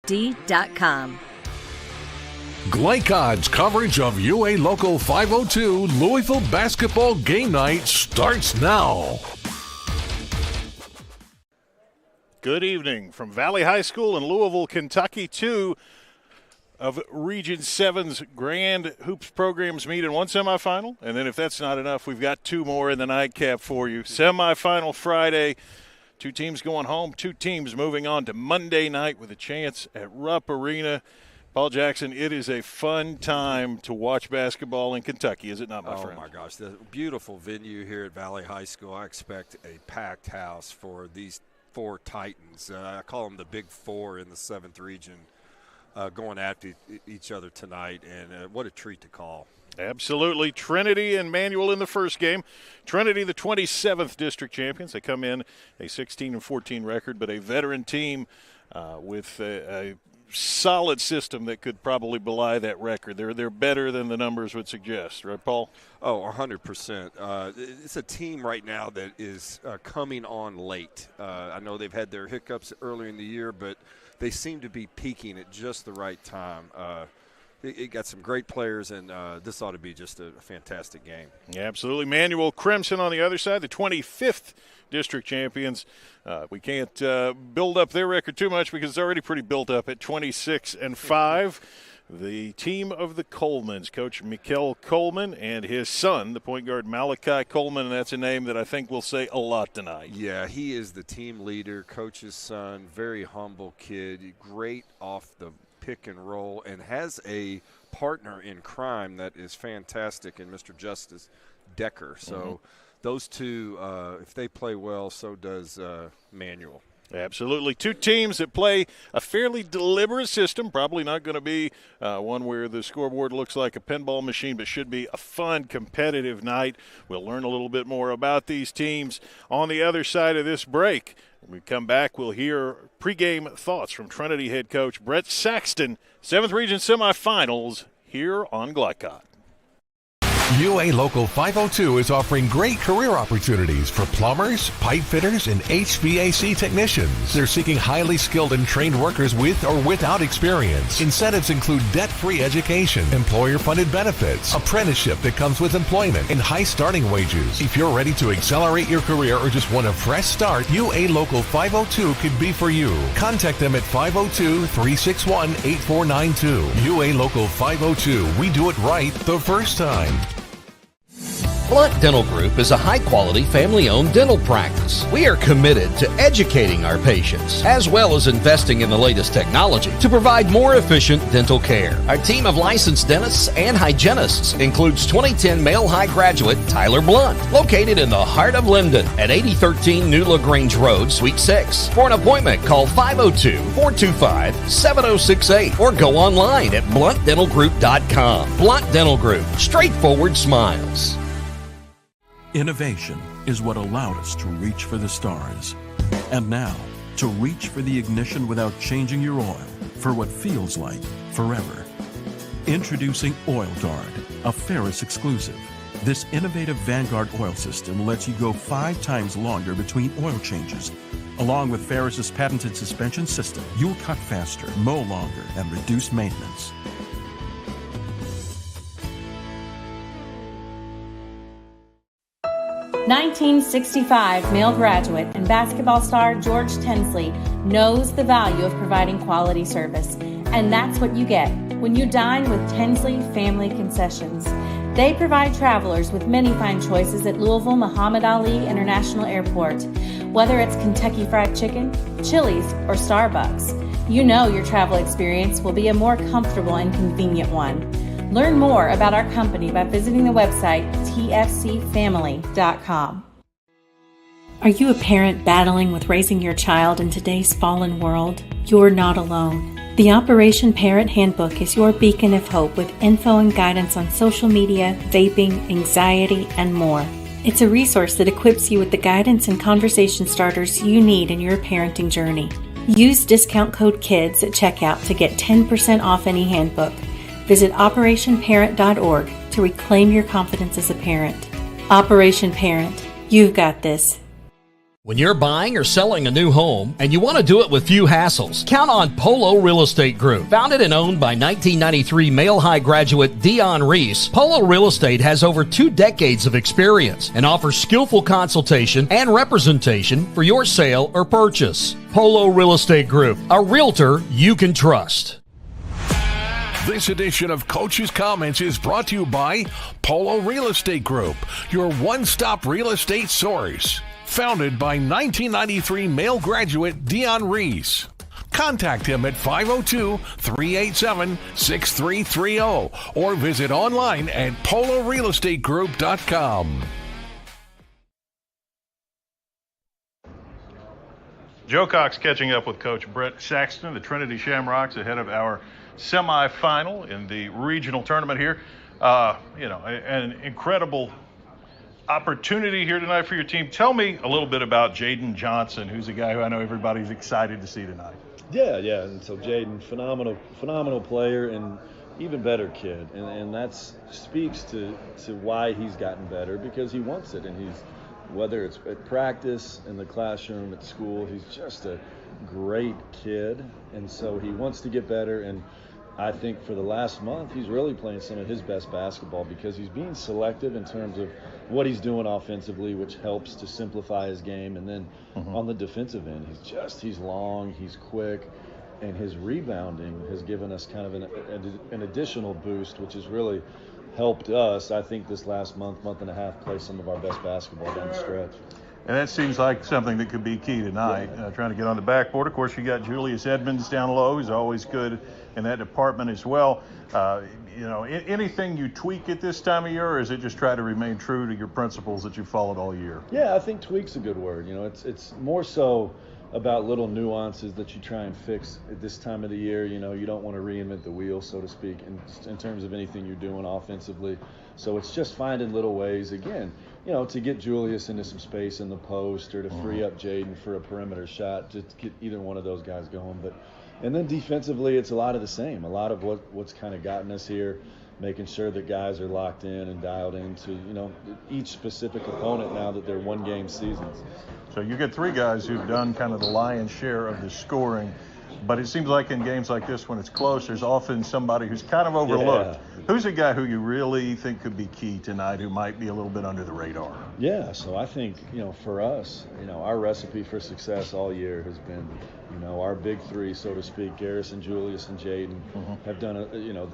D.com. Glycod's coverage of UA Local 502 Louisville Basketball Game Night starts now. Good evening from Valley High School in Louisville, Kentucky. Two of Region 7's grand hoops programs meet in one semifinal. And then if that's not enough, we've got two more in the nightcap for you. Semifinal Friday. Two teams going home, two teams moving on to Monday night with a chance at Rupp Arena. Paul Jackson, it is a fun time to watch basketball in Kentucky, is it not, my friend? Oh, my gosh. The beautiful venue here at Valley High School. I expect a packed house for these four Titans. I call them the Big Four in the 7th region, going after each other tonight, and what a treat to call. Absolutely. Trinity and Manual in the first game. Trinity, the 27th district champions. They come in a 16-14 record, but a veteran team with a solid system that could probably belie that record. They're better than the numbers would suggest, right, Paul? Oh, 100%. It's a team right now that is coming on late. I know they've had their hiccups earlier in the year, but they seem to be peaking at just the right time. It got some great players, and this ought to be just a fantastic game. Yeah, absolutely. Manual Crimson on the other side, the 25th district champions. We can't build up their record too much because it's already pretty built up at 26-5. The team of the Colemans, Coach Mikkel Coleman and his son, the point guard Malachi Coleman, and that's a name that I think will say a lot tonight. Yeah, he is the team leader, coach's son, very humble kid, great off the pick and roll, and has a partner in crime that is fantastic in Mr. Justice Decker. So those two, if they play well, so does Manual. Absolutely. Two teams that play a fairly deliberate system, probably not going to be one where the scoreboard looks like a pinball machine, but should be a fun, competitive night. We'll learn a little bit more about these teams on the other side of this break. When we come back, we'll hear pregame thoughts from Trinity head coach Brett Saxton, 7th Region semifinals here on Glycod. UA Local 502 is offering great career opportunities for plumbers, pipe fitters, and HVAC technicians. They're seeking highly skilled and trained workers with or without experience. Incentives include debt-free education, employer-funded benefits, apprenticeship that comes with employment, and high starting wages. If you're ready to accelerate your career or just want a fresh start, UA Local 502 could be for you. Contact them at 502-361-8492. UA Local 502. We do it right the first time. Blunt Dental Group is a high-quality, family-owned dental practice. We are committed to educating our patients, as well as investing in the latest technology to provide more efficient dental care. Our team of licensed dentists and hygienists includes 2010 male high graduate Tyler Blunt, located in the heart of Linden at 8013 New LaGrange Road, Suite 6. For an appointment, call 502-425-7068 or go online at bluntdentalgroup.com. Blunt Dental Group, straightforward smiles. Innovation is what allowed us to reach for the stars. And now, to reach for the ignition without changing your oil for what feels like forever. Introducing Oil Guard, a Ferris exclusive. This innovative Vanguard oil system lets you go 5 times longer between oil changes. Along with Ferris's patented suspension system, you'll cut faster, mow longer, and reduce maintenance. (1965) male graduate and basketball star George Tensley knows the value of providing quality service, and that's what you get when you dine with Tensley Family Concessions. They provide travelers with many fine choices at Louisville Muhammad Ali International Airport. Whether it's Kentucky Fried Chicken, Chili's, or Starbucks, you know your travel experience will be a more comfortable and convenient one. Learn more about our company by visiting the website tfcfamily.com. Are you a parent battling with raising your child in today's fallen world? You're not alone. The Operation Parent Handbook is your beacon of hope with info and guidance on social media, vaping, anxiety, and more. It's a resource that equips you with the guidance and conversation starters you need in your parenting journey. Use discount code KIDS at checkout to get 10% off any handbook. Visit OperationParent.org to reclaim your confidence as a parent. Operation Parent, you've got this. When you're buying or selling a new home and you want to do it with few hassles, count on Polo Real Estate Group. Founded and owned by 1993 Male High graduate Dion Reese, Polo Real Estate has over 2 decades of experience and offers skillful consultation and representation for your sale or purchase. Polo Real Estate Group, a realtor you can trust. This edition of Coach's Comments is brought to you by Polo Real Estate Group, your one-stop real estate source. Founded by 1993 male graduate Dion Reese. Contact him at 502-387-6330 or visit online at polorealestategroup.com. Joe Cox catching up with Coach Brett Saxton, the Trinity Shamrocks, ahead of our semifinal in the regional tournament here. An incredible opportunity here tonight for your team. Tell me a little bit about Jaden Johnson, who's a guy who I know everybody's excited to see tonight. Yeah. And so Jaden, phenomenal player and even better kid. And that speaks to why he's gotten better, because he wants it. And whether it's at practice, in the classroom, at school, he's just a great kid. And so he wants to get better. And I think for the last month, he's really playing some of his best basketball because he's being selective in terms of what he's doing offensively, which helps to simplify his game. And then on the defensive end, he's long, he's quick, and his rebounding has given us kind of an additional boost, which has really helped us, I think, this last month and a half, play some of our best basketball down the stretch. And that seems like something that could be key tonight, trying to get on the backboard. Of course, you got Julius Edmonds down low, who's always good in that department as well. Anything you tweak at this time of year, or is it just try to remain true to your principles that you've followed all year? Yeah, I think tweak's a good word. It's more so about little nuances that you try and fix at this time of the year. You don't want to reinvent the wheel, so to speak, in terms of anything you're doing offensively. So it's just finding little ways, again, to get Julius into some space in the post, or to free up Jaden for a perimeter shot, to get either one of those guys going. And then defensively, it's a lot of the same. A lot of what's kind of gotten us here, making sure that guys are locked in and dialed into, each specific opponent now that they're one-game seasons. So you get 3 guys who've done kind of the lion's share of the scoring, but it seems like in games like this, when it's close, there's often somebody who's kind of overlooked. Yeah. Who's a guy who you really think could be key tonight, who might be a little bit under the radar? Yeah, so I think, for us, our recipe for success all year has been, our big 3, so to speak, Garrison, Julius, and Jaden have done,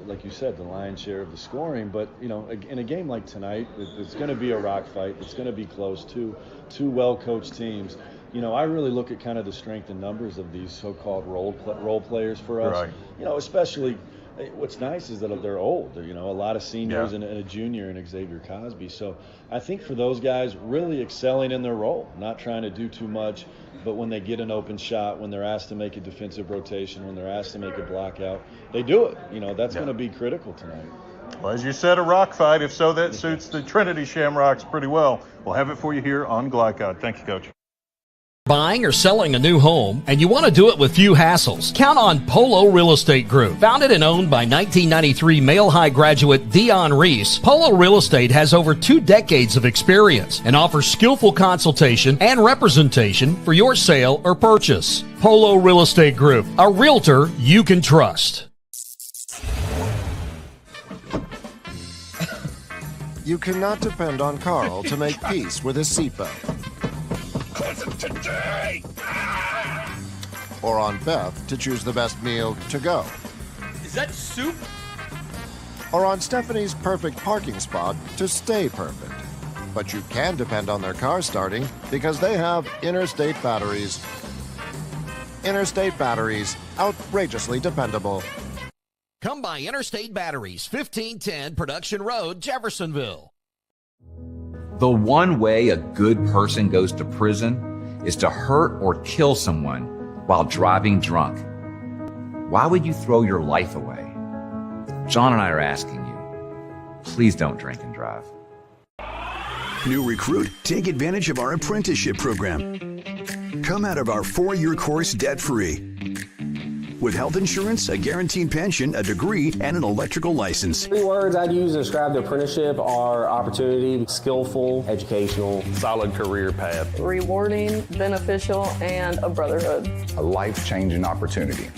like you said, the lion's share of the scoring. But, in a game like tonight, it's going to be a rock fight. It's going to be close. Two well-coached teams. I really look at kind of the strength and numbers of these so-called role players for us. Right. Especially what's nice is that they're old. A lot of seniors and a junior in Xavier Cosby. So I think for those guys, really excelling in their role, not trying to do too much, but when they get an open shot, when they're asked to make a defensive rotation, when they're asked to make a blockout, they do it. That's going to be critical tonight. Well, as you said, a rock fight. If so, that suits the Trinity Shamrocks pretty well. We'll have it for you here on Glycod. Thank you, Coach. Buying or selling a new home and you want to do it with few hassles, count on Polo Real Estate Group. Founded and owned by 1993 Male High graduate Dion Reese, Polo Real Estate has over 2 decades of experience and offers skillful consultation and representation for your sale or purchase. Polo Real Estate Group, a realtor you can trust. You cannot depend on Carl to make peace with his seatbelt. Today. Or on Beth to choose the best meal to go. Is that soup? Or on Stephanie's perfect parking spot to stay perfect. But you can depend on their car starting because they have Interstate batteries. Interstate batteries, outrageously dependable. Come by Interstate Batteries, 1510 Production Road, Jeffersonville. The one way a good person goes to prison is to hurt or kill someone while driving drunk. Why would you throw your life away? John and I are asking you, please don't drink and drive. New recruit, take advantage of our apprenticeship program. Come out of our 4-year course debt-free. with health insurance, a guaranteed pension, a degree, and an electrical license. 3 words I'd use to describe the apprenticeship are opportunity, skillful, educational, solid career path, rewarding, beneficial, and a brotherhood. A life-changing opportunity.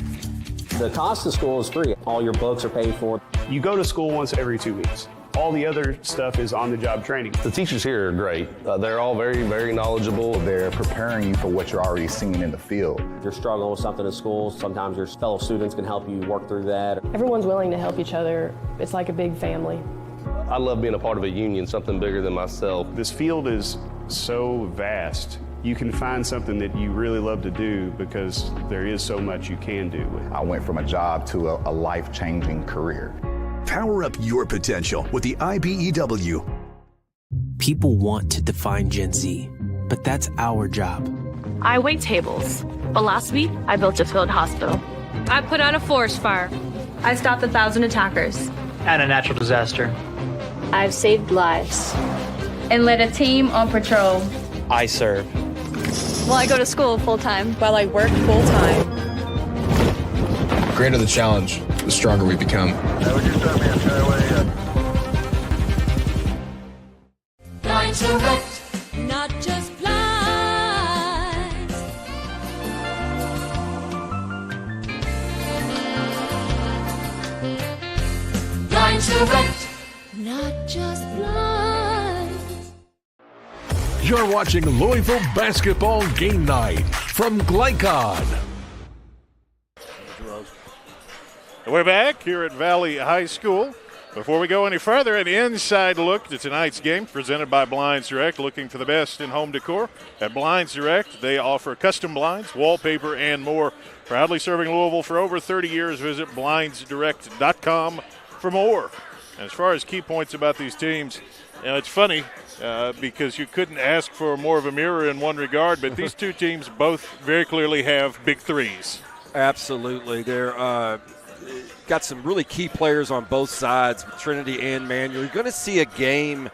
The cost of school is free. All your books are paid for. You go to school once every 2 weeks. All the other stuff is on-the-job training. The teachers here are great. They're all very, very knowledgeable. They're preparing you for what you're already seeing in the field. If you're struggling with something in school, sometimes your fellow students can help you work through that. Everyone's willing to help each other. It's like a big family. I love being a part of a union, something bigger than myself. This field is so vast. You can find something that you really love to do because there is so much you can do. I went from a job to a life-changing career. Power up your potential with the IBEW. People want to define Gen Z, but that's our job. I wait tables, but last week I built a field hospital. I put out a forest fire. I stopped 1,000 attackers. And a natural disaster. I've saved lives. And led a team on patrol. I serve. Well, I go to school full-time. While I work full-time. The greater the challenge, the stronger we become. Blinds Direct, not just blinds. Blinds Direct, not just blinds. You're watching Louisville Basketball Game Night from Glycod. We're back here at Valley High School. Before we go any further, an inside look to tonight's game presented by Blinds Direct, looking for the best in home decor. At Blinds Direct, they offer custom blinds, wallpaper, and more. Proudly serving Louisville for over 30 years, visit blindsdirect.com for more. As far as key points about these teams, it's funny because you couldn't ask for more of a mirror in one regard, but these two teams both very clearly have big threes. Absolutely. They're got some really key players on both sides, Trinity and Manuel. You're going to see a game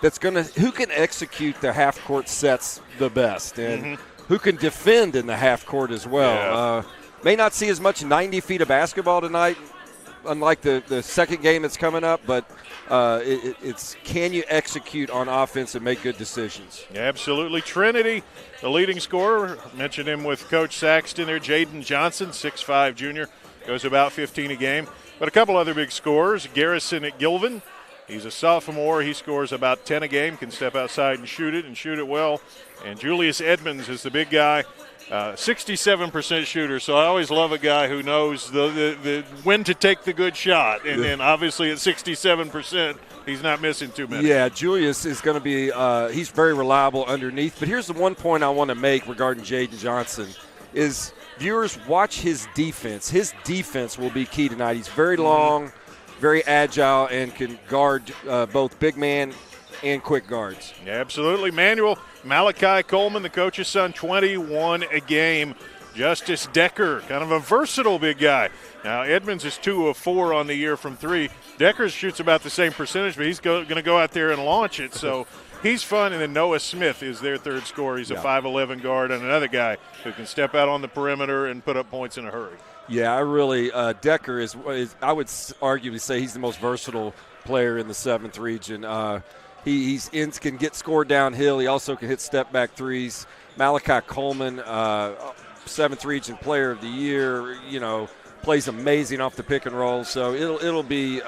that's who can execute the half-court sets the best and who can defend in the half-court as well. Yeah. May not see as much 90 feet of basketball tonight, unlike the second game that's coming up, but it's can you execute on offense and make good decisions? Absolutely. Trinity, the leading scorer, mentioned him with Coach Saxton there, Jaden Johnson, 6'5" junior, goes about 15 a game. But a couple other big scorers, Garrison at Gilvin. He's a sophomore. He scores about 10 a game, can step outside and shoot it well. And Julius Edmonds is the big guy, 67% shooter. So I always love a guy who knows the when to take the good shot. And obviously at 67%, he's not missing too many. Yeah, Julius is going to be he's very reliable underneath. But here's the one point I want to make regarding Jaden Johnson is viewers watch his defense. His defense will be key tonight. He's very long, very agile, and can guard both big man and quick guards. Absolutely. Malachi Coleman, the coach's son, 21 a game. Justice Decker, kind of a versatile big guy. Now, Edmonds is 2 of 4 on the year from 3. Decker shoots about the same percentage, but he's going to go out there and launch it. So he's fun. And then Noah Smith is their third scorer. He's a 5'11" guard and another guy who can step out on the perimeter and put up points in a hurry. Yeah, I really Decker is I would arguably say he's the most versatile player in the 7th region. He can get scored downhill. He also can hit step-back threes. Malachi Coleman, 7th region player of the year, plays amazing off the pick and roll. So it'll be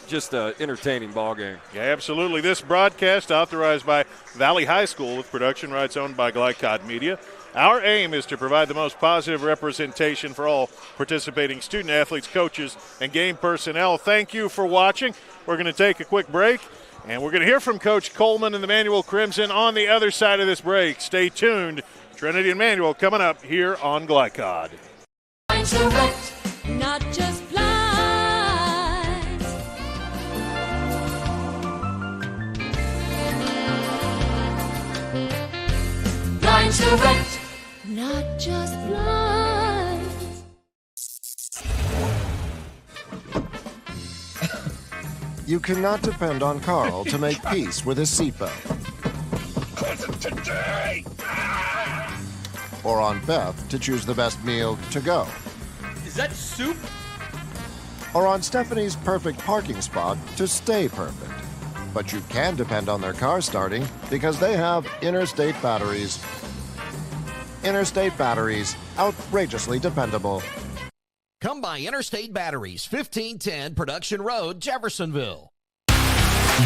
just an entertaining ball game. Yeah, absolutely. This broadcast authorized by Valley High School with production rights owned by Glycod Media. Our aim is to provide the most positive representation for all participating student athletes, coaches, and game personnel. Thank you for watching. We're going to take a quick break, and we're going to hear from Coach Coleman and the Manual Crimson on the other side of this break. Stay tuned. Trinity and Manual coming up here on Glycod. Not just blinds. Blinds Direct, not just blinds. You cannot depend on Carl to make peace with his seatbelt. Or on Beth to choose the best meal to go. Is that soup? Or on Stephanie's perfect parking spot to stay perfect. But you can depend on their car starting because they have Interstate batteries. Interstate batteries, outrageously dependable. Come by Interstate Batteries, 1510 Production Road, Jeffersonville.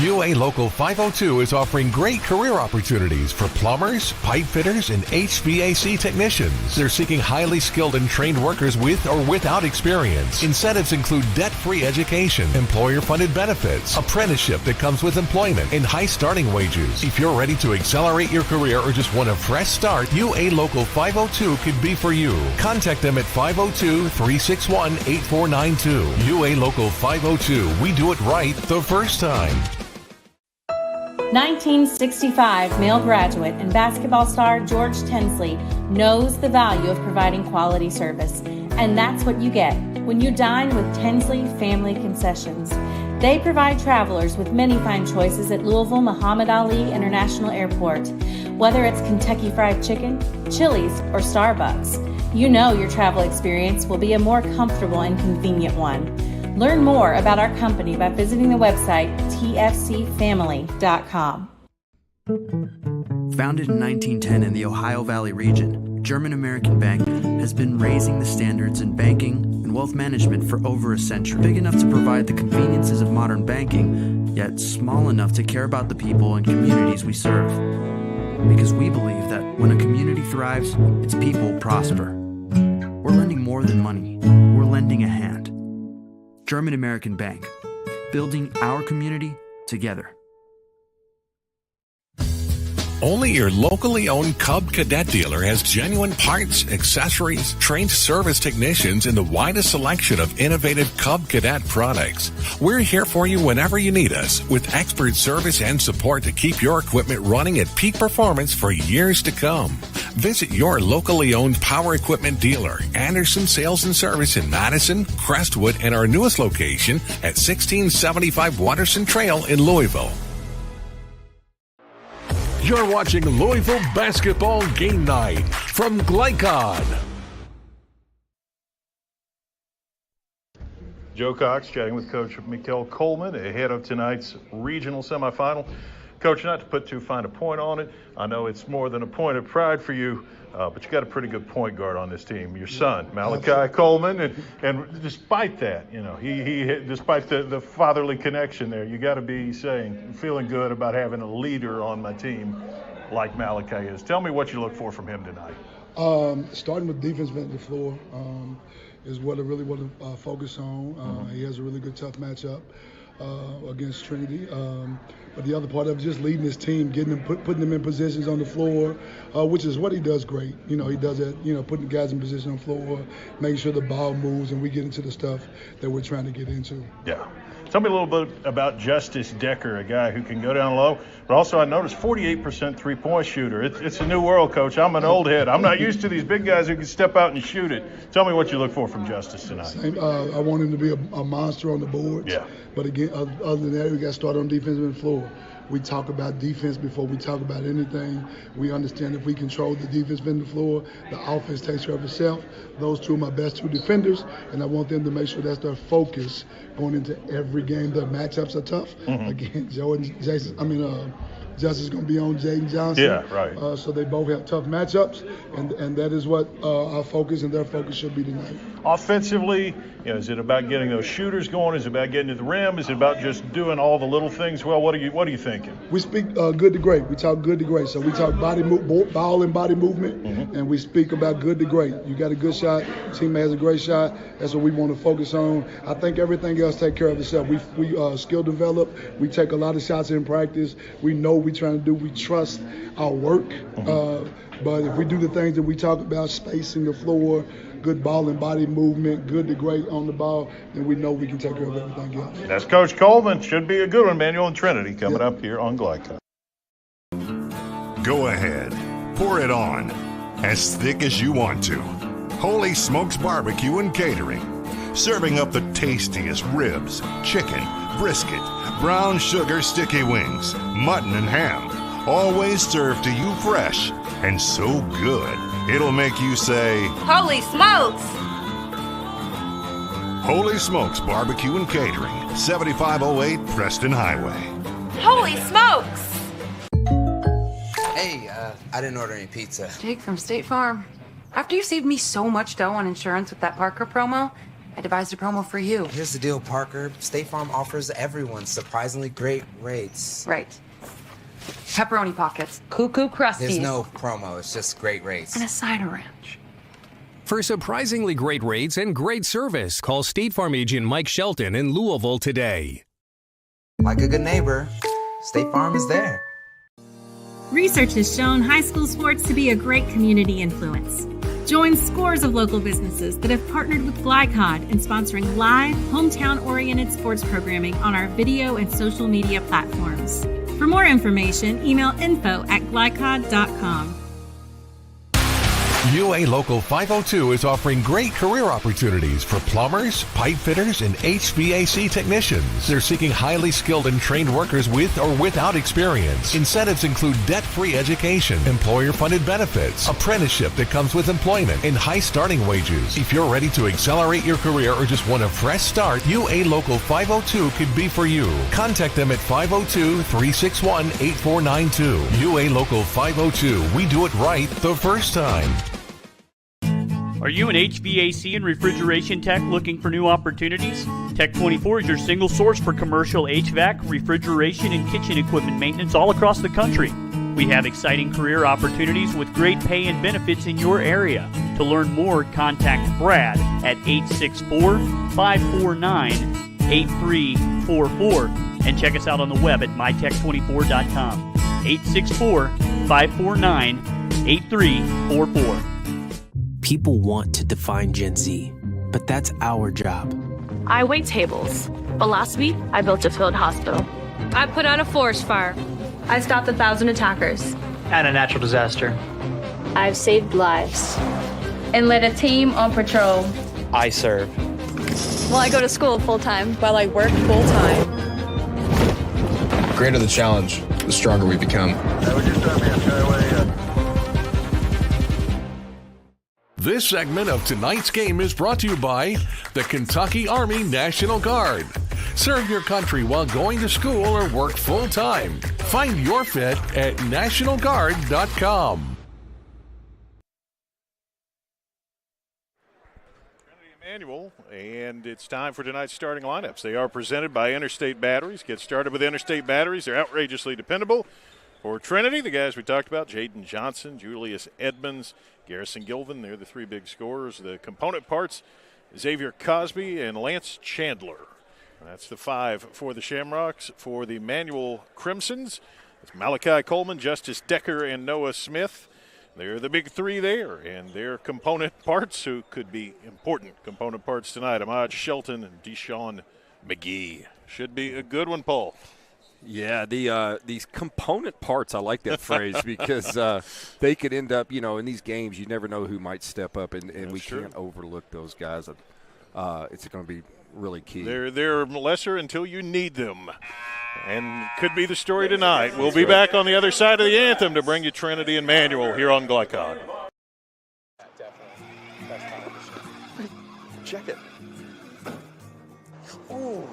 UA Local 502 is offering great career opportunities for plumbers, pipe fitters, and HVAC technicians. They're seeking highly skilled and trained workers with or without experience. Incentives include debt-free education, employer-funded benefits, apprenticeship that comes with employment, and high starting wages. If you're ready to accelerate your career or just want a fresh start, UA Local 502 could be for you. Contact them at 502-361-8492. UA Local 502. We do it right the first time. 1965 male graduate and basketball star George Tensley knows the value of providing quality service. And that's what you get when you dine with Tensley Family Concessions. They provide travelers with many fine choices at Louisville Muhammad Ali International Airport. Whether it's Kentucky Fried Chicken, Chili's, or Starbucks, you know your travel experience will be a more comfortable and convenient one. Learn more about our company by visiting the website tfcfamily.com. Founded in 1910 in the Ohio Valley region, German American Bank has been raising the standards in banking and wealth management for over a century. Big enough to provide the conveniences of modern banking, yet small enough to care about the people and communities we serve. Because we believe that when a community thrives, its people prosper. We're lending more than money. We're lending a hand. German American Bank, building our community together. Only your locally owned Cub Cadet dealer has genuine parts, accessories, trained service technicians, and the widest selection of innovative Cub Cadet products. We're here for you whenever you need us, with expert service and support to keep your equipment running at peak performance for years to come. Visit your locally owned power equipment dealer, Anderson Sales and Service in Madison, Crestwood, and our newest location at 1675 Watterson Trail in Louisville. You're watching Louisville Basketball Game Night from Glycon. Joe Cox chatting with Coach Mikkel Coleman ahead of tonight's regional semifinal. Coach, not to put too fine a point on it, I know it's more than a point of pride for you, but you got a pretty good point guard on this team. Your son, Malachi Coleman, and despite that, you know, he despite the fatherly connection there, you got to be feeling good about having a leader on my team like Malachi is. Tell me what you look for from him tonight. Starting with defense on the floor is what I really want to focus on. He has a really good, tough matchup against Trinity. But the other part of it, just leading his team, getting them, putting them in positions on the floor, which is what he does great. You know, he does that, you know, putting guys in position on the floor, making sure the ball moves, and we get into the stuff that we're trying to get into. Yeah. Tell me a little bit about Justice Decker, a guy who can go down low, but also I noticed 48% three-point shooter. It's a new world, Coach. I'm an old head. I'm not used to these big guys who can step out and shoot it. Tell me what you look for from Justice tonight. I want him to be a monster on the boards. Yeah. But again, other than that, we got to start on defensive floor. We talk about defense before we talk about anything. We understand if we control the defense in the floor, the offense takes care of itself. Those two are my best two defenders, and I want them to make sure that's their focus going into every game. Their matchups are tough. Again, Joe and Jason, Justice is going to be on Jaden Johnson. Yeah, right. So they both have tough matchups, and that is what our focus and their focus should be tonight. Offensively, you know, is it about getting those shooters going? Is it about getting to the rim? Is it about just doing all the little things well? What are you thinking? We speak good to great. We talk good to great. So we talk ball and body movement, and we speak about good to great. You got a good shot, teammate has a great shot. That's what we want to focus on. I think everything else take care of itself. We skill develop. We take a lot of shots in practice. We know what we're trying to do. We trust our work. But if we do the things that we talk about, spacing the floor, good ball and body movement, good to great on the ball, then we know we can take care of everything else. That's Coach Coleman. Should be a good one, Manuel and Trinity coming up here on Glycon. Go ahead. Pour it on. As thick as you want to. Holy Smokes Barbecue and Catering. Serving up the tastiest ribs, chicken, brisket, brown sugar sticky wings, mutton and ham. Always served to you fresh and so good, it'll make you say, "Holy smokes!" Holy Smokes Barbecue and Catering, 7508 Preston Highway. Holy smokes! Hey, I didn't order any pizza. Jake from State Farm. After you saved me so much dough on insurance with that Parker promo, I devised a promo for you. Here's the deal, Parker. State Farm offers everyone surprisingly great rates. Right. Pepperoni pockets, cuckoo crusties. There's no promo, it's just great rates. And a side of ranch. For surprisingly great rates and great service, call State Farm agent Mike Shelton in Louisville today. Like a good neighbor, State Farm is there. Research has shown high school sports to be a great community influence. Join scores of local businesses that have partnered with Glycod in sponsoring live, hometown-oriented sports programming on our video and social media platforms. For more information, email info@glycod.com. UA Local 502 is offering great career opportunities for plumbers, pipe fitters, and HVAC technicians. They're seeking highly skilled and trained workers with or without experience. Incentives include debt-free education, employer-funded benefits, apprenticeship that comes with employment, and high starting wages. If you're ready to accelerate your career or just want a fresh start, UA Local 502 could be for you. Contact them at 502-361-8492. UA Local 502. We do it right the first time. Are you an HVAC and refrigeration tech looking for new opportunities? Tech 24 is your single source for commercial HVAC, refrigeration, and kitchen equipment maintenance all across the country. We have exciting career opportunities with great pay and benefits in your area. To learn more, contact Brad at 864-549-8344 and check us out on the web at mytech24.com. 864-549-8344. People want to define Gen Z, but that's our job. I wait tables, but last week I built a field hospital. I put out a forest fire. I stopped 1,000 attackers. And a natural disaster. I've saved lives and led a team on patrol. I serve. Well, I go to school full-time. While I work full-time. The greater the challenge, the stronger we become. This segment of tonight's game is brought to you by the Kentucky Army National Guard. Serve your country while going to school or work full-time. Find your fit at nationalguard.com. Emmanuel, and it's time for tonight's starting lineups. They are presented by Interstate Batteries. Get started with Interstate Batteries. They're outrageously dependable. For Trinity, the guys we talked about, Jaden Johnson, Julius Edmonds, Garrison Gilvin, they're the three big scorers. The component parts, Xavier Cosby and Lance Chandler. That's the five for the Shamrocks. For the Manual Crimsons, it's Malachi Coleman, Justice Decker, and Noah Smith. They're the big three there, and their component parts, who could be important component parts tonight, Ahmad Shelton and Deshaun McGee. Should be a good one, Paul. Yeah, these component parts, I like that phrase because they could end up, in these games, you never know who might step up, and we can't overlook those guys. It's going to be really key. They're lesser until you need them, and could be the story tonight. We'll be back on the other side of the anthem to bring you Trinity and Manual here on Glycod. Check it. Ooh.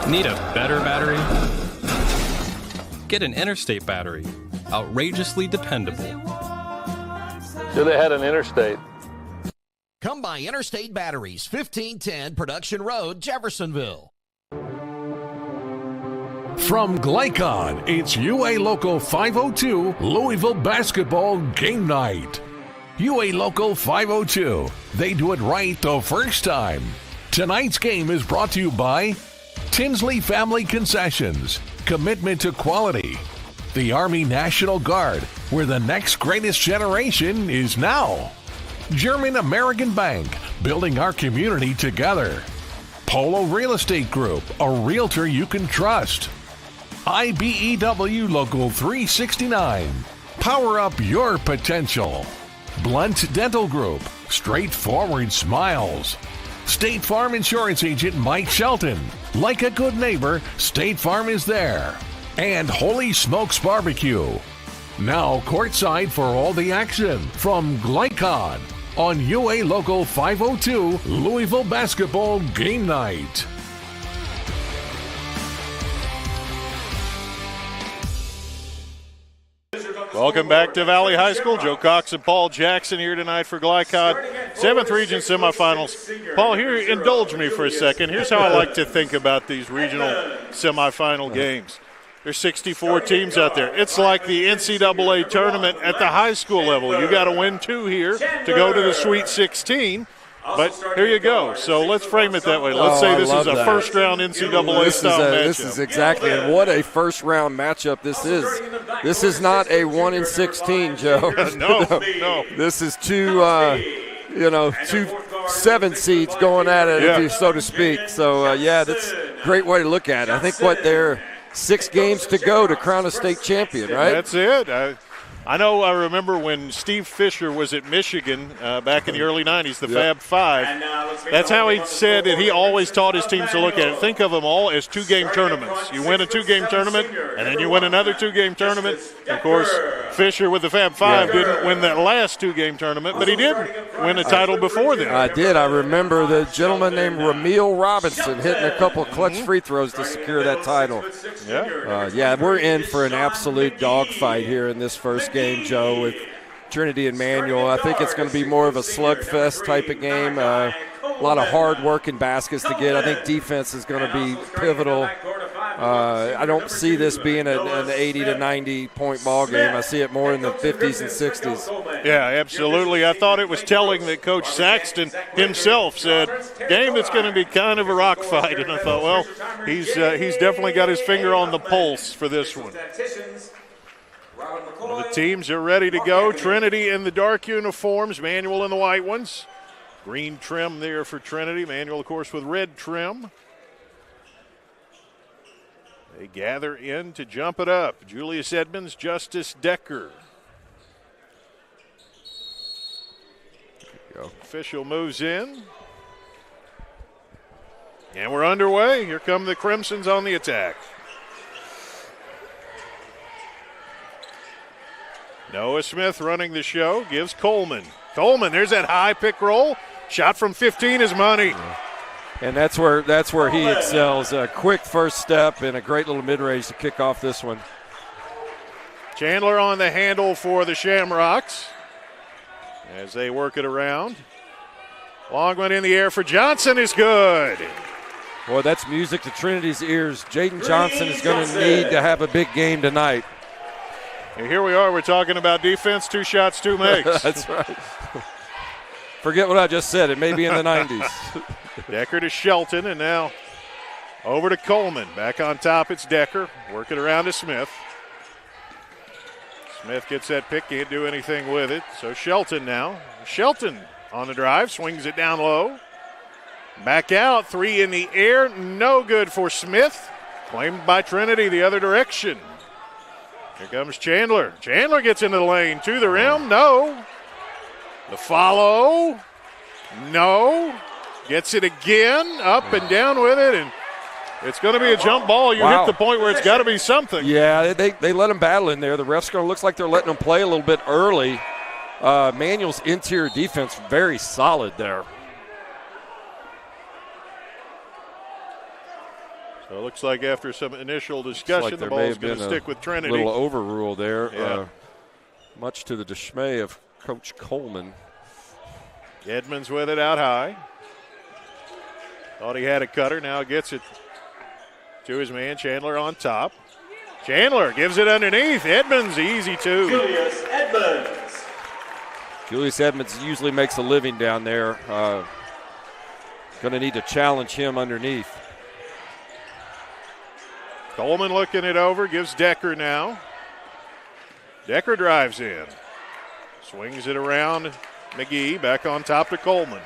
Need a better battery? Get an Interstate battery. Outrageously dependable. Should have had an Interstate. Come by Interstate Batteries, 1510 Production Road, Jeffersonville. From Glycod, it's UA Local 502 Louisville Basketball Game Night. UA Local 502. They do it right the first time. Tonight's game is brought to you by Tinsley Family Concessions, commitment to quality. The Army National Guard, where the next greatest generation is now. German American Bank, building our community together. Polo Real Estate Group, a realtor you can trust. IBEW Local 369, power up your potential. Blunt Dental Group, straightforward smiles. State Farm Insurance Agent Mike Shelton, like a good neighbor, State Farm is there. And Holy Smokes Barbecue. Now courtside for all the action from Glycon on UA Local 502 Louisville Basketball Game Night. Welcome back to Valley High School. Joe Cox and Paul Jackson here tonight for Glycod 7th Region Semifinals. Paul, here, indulge me for a second. Here's how I like to think about these regional semifinal games. There's 64 teams out there. It's like the NCAA tournament at the high school level. You got to win 2 here to go to the Sweet 16. But here you go. So let's frame it that way. Let's say this is a first-round NCAA style matchup. This is exactly, and what a first-round matchup this is. This is not a 1-16, Joe. No. This is two 7 seeds going at it, if you, so to speak. So, that's a great way to look at it. I think they're 6 games to go to crown a state champion, right? That's it. I remember when Steve Fisher was at Michigan back in the early 90s, the Fab Five. That's how he said it. He always taught his teams to look at it. Think of them all as 2-game tournaments. You win a 2-game tournament, and then you win another 2-game tournament. Of course, Fisher with the Fab Five didn't win that last 2-game tournament, but he did win a title before then. I did. I remember the gentleman named Ramil Robinson hitting a couple clutch free throws to secure that title. We're in for an absolute dogfight here in this first game, Joe, with Trinity and Manual. I think it's going to be more of a slugfest type of game. A lot of hard work in baskets to get. I think defense is going to be pivotal. I don't see this being an 80 to 90 point ball game. I see it more in the 50s and 60s. Yeah, absolutely. I thought it was telling that Coach Saxton himself said, game that's going to be kind of a rock fight. And I thought, well, he's definitely got his finger on the pulse for this one. Well, the teams are ready to go. Trinity in the dark uniforms, Manual in the white ones. Green trim there for Trinity. Manual, of course, with red trim. They gather in to jump it up. Julius Edmonds, Justice Decker. Official moves in. And we're underway. Here come the Crimsons on the attack. Noah Smith running the show, gives Coleman. Coleman, there's that high pick roll. Shot from 15 is money. And that's where he excels. A quick first step and a great little mid-range to kick off this one. Chandler on the handle for the Shamrocks as they work it around. Long one in the air for Johnson is good. Boy, that's music to Trinity's ears. Jaden Johnson is going to need to have a big game tonight. And here we are. We're talking about defense, 2 shots, 2 makes. That's right. Forget what I just said. It may be in the 90s. Decker to Shelton, and now over to Coleman. Back on top, it's Decker. Working around to Smith. Smith gets that pick, can't do anything with it. So Shelton now. Shelton on the drive, swings it down low. Back out, 3 in the air, no good for Smith. Claimed by Trinity the other direction. Here comes Chandler. Chandler gets into the lane, to the rim, no. The follow, no. Gets it again, up and down with it, and it's going to be a jump ball. You hit the point where it's got to be something. Yeah, they let him battle in there. The refs going to looks like they're letting him play a little bit early. Manual's interior defense very solid there. So it looks like after some initial discussion, the ball's going to stick with Trinity. A little overrule there, much to the dismay of Coach Coleman. Edmonds with it out high. Thought he had a cutter, now gets it to his man, Chandler on top. Chandler gives it underneath. Edmonds, easy 2. Julius Edmonds usually makes a living down there. Going to need to challenge him underneath. Coleman looking it over, gives Decker now. Decker drives in. Swings it around McGee, back on top to Coleman.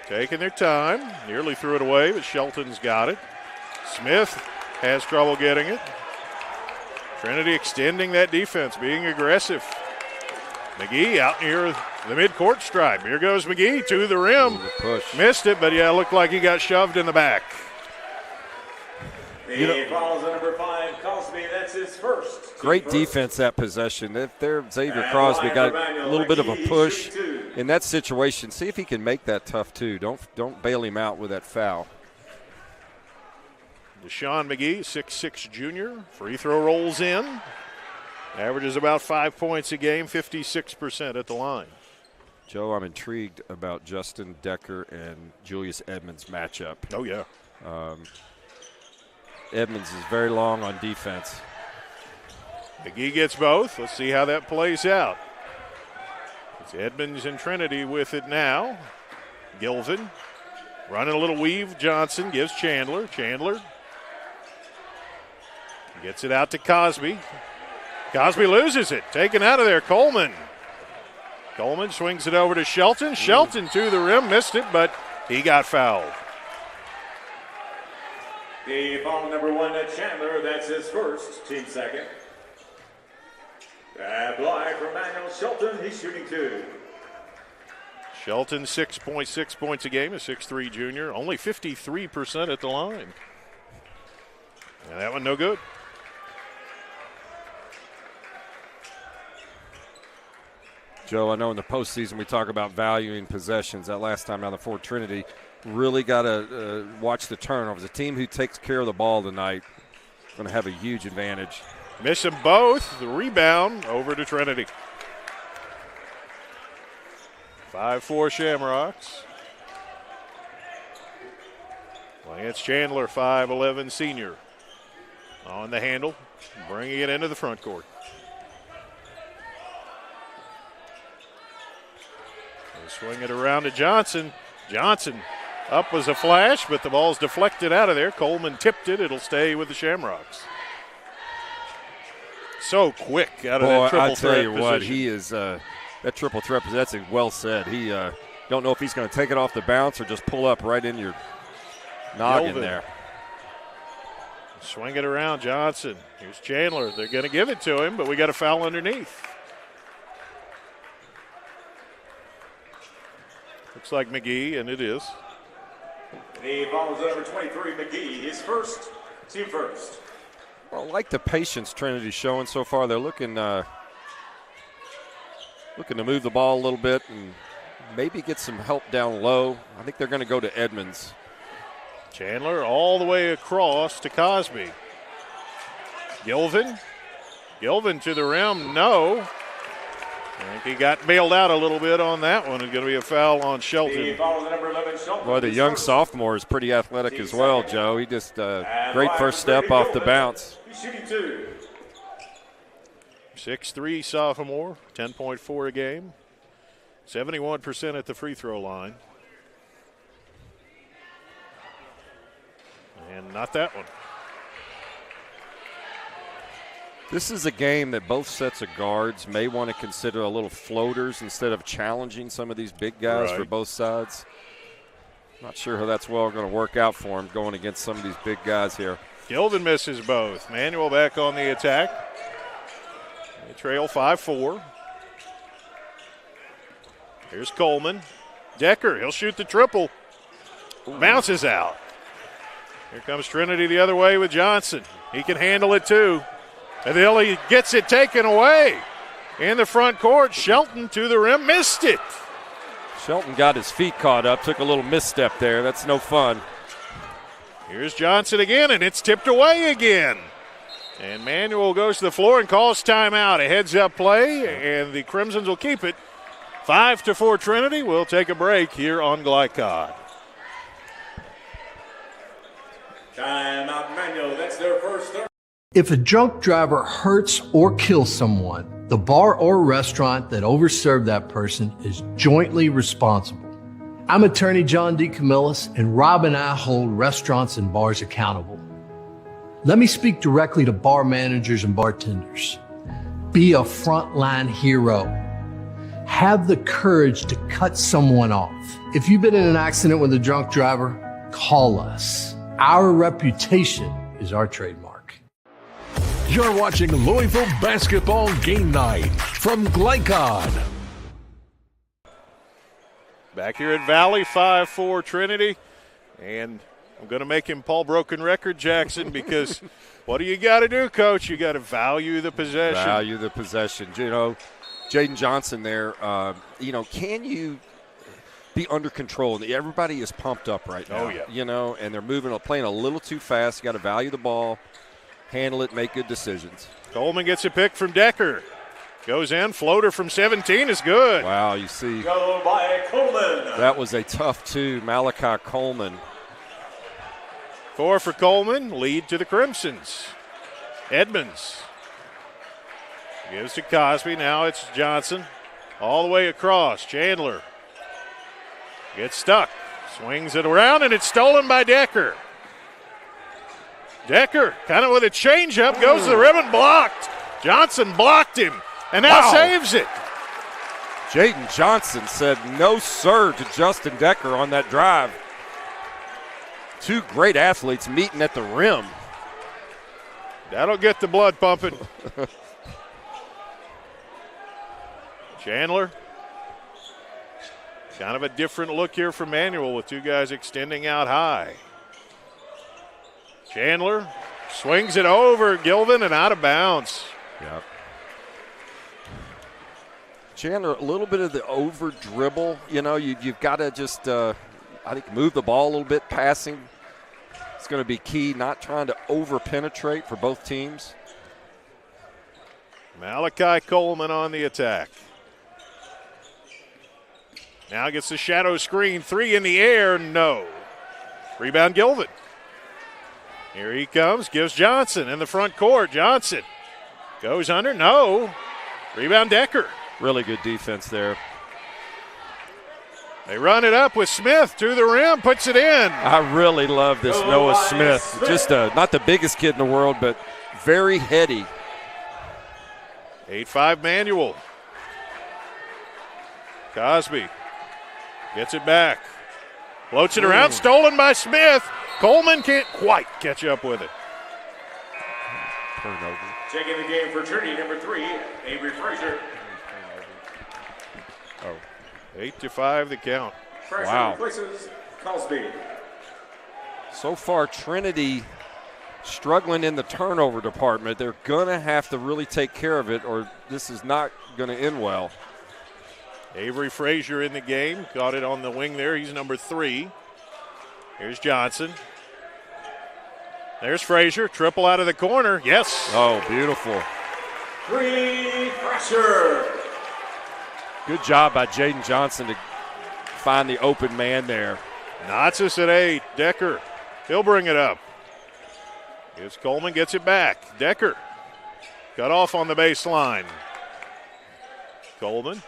Taking their time, nearly threw it away, but Shelton's got it. Smith has trouble getting it. Trinity extending that defense, being aggressive. McGee out near the midcourt stripe. Here goes McGee to the rim. Push. Missed it, but yeah, looked like he got shoved in the back. He follows number 5, Cosby. That's his first. Great defense that possession. If there, Xavier Crosby got a little bit of a push in that situation. See if he can make that tough too. Don't bail him out with that foul. Deshaun McGee, 6'6" junior. Free throw rolls in. Averages about 5 points a game, 56% at the line. Joe, I'm intrigued about Justin Decker and Julius Edmonds matchup. Oh, yeah. Edmonds is very long on defense. McGee gets both. Let's see how that plays out. It's Edmonds and Trinity with it now. Gilvin running a little weave. Johnson gives Chandler. Chandler gets it out to Cosby. Cosby loses it. Taken out of there. Coleman. Coleman swings it over to Shelton. Shelton to the rim. Missed it, but he got fouled. The foul number 1 at Chandler. That's his first, team second. Ballard from Manuel Shelton. He's shooting 2. Shelton, 6.6 points a game, a 6'3" junior. Only 53% at the line. And that one no good. Joe, I know in the postseason we talk about valuing possessions. That last time down the Fort Trinity, really got to watch the turnovers. A team who takes care of the ball tonight is going to have a huge advantage. Miss them both. The rebound over to Trinity. 5-4 Shamrocks. Lance Chandler, 5'11" senior. On the handle, bringing it into the front court. They swing it around to Johnson. Johnson up was a flash, but the ball's deflected out of there. Coleman tipped it. It'll stay with the Shamrocks. So quick out of that triple threat position. I tell you what, he is that triple threat position. That's well said. He don't know if he's going to take it off the bounce or just pull up right in your noggin there. Swing it around, Johnson. Here's Chandler. They're going to give it to him, but we got a foul underneath. Looks like McGee, and it is. He follows number 23, McGee. His first, team first. Well, I like the patience Trinity's showing so far. They're looking to move the ball a little bit and maybe get some help down low. I think they're going to go to Edmonds. Chandler all the way across to Cosby. Gilvin to the rim, no. I think he got bailed out a little bit on that one. It's going to be a foul on Shelton. Boy, the young sophomore is pretty athletic as well, Joe. He just great first step off the bounce. 6'3" sophomore, 10.4 a game. 71% at the free throw line. And not that one. This is a game that both sets of guards may want to consider a little floaters instead of challenging some of these big guys for both sides. Not sure how that's well going to work out for him going against some of these big guys here. Gilvin misses both. Manuel back on the attack. They trail 5-4. Here's Coleman. Decker, he'll shoot the triple. Bounces out. Here comes Trinity the other way with Johnson. He can handle it too. And then he gets it taken away. In the front court, Shelton to the rim, missed it. Shelton got his feet caught up, took a little misstep there. That's no fun. Here's Johnson again, and it's tipped away again. And Manuel goes to the floor and calls timeout. A heads-up play, and the Crimsons will keep it. 5-4 Trinity. We'll take a break here on Glycod. Timeout, Manuel. That's their first third. If a drunk driver hurts or kills someone, the bar or restaurant that overserved that person is jointly responsible. I'm attorney John D. Camillus, and Rob and I hold restaurants and bars accountable. Let me speak directly to bar managers and bartenders. Be a frontline hero. Have the courage to cut someone off. If you've been in an accident with a drunk driver, call us. Our reputation is our trademark. You're watching Louisville Basketball Game Night from Glycod. Back here at Valley, 5-4 Trinity. And I'm going to make him Paul Broken Record Jackson because what do you got to do, Coach? You got to value the possession. Value the possession. You know, Jaden Johnson there, can you be under control? Everybody is pumped up right now. Oh, yeah. You know, and they're playing a little too fast. You got to value the ball, handle it, make good decisions. Coleman gets a pick from Decker. Goes in, floater from 17 is good. Wow, you see. Go by Coleman. That was a tough two, Malachi Coleman. 4 for Coleman, lead to the Crimsons. Edmonds gives to Cosby, now it's Johnson. All the way across, Chandler gets stuck, swings it around, and it's stolen by Decker. Decker, kind of with a changeup, goes to the rim and blocked. Johnson blocked him. And now saves it. Jaden Johnson said no, sir, to Justin Decker on that drive. Two great athletes meeting at the rim. That'll get the blood pumping. Chandler. Kind of a different look here for Manuel with two guys extending out high. Chandler swings it over Gilvin and out of bounds. Yep. Chandler, a little bit of the over dribble. You know, you've got to just, I think, move the ball a little bit. Passing, it's going to be key. Not trying to over penetrate for both teams. Malachi Coleman on the attack. Now gets the shadow screen. 3 in the air. No. Rebound Gilvin. Here he comes. Gives Johnson in the front court. Johnson goes under. No. Rebound Decker. Really good defense there. They run it up with Smith to the rim, puts it in. I really love this Noah Smith. Just not the biggest kid in the world, but very heady. 8-5 Manuel. Cosby gets it back. Floats it around, stolen by Smith. Coleman can't quite catch up with it. Turnover. Taking the game for Trinity, number 3, Avery Frazier. 8-5 the count. Wow. Replaces Cosby. So far, Trinity struggling in the turnover department. They're going to have to really take care of it, or this is not going to end well. Avery Frazier in the game. Got it on the wing there. He's number 3. Here's Johnson. There's Frazier. Triple out of the corner. Yes. Oh, beautiful. 3 pressure. Good job by Jaden Johnson to find the open man there. Nazis at 8. Decker. He'll bring it up. Here's Coleman, gets it back. Decker. Cut off on the baseline. Coleman.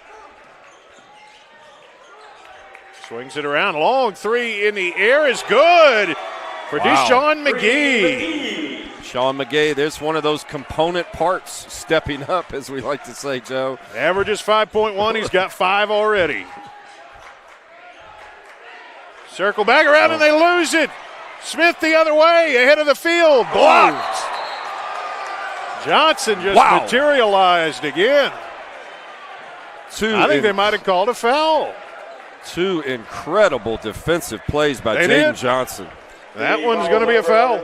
Swings it around. Long 3 in the air is good for Deshaun McGee. Sean McGay, there's one of those component parts stepping up, as we like to say, Joe. Averages 5.1. He's got 5 already. Circle back around and they lose it. Smith the other way, ahead of the field. Blocked. Johnson just materialized again. I think they might have called a foul. 2 incredible defensive plays by Jaden Johnson. That one's going to be a foul.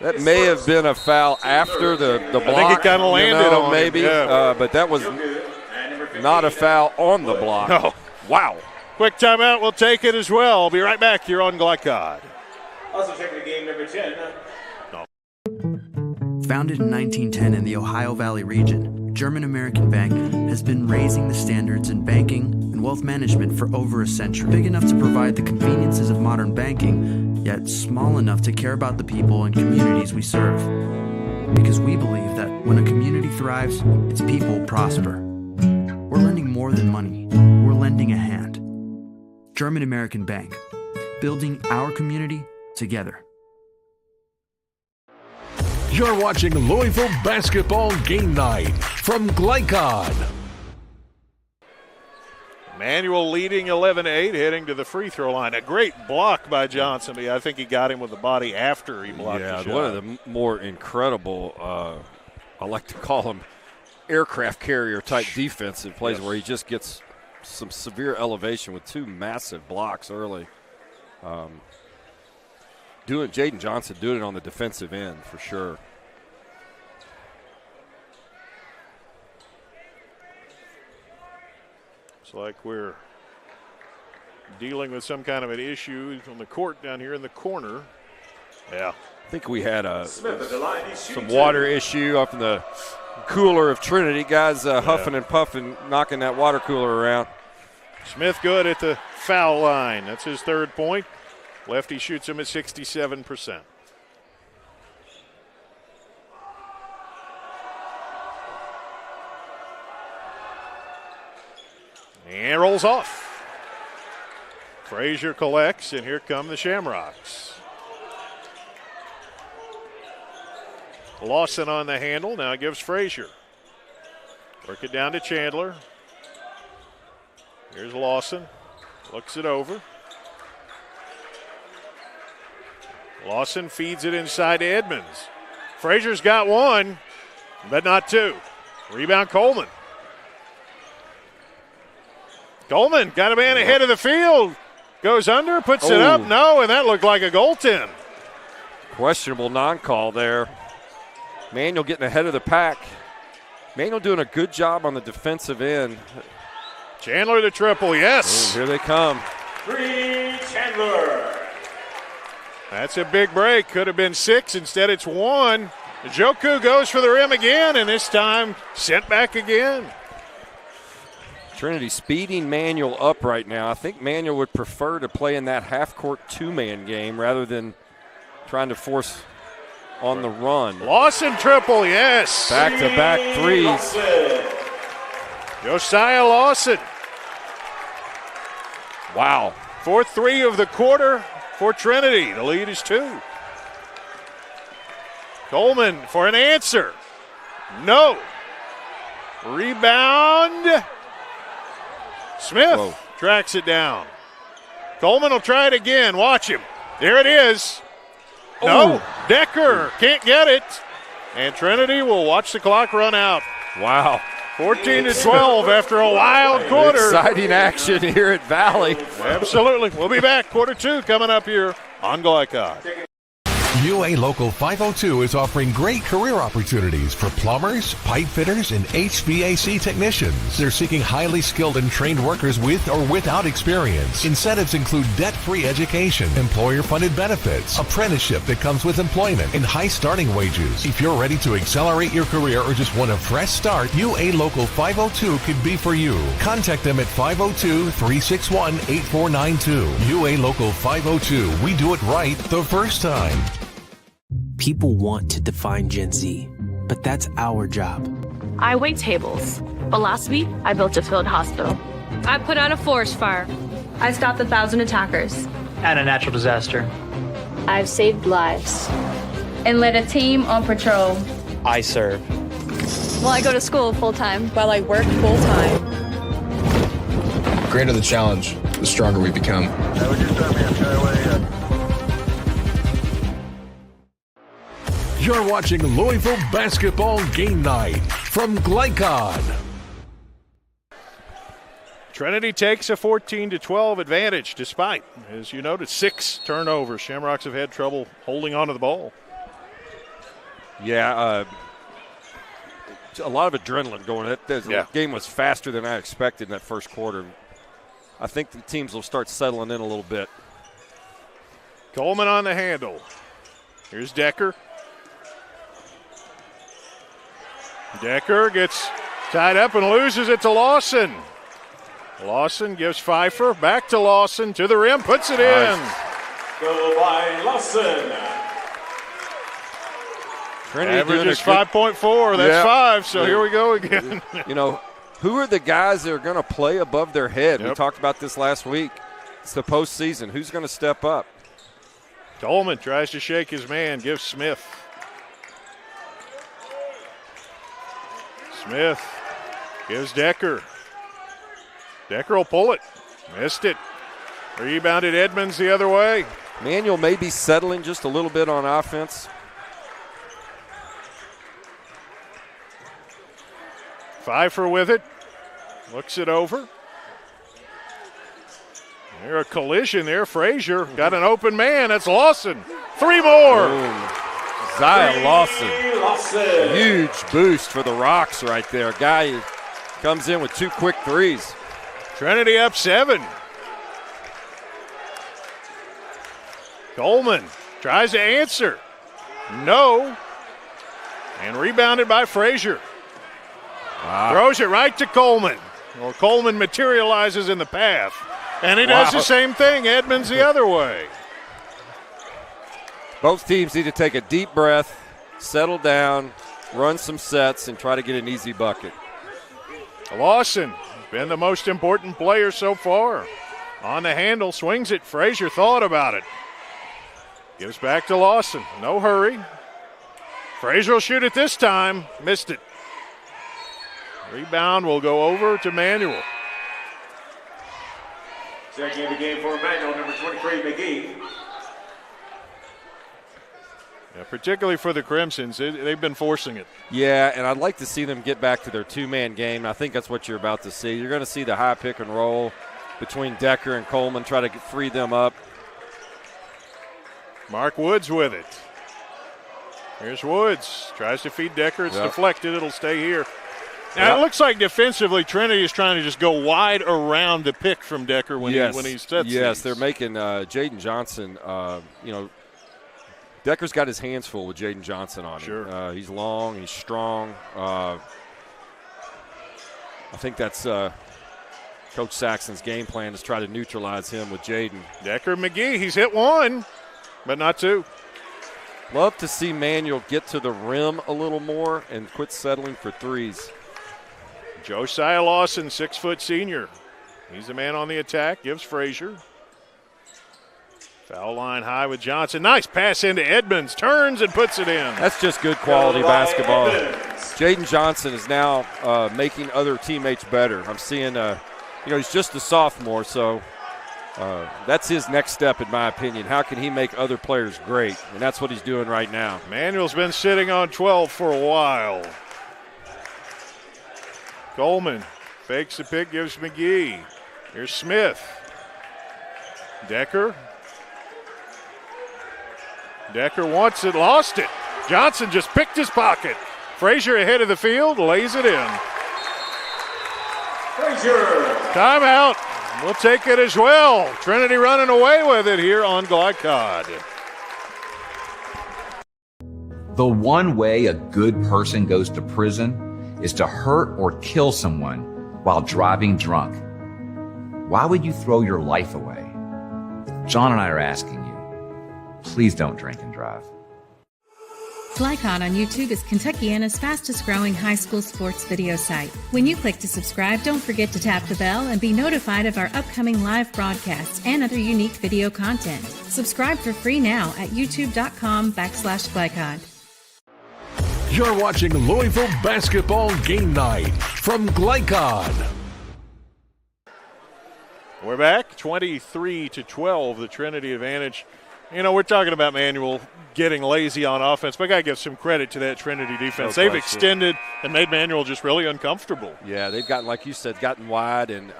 That may have been a foul after the block. I think it kind of landed on maybe, him, but that was not a foul on the block. No. Wow. Quick timeout. We'll take it as well. Be right back here on Glycod. Also taking the game number 10. Founded in 1910 in the Ohio Valley region, German American Bank has been raising the standards in banking and wealth management for over a century. Big enough to provide the conveniences of modern banking, yet small enough to care about the people and communities we serve. Because we believe that when a community thrives, its people prosper. We're lending more than money. We're lending a hand. German American Bank, building our community together. You're watching Louisville Basketball Game Night from Glycon. Manuel leading 11-8, heading to the free throw line. A great block by Johnson. I think he got him with the body after he blocked the shot. One of the more incredible, I like to call them aircraft carrier type defensive plays where he just gets some severe elevation with two massive blocks early. Jaden Johnson doing it on the defensive end for sure. It's like we're dealing with some kind of an issue on the court down here in the corner. Yeah. I think we had some water issue up in the cooler of Trinity. Guys huffing and puffing, knocking that water cooler around. Smith good at the foul line. That's his third point. Lefty shoots him at 67%. And rolls off. Frazier collects, and here come the Shamrocks. Lawson on the handle, now gives Frazier. Work it down to Chandler. Here's Lawson, looks it over. Lawson feeds it inside to Edmonds. Frazier's got one, but not two. Rebound Coleman. Coleman got a man ahead of the field. Goes under, puts it up. No, and that looked like a goaltend. Questionable non-call there. Manuel getting ahead of the pack. Manuel doing a good job on the defensive end. Chandler the triple, yes. Here they come. Chandler. That's a big break. Could have been 6. Instead, it's 1. Njoku goes for the rim again, and this time sent back again. Trinity speeding Manuel up right now. I think Manuel would prefer to play in that half-court two-man game rather than trying to force on the run. Lawson triple, yes. Back-to-back threes. Josiah Lawson. Wow. 4th three of the quarter for Trinity. The lead is 2. Coleman for an answer. No. Rebound. Smith tracks it down. Coleman will try it again. Watch him. There it is. No. Decker can't get it. And Trinity will watch the clock run out. Wow. 14-12 after a wild quarter. Exciting action here at Valley. Absolutely. We'll be back. Quarter 2 coming up here on Glycon. UA Local 502 is offering great career opportunities for plumbers, pipe fitters, and HVAC technicians. They're seeking highly skilled and trained workers with or without experience. Incentives include debt-free education, employer-funded benefits, apprenticeship that comes with employment, and high starting wages. If you're ready to accelerate your career or just want a fresh start, UA Local 502 could be for you. Contact them at 502-361-8492. UA Local 502. We do it right the first time. People want to define Gen Z, but that's our job. I wait tables, but last week I built a field hospital. I put out a forest fire. I stopped 1,000 attackers. And a natural disaster. I've saved lives. And led a team on patrol. I serve. Well, I go to school full-time. While I work full-time. The greater the challenge, the stronger we become. You're watching Louisville Basketball Game Night from Glycon. Trinity takes a 14-12 advantage despite, as you noted, 6 turnovers. Shamrocks have had trouble holding on to the ball. Yeah, a lot of adrenaline going. The game was faster than I expected in that first quarter. I think the teams will start settling in a little bit. Coleman on the handle. Here's Decker. Decker gets tied up and loses it to Lawson. Lawson gives Pfeiffer back to Lawson to the rim, puts it in. Go by Lawson. Trinity averages 5.4. That's 5. So here we go again. You know, who are the guys that are going to play above their head? We talked about this last week. It's the postseason. Who's going to step up? Coleman tries to shake his man, gives Smith. Smith gives Decker. Decker will pull it. Missed it. Rebounded Edmonds the other way. Manuel may be settling just a little bit on offense. Pfeiffer with it. Looks it over. There's a collision there. Frazier got an open man. That's Lawson. 3 more. Zia Lawson. Huge boost for the Rocks right there. Guy who comes in with 2 quick threes. Trinity up 7. Coleman tries to answer. No. And rebounded by Frazier. Throws it right to Coleman. Well, Coleman materializes in the path. And he does the same thing. Edmonds the other way. Both teams need to take a deep breath, settle down, run some sets, and try to get an easy bucket. Lawson, been the most important player so far. On the handle, swings it. Frazier thought about it. Gives back to Lawson. No hurry. Frazier will shoot it this time. Missed it. Rebound will go over to Manuel. Second of the game for Manuel, number 23, McGee. Yeah, particularly for the Crimsons, they've been forcing it. Yeah, and I'd like to see them get back to their 2-man game. I think that's what you're about to see. You're going to see the high pick and roll between Decker and Coleman, try to free them up. Mark Woods with it. Here's Woods. Tries to feed Decker. It's deflected. It'll stay here. Now, it looks like defensively Trinity is trying to just go wide around the pick from Decker when he sets Yes, these. they're making Jaden Johnson, Decker's got his hands full with Jaden Johnson on him. Sure. He's long, he's strong. I think that's Coach Saxton's game plan is try to neutralize him with Jaden. Decker McGee, he's hit 1, but not 2. Love to see Manuel get to the rim a little more and quit settling for threes. Josiah Lawson, 6-foot senior. He's the man on the attack, gives Frazier. Foul line high with Johnson. Nice pass into Edmonds, turns and puts it in. That's just good quality basketball. Jaden Johnson is now making other teammates better. I'm seeing, he's just a sophomore, so that's his next step in my opinion. How can he make other players great? And that's what he's doing right now. Manuel's been sitting on 12 for a while. Coleman fakes the pick, gives McGee. Here's Smith. Decker. Decker wants it, lost it. Johnson just picked his pocket. Frazier ahead of the field, lays it in. Frazier. Timeout. We'll take it as well. Trinity running away with it here on Glycod. The one way a good person goes to prison is to hurt or kill someone while driving drunk. Why would you throw your life away? John and I are asking you, please don't drink and drive. Glycod on YouTube is Kentuckiana's fastest growing high school sports video site. When you click to subscribe, don't forget to tap the bell and be notified of our upcoming live broadcasts and other unique video content. Subscribe for free now at youtube.com/Glycod. You're watching Louisville Basketball Game Night from Glycod. We're back, 23-12, the Trinity advantage. We're talking about Manuel getting lazy on offense, but I got to give some credit to that Trinity defense. They've extended and made Manuel just really uncomfortable. Yeah, they've gotten, like you said, gotten wide and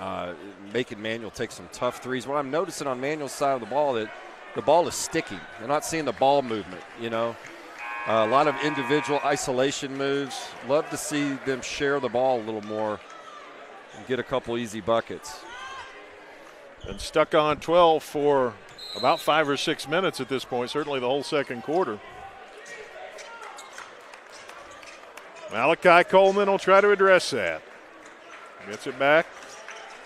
making Manuel take some tough threes. What I'm noticing on Manuel's side of the ball, that the ball is sticky. They're not seeing the ball movement, A lot of individual isolation moves. Love to see them share the ball a little more and get a couple easy buckets. And stuck on 12 for about 5 or 6 minutes at this point, certainly the whole second quarter. Malachi Coleman will try to address that. Gets it back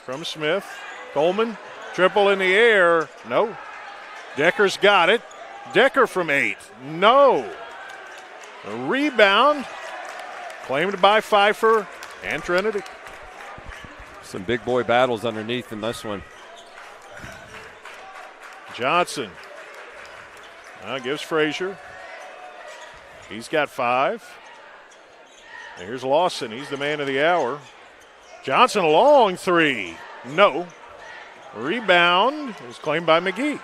from Smith. Coleman, triple in the air. No. Decker's got it. Decker from 8. No. A rebound claimed by Pfeiffer and Trinity. Some big boy battles underneath in this one. Johnson gives Frazier. He's got 5. And here's Lawson. He's the man of the hour. Johnson, a long 3. No. Rebound is claimed by McGee.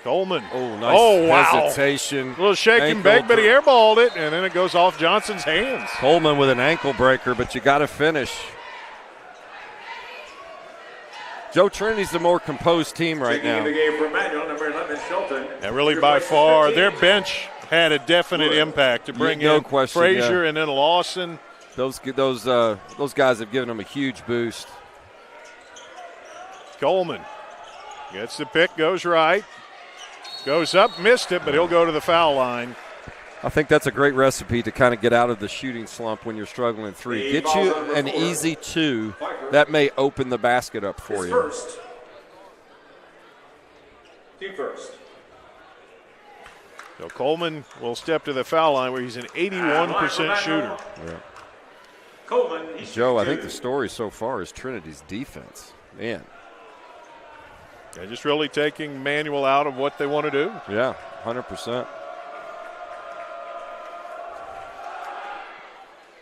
Coleman. Oh, nice hesitation. A little shake and bake, but he airballed it, and then it goes off Johnson's hands. Coleman with an ankle breaker, but you got to finish. Joe, Trinity's the more composed team right now. The game for Manuel, number 11, Shelton. And really, by far, their bench had a definite impact to bring in Frazier and then Lawson. Those guys have given them a huge boost. Coleman gets the pick, goes right. Goes up, missed it, but he'll go to the foul line. I think that's a great recipe to kind of get out of the shooting slump when you're struggling 3. Get you an easy 2. That may open the basket up for you. First. Team first. So Coleman will step to the foul line where he's an 81% shooter. Yeah. Coleman, Joe, I think the story so far is Trinity's defense. Man. They're just really taking Manuel out of what they want to do. Yeah, 100%.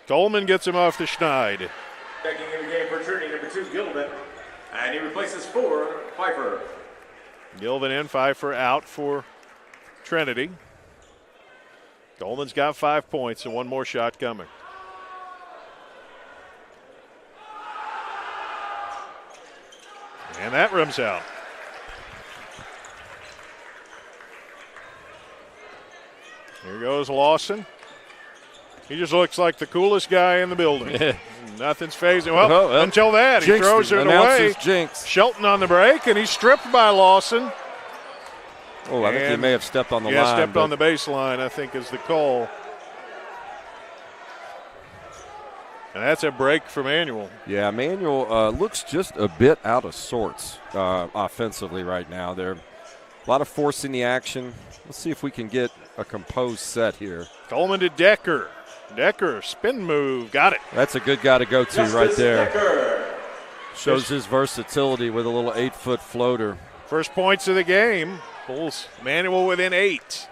Coleman gets him off the schneid. Checking in the game for Trinity, number 2, Gilvin. And he replaces 4, Pfeiffer. Gilvin in, Pfeiffer out for Trinity. Coleman's got 5 points and 1 more shot coming. And that rims out. Here goes Lawson. He just looks like the coolest guy in the building. Nothing's phasing. Well, until that, he throws it away. Jinx. Shelton on the break, and he's stripped by Lawson. Oh, I think he may have stepped on the line. Yeah, stepped on the baseline, I think is the call. And that's a break for Manuel. Yeah, Manuel looks just a bit out of sorts offensively right now. There a lot of forcing the action. Let's see if we can get a composed set here. Coleman to Decker. Decker, spin move, got it. That's a good guy to go to right there. Decker. Shows his versatility with a little 8-foot floater. First points of the game. Pulls Manuel within 8.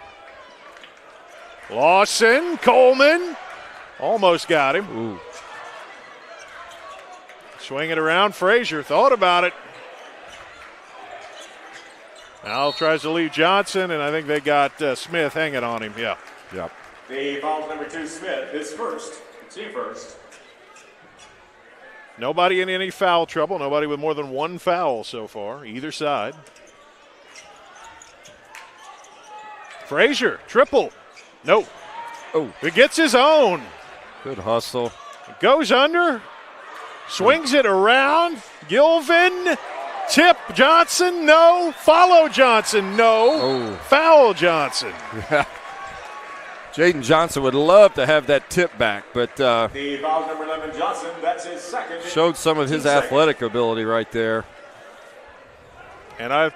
Lawson, Coleman. Almost got him. Ooh. Swing it around. Frazier thought about it. Now tries to leave Johnson, and I think they got Smith hanging on him. Yeah. Yep. The foul number 2, Smith, is first. Team first. Nobody in any foul trouble. Nobody with more than 1 foul so far, either side. Frazier, triple. No. Oh. He gets his own. Good hustle. Goes under. Swings it around. Gilvin. Tip Johnson, no. Follow Johnson, no. Oh. Foul Johnson. Jaden Johnson would love to have that tip back, but the foul number 11, Johnson, that's his second. Showed some of his athletic ability right there. And I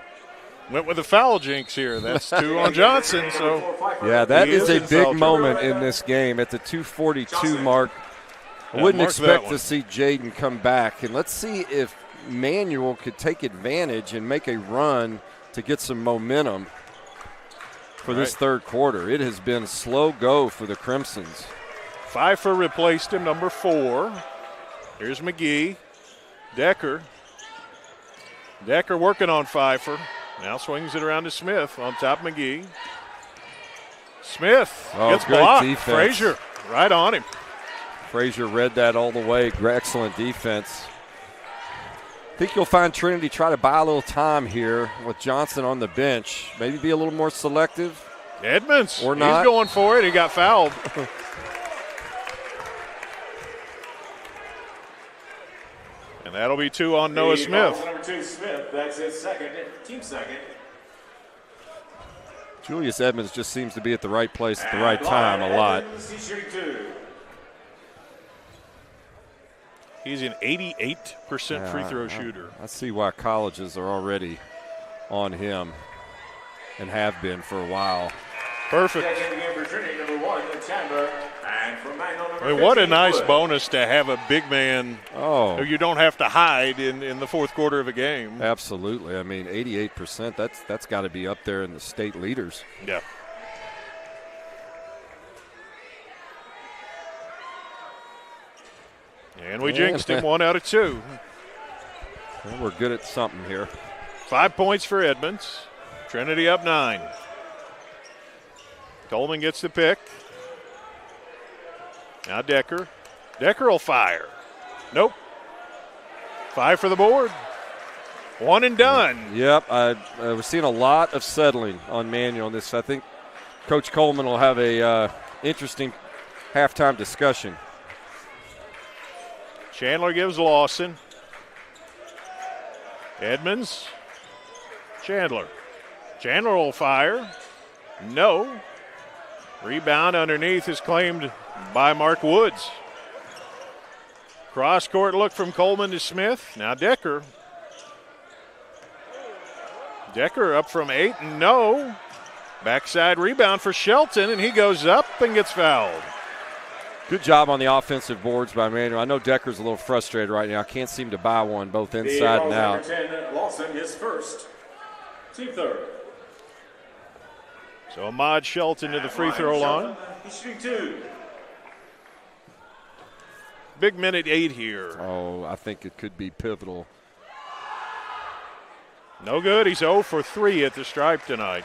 went with the foul jinx here. That's 2 on Johnson. So yeah, that is a big moment in this game at the 2:42 mark. I wouldn't expect to see Jaden come back, and let's see if Manuel could take advantage and make a run to get some momentum for this third quarter. It has been a slow go for the Crimsons. Pfeiffer replaced him, number 4. Here's McGee. Decker. Decker working on Pfeiffer. Now swings it around to Smith on top of McGee. Smith gets blocked. Defense. Frazier right on him. Frazier read that all the way. Excellent defense. I think you'll find Trinity try to buy a little time here with Johnson on the bench. Maybe be a little more selective. Edmonds, or not. He's going for it. He got fouled. And that'll be 2 on Noah Smith. Number 2, Smith. That's his second, team second. Julius Edmonds just seems to be at the right place at the right time a lot. He's an 88% free throw shooter. I see why colleges are already on him and have been for a while. Perfect. Second game for Trinity, number 1, Chandler. I mean, what a nice bonus to have a big man who you don't have to hide in the fourth quarter of a game. Absolutely. I mean, 88%, that's got to be up there in the state leaders. Yeah. And we jinxed him, 1 out of 2. Well, we're good at something here. 5 points for Edmonds. Trinity up 9. Coleman gets the pick. Now Decker. Decker will fire. Nope. 5 for the board. 1 and done. Yep, we're seeing a lot of settling on Manuel on this. I think Coach Coleman will have a interesting halftime discussion. Chandler gives Lawson. Edmonds. Chandler. Chandler will fire. No. Rebound underneath is claimed by Mark Woods. Cross-court look from Coleman to Smith. Now Decker. Decker up from 8, no. Backside rebound for Shelton, and he goes up and gets fouled. Good job on the offensive boards by Manuel. I know Decker's a little frustrated right now. Can't seem to buy one both inside and out. 10, Lawson is first. Team third. So Ahmad Shelton to the free throw line. He's shooting 2. Big minute 8 here. Oh, I think it could be pivotal. No good. He's 0 for 3 at the stripe tonight.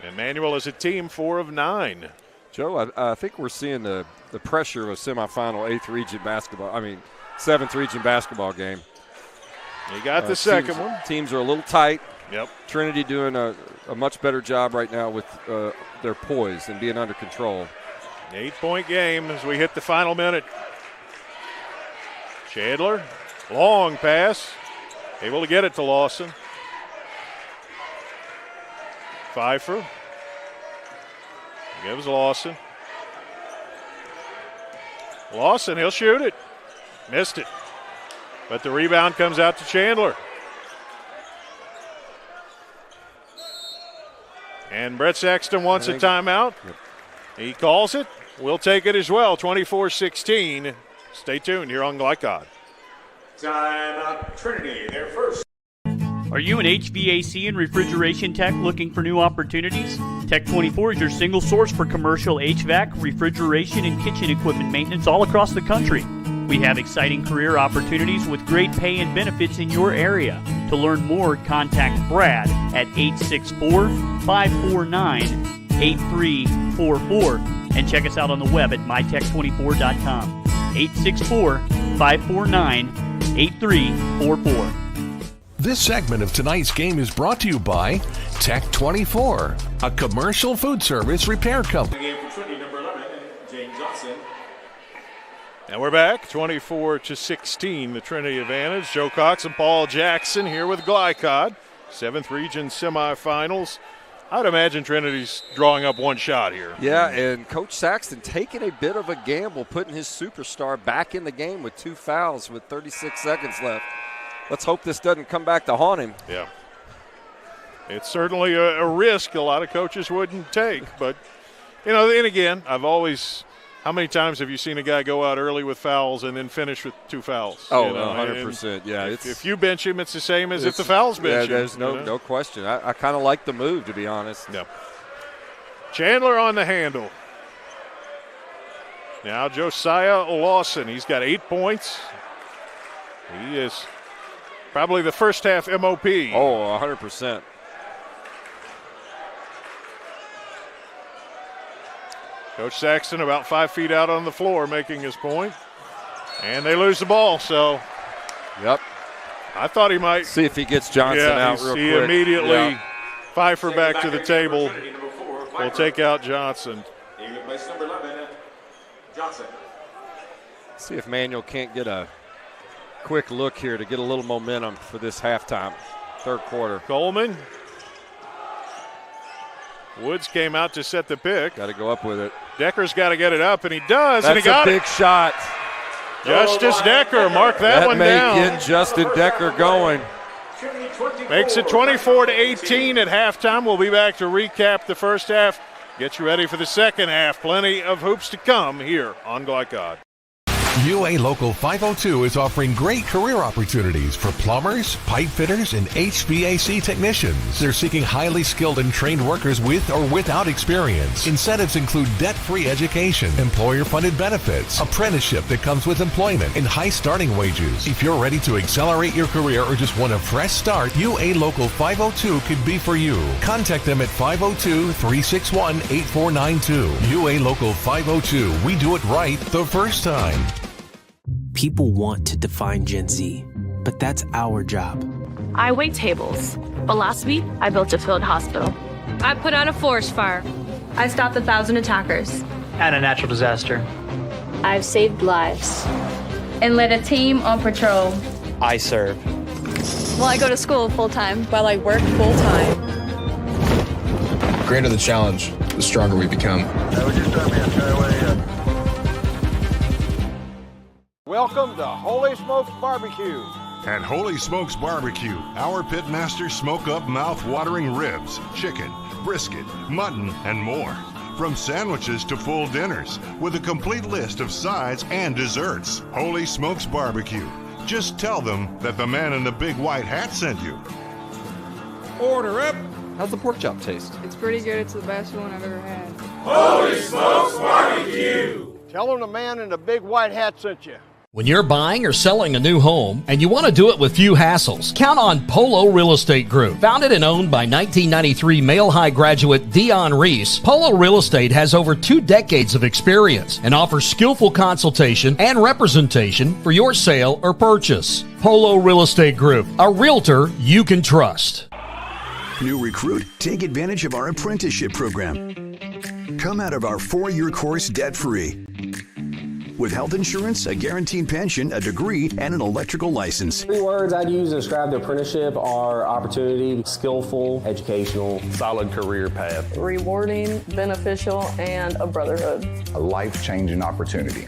Emmanuel is a team 4 of 9. Joe, I think we're seeing the pressure of a semifinal 8th region basketball. 7th region basketball game. You got the second one. Teams are a little tight. Yep. Trinity doing a much better job right now with their poise and being under control. 8-point game as we hit the final minute. Chandler, long pass, able to get it to Lawson. Pfeiffer gives Lawson. Lawson, he'll shoot it. Missed it. But the rebound comes out to Chandler. And Brett Saxton wants a timeout. Yep. He calls it. We'll take it as well, 24-16. Stay tuned here on Glycod. Timeout, Trinity, their first. Are you an HVAC and refrigeration tech looking for new opportunities? Tech 24 is your single source for commercial HVAC, refrigeration, and kitchen equipment maintenance all across the country. We have exciting career opportunities with great pay and benefits in your area. To learn more, contact Brad at 864-549-8344 and check us out on the web at mytech24.com. 864-549-8344. This segment of tonight's game is brought to you by Tech 24, a commercial food service repair company. Game for Trinity, number 11, James Johnson. And we're back, 24-16, the Trinity advantage. Joe Cox and Paul Jackson here with Glycod. 7th region semifinals. I'd imagine Trinity's drawing up one shot here. Yeah, and Coach Saxton taking a bit of a gamble, putting his superstar back in the game with 2 fouls with 36 seconds left. Let's hope this doesn't come back to haunt him. Yeah. It's certainly a risk a lot of coaches wouldn't take. But, and again, how many times have you seen a guy go out early with fouls and then finish with 2 fouls? Oh, 100%. Yeah. If you bench him, it's the same as if the fouls bench him. Yeah, there's no question. I kind of like the move, to be honest. Yeah. Chandler on the handle. Now Josiah Lawson. He's got 8 points. He is probably the first half MOP. Oh, 100%. Coach Saxton about 5 feet out on the floor making his point. And they lose the ball, so. Yep. I thought he might. See if he gets Johnson out real quick. He immediately Pfeiffer back to the table. We'll take out Johnson. He replaced number 11, Johnson. See if Manuel can't get a quick look here to get a little momentum for this halftime, third quarter. Coleman. Woods came out to set the pick. Got to go up with it. Decker's got to get it up, and he does. That's and he got a big shot. Justice Decker, mark that one may down. get Justin Decker going. Makes it 24-18 at halftime. We'll be back to recap the first half. Get you ready for the second half. Plenty of hoops to come here on Glycod. UA Local 502 is offering great career opportunities for plumbers, pipe fitters, and HVAC technicians. They're seeking highly skilled and trained workers with or without experience. Incentives include debt-free education, employer-funded benefits, apprenticeship that comes with employment, and high starting wages. If you're ready to accelerate your career or just want a fresh start, UA Local 502 could be for you. Contact them at 502-361-8492. UA Local 502. We do it right the first time. People want to define Gen Z, but that's our job. I wait tables, but last week I built a field hospital. I put out a forest fire. I stopped 1,000 attackers. And a natural disaster. I've saved lives. And led a team on patrol. I serve. Well, I go to school full-time. While I work full-time. The greater the challenge, the stronger we become. Welcome to Holy Smokes Barbecue. At Holy Smokes Barbecue, our pitmasters smoke up mouth-watering ribs, chicken, brisket, mutton, and more. From sandwiches to full dinners, with a complete list of sides and desserts. Holy Smokes Barbecue. Just tell them that the man in the big white hat sent you. Order up. How's the pork chop taste? It's pretty good. It's the best one I've ever had. Holy Smokes Barbecue. Tell them the man in the big white hat sent you. When you're buying or selling a new home and you want to do it with few hassles, count on Polo Real Estate Group. Founded and owned by 1993 Male High graduate Dion Reese, Polo Real Estate has over 2 decades of experience and offers skillful consultation and representation for your sale or purchase. Polo Real Estate Group, a realtor you can trust. New recruit, take advantage of our apprenticeship program. Come out of our 4-year course debt-free. With health insurance, a guaranteed pension, a degree, and an electrical license. 3 words I'd use to describe the apprenticeship are opportunity, skillful, educational, solid career path, rewarding, beneficial, and a brotherhood. A life-changing opportunity.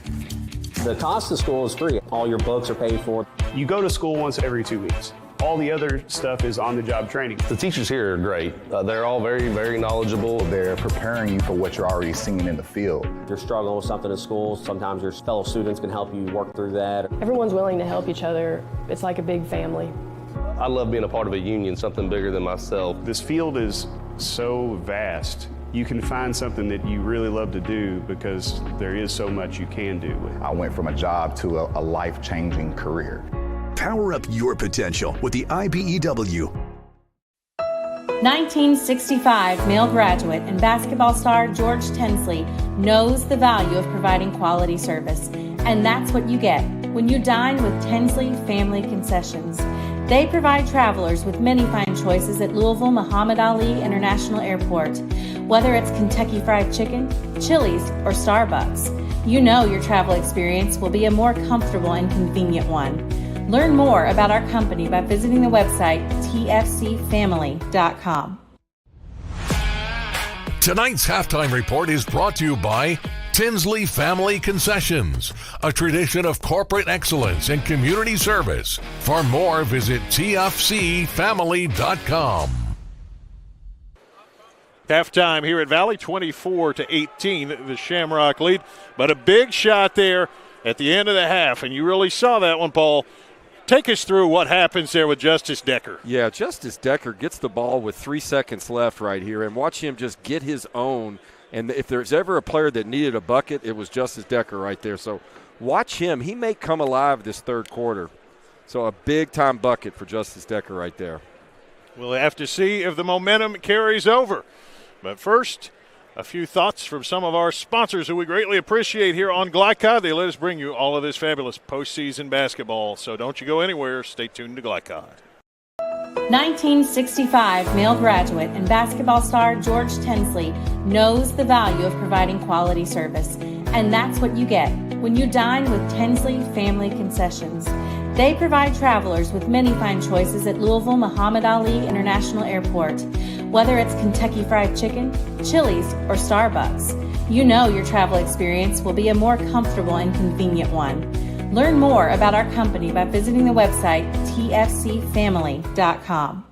The cost of school is free. All your books are paid for. You go to school once every 2 weeks. All the other stuff is on-the-job training. The teachers here are great. They're all very, very knowledgeable. They're preparing you for what you're already seeing in the field. If you're struggling with something in school, sometimes your fellow students can help you work through that. Everyone's willing to help each other. It's like a big family. I love being a part of a union, something bigger than myself. This field is so vast. You can find something that you really love to do because there is so much you can do. I went from a job to a life-changing career. Power up your potential with the IBEW. 1965 male graduate and basketball star George Tensley knows the value of providing quality service, and that's what you get when you dine with Tensley Family Concessions. They provide travelers with many fine choices at Louisville Muhammad Ali International Airport. Whether it's Kentucky Fried Chicken, Chili's, or Starbucks, you know your travel experience will be a more comfortable and convenient one. Learn more about our company by visiting the website tfcfamily.com. Tonight's halftime report is brought to you by Tinsley Family Concessions, a tradition of corporate excellence and community service. For more, visit tfcfamily.com. Halftime here at Valley, 24-18, the Shamrock lead. But a big shot there at the end of the half, and you really saw that one, Paul. Take us through what happens there with Justice Decker. Yeah, Justice Decker gets the ball with 3 seconds left right here, and watch him just get his own. And if there's ever a player that needed a bucket, it was Justice Decker right there. So watch him. He may come alive this third quarter. So a big-time bucket for Justice Decker right there. We'll have to see if the momentum carries over. But first, a few thoughts from some of our sponsors who we greatly appreciate here on Glycod. They let us bring you all of this fabulous postseason basketball. So don't you go anywhere. Stay tuned to Glycod. 1965 male graduate and basketball star George Tensley knows the value of providing quality service, and that's what you get when you dine with Tensley Family Concessions. They provide travelers with many fine choices at Louisville Muhammad Ali International Airport. Whether it's Kentucky Fried Chicken, Chili's, or Starbucks, you know your travel experience will be a more comfortable and convenient one. Learn more about our company by visiting the website tfcfamily.com.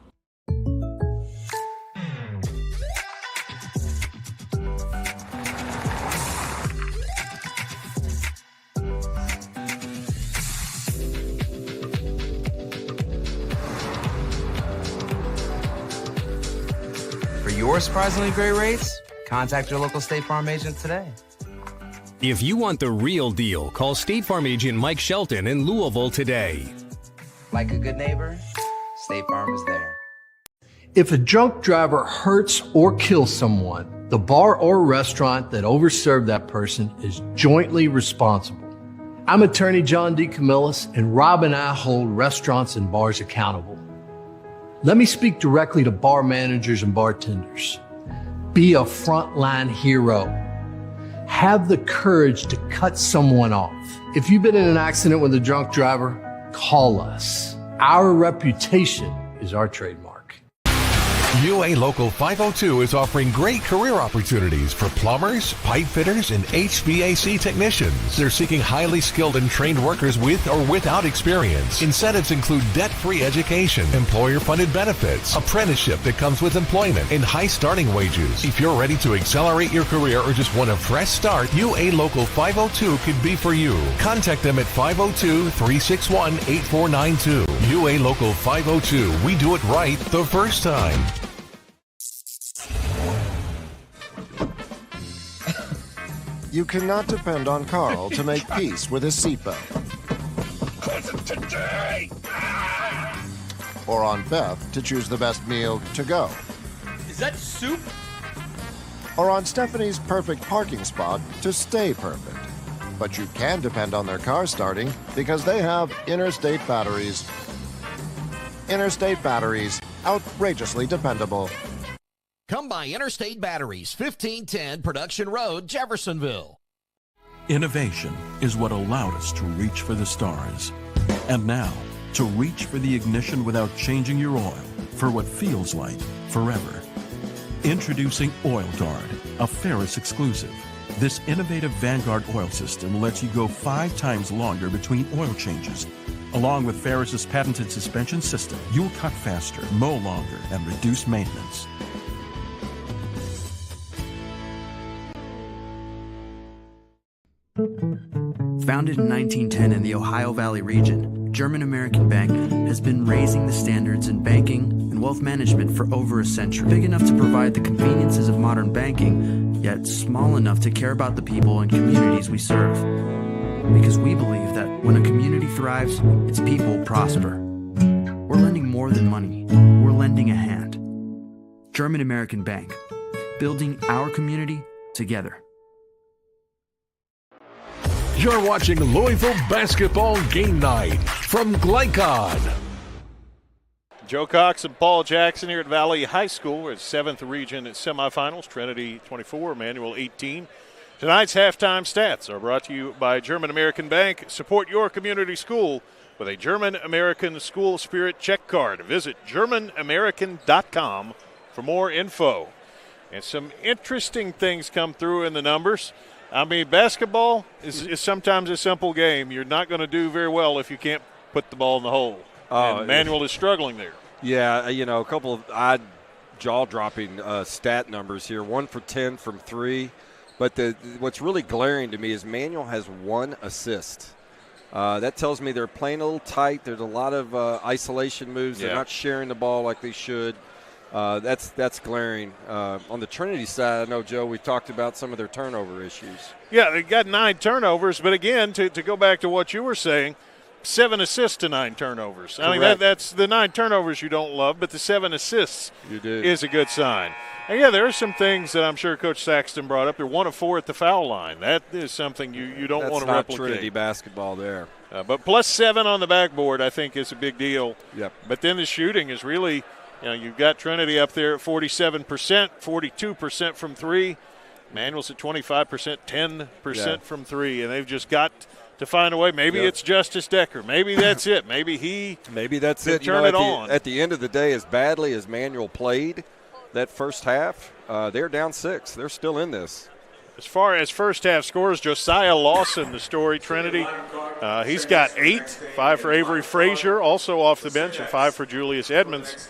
For your surprisingly great rates, contact your local State Farm agent today. If you want the real deal, call State Farm agent Mike Shelton in Louisville today. Like a good neighbor, State Farm is there. If a drunk driver hurts or kills someone, the bar or restaurant that overserved that person is jointly responsible. I'm attorney John D. Camillus, and Rob and I hold restaurants and bars accountable. Let me speak directly to bar managers and bartenders. Be a frontline hero. Have the courage to cut someone off. If you've been in an accident with a drunk driver, call us. Our reputation is our trademark. UA Local 502 is offering great career opportunities for plumbers, pipe fitters, and HVAC technicians. They're seeking highly skilled and trained workers with or without experience. Incentives include debt-free education, employer-funded benefits, apprenticeship that comes with employment, and high starting wages. If you're ready to accelerate your career or just want a fresh start, UA Local 502 could be for you. Contact them at 502-361-8492. UA Local 502. We do it right the first time. You cannot depend on Carl to make peace with his seatbelt. Or on Beth to choose the best meal to go. Is that soup? Or on Stephanie's perfect parking spot to stay perfect. But you can depend on their car starting because they have Interstate batteries. Interstate batteries, outrageously dependable. Come by Interstate Batteries, 1510 Production Road, Jeffersonville. Innovation is what allowed us to reach for the stars. And now, to reach for the ignition without changing your oil for what feels like forever. Introducing Oil Guard, a Ferris exclusive. This innovative Vanguard oil system lets you go 5 times longer between oil changes. Along with Ferris's patented suspension system, you'll cut faster, mow longer, and reduce maintenance. Founded in 1910 in the Ohio Valley region, German American Bank has been raising the standards in banking and wealth management for over a century. Big enough to provide the conveniences of modern banking, yet small enough to care about the people and communities we serve. Because we believe that when a community thrives, its people prosper. We're lending more than money. We're lending a hand. German American Bank, building our community together. You're watching Louisville Basketball Game Night from Glycon. Joe Cox and Paul Jackson here at Valley High School. It's 7th Region Semifinals. Trinity 24, Emmanuel 18. Tonight's halftime stats are brought to you by German American Bank. Support your community school with a German American School Spirit check card. Visit GermanAmerican.com for more info. And some interesting things come through in the numbers. I mean, basketball is sometimes a simple game. You're not going to do very well if you can't put the ball in the hole. And Manuel is struggling there. Yeah, you know, a couple of odd jaw-dropping stat numbers here. 1 for 10 from 3. But what's really glaring to me is Manuel has 1 assist. That tells me they're playing a little tight. There's a lot of isolation moves. They're not sharing the ball like they should. That's glaring. On the Trinity side, I know, Joe, we talked about some of their turnover issues. Yeah, they got 9 turnovers. But, again, to go back to what you were saying, 7 assists to 9 turnovers. Correct. I mean, that's the 9 turnovers you don't love, but the 7 assists is a good sign. And, yeah, there are some things that I'm sure Coach Saxton brought up. They're 1 of 4 at the foul line. That is something you don't want to replicate. That's not Trinity basketball there. But plus 7 on the backboard, I think, is a big deal. Yep. But then the shooting is really, you know, you've got Trinity up there at 47%, 42% from 3. Manuel's at 25%, 10% from 3. And they've just got to find a way. Maybe it's Justice Decker. Maybe that's it. Maybe that's it. Turn it on. At the end of the day, as badly as Manuel played that first half, they're down 6. They're still in this. As far as first half scores, Josiah Lawson, the story, Trinity. He's got 8, 5 for Avery Frazier, also off the bench, and 5 for Julius Edmonds.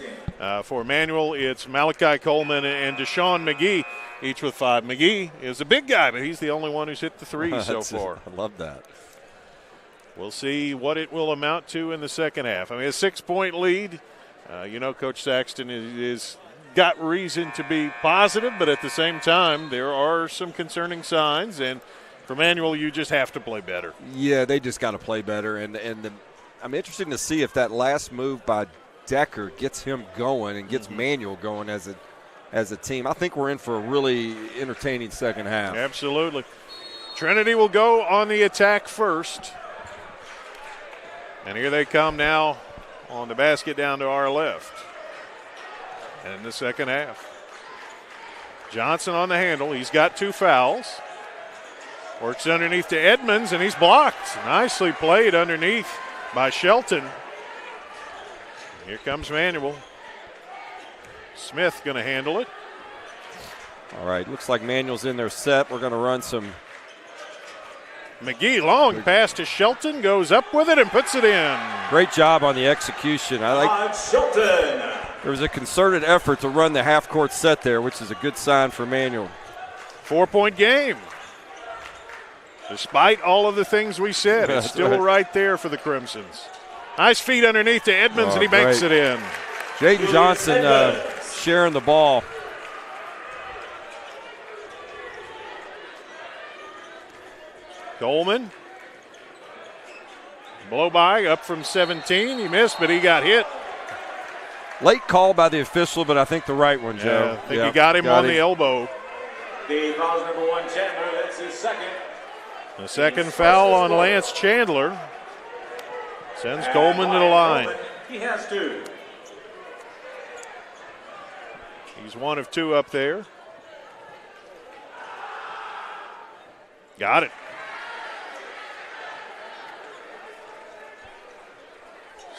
For Manual, it's Malachi Coleman and Deshaun McGee, each with 5. McGee is a big guy, but he's the only one who's hit the 3 so far. I love that. We'll see what it will amount to in the second half. I mean, a 6-point lead. Coach Saxton is got reason to be positive, but at the same time, there are some concerning signs. And for Manual, you just have to play better. Yeah, they just got to play better. And I'm interested to see if that last move by Decker gets him going and gets Manual going as a team. I think we're in for a really entertaining second half. Absolutely. Trinity will go on the attack first. And here they come now on the basket down to our left. In the second half. Johnson on the handle. He's got 2 fouls. Works underneath to Edmonds, and he's blocked. Nicely played underneath by Shelton. Here comes Manual. Smith going to handle it. All right, looks like Manual's in their set. We're going to run some. McGee, long pass to Shelton, goes up with it and puts it in. Great job on the execution. I like Shelton. There was a concerted effort to run the half-court set there, which is a good sign for Manual. 4-point game. Despite all of the things we said, it's still right there for the Crimsons. Nice feed underneath to Edmonds, and he makes it in. Jaden Johnson sharing the ball. Coleman. Blow by, up from 17. He missed, but he got hit. Late call by the official, but I think the right one, Joe. I think he got him on the elbow. The foul is number 1, Chandler. That's his second. The second foul on Lance Chandler. Sends Coleman to the line. He has 2. He's 1 of 2 up there. Got it.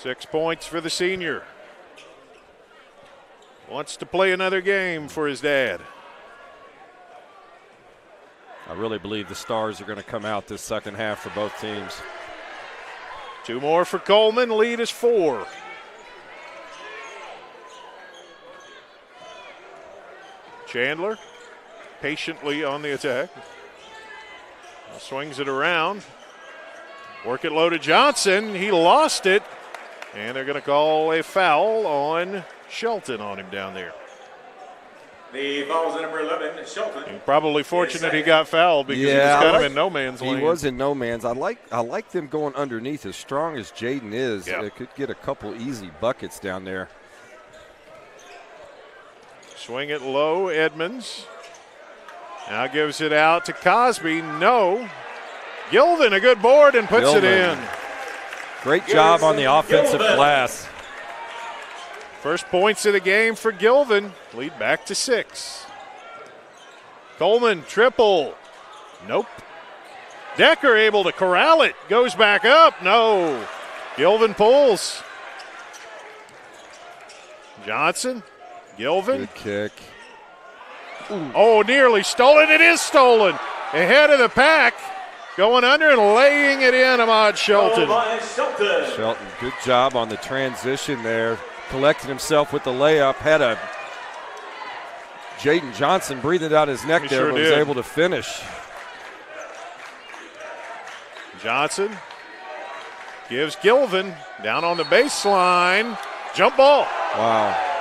6 points for the senior. Wants to play another game for his dad. I really believe the Stars are going to come out this second half for both teams. 2 more for Coleman. Lead is 4. Chandler patiently on the attack. Swings it around. Work it low to Johnson. He lost it. And they're going to call a foul on Shelton on him down there. The foul is number 11, Shelton. Probably fortunate he got fouled because he was kind of in no man's land. He was in no man's. I like them going underneath. As strong as Jaden is, they could get a couple easy buckets down there. Swing it low, Edmonds. Now gives it out to Cosby. No. Gilvin, a good board, and puts it in. Great job on the offensive glass. First points of the game for Gilvin. Lead back to 6. Coleman, triple. Nope. Decker able to corral it. Goes back up. No. Gilvin pulls. Johnson. Gilvin. Good kick. Ooh. Oh, nearly stolen. It is stolen. Ahead of the pack. Going under and laying it in, Ahmad Shelton. Shelton, good job on the transition there. Collected himself with the layup. Had a Jaden Johnson breathing out his neck there, but was able to finish. Johnson gives Gilvin down on the baseline. Jump ball. Wow.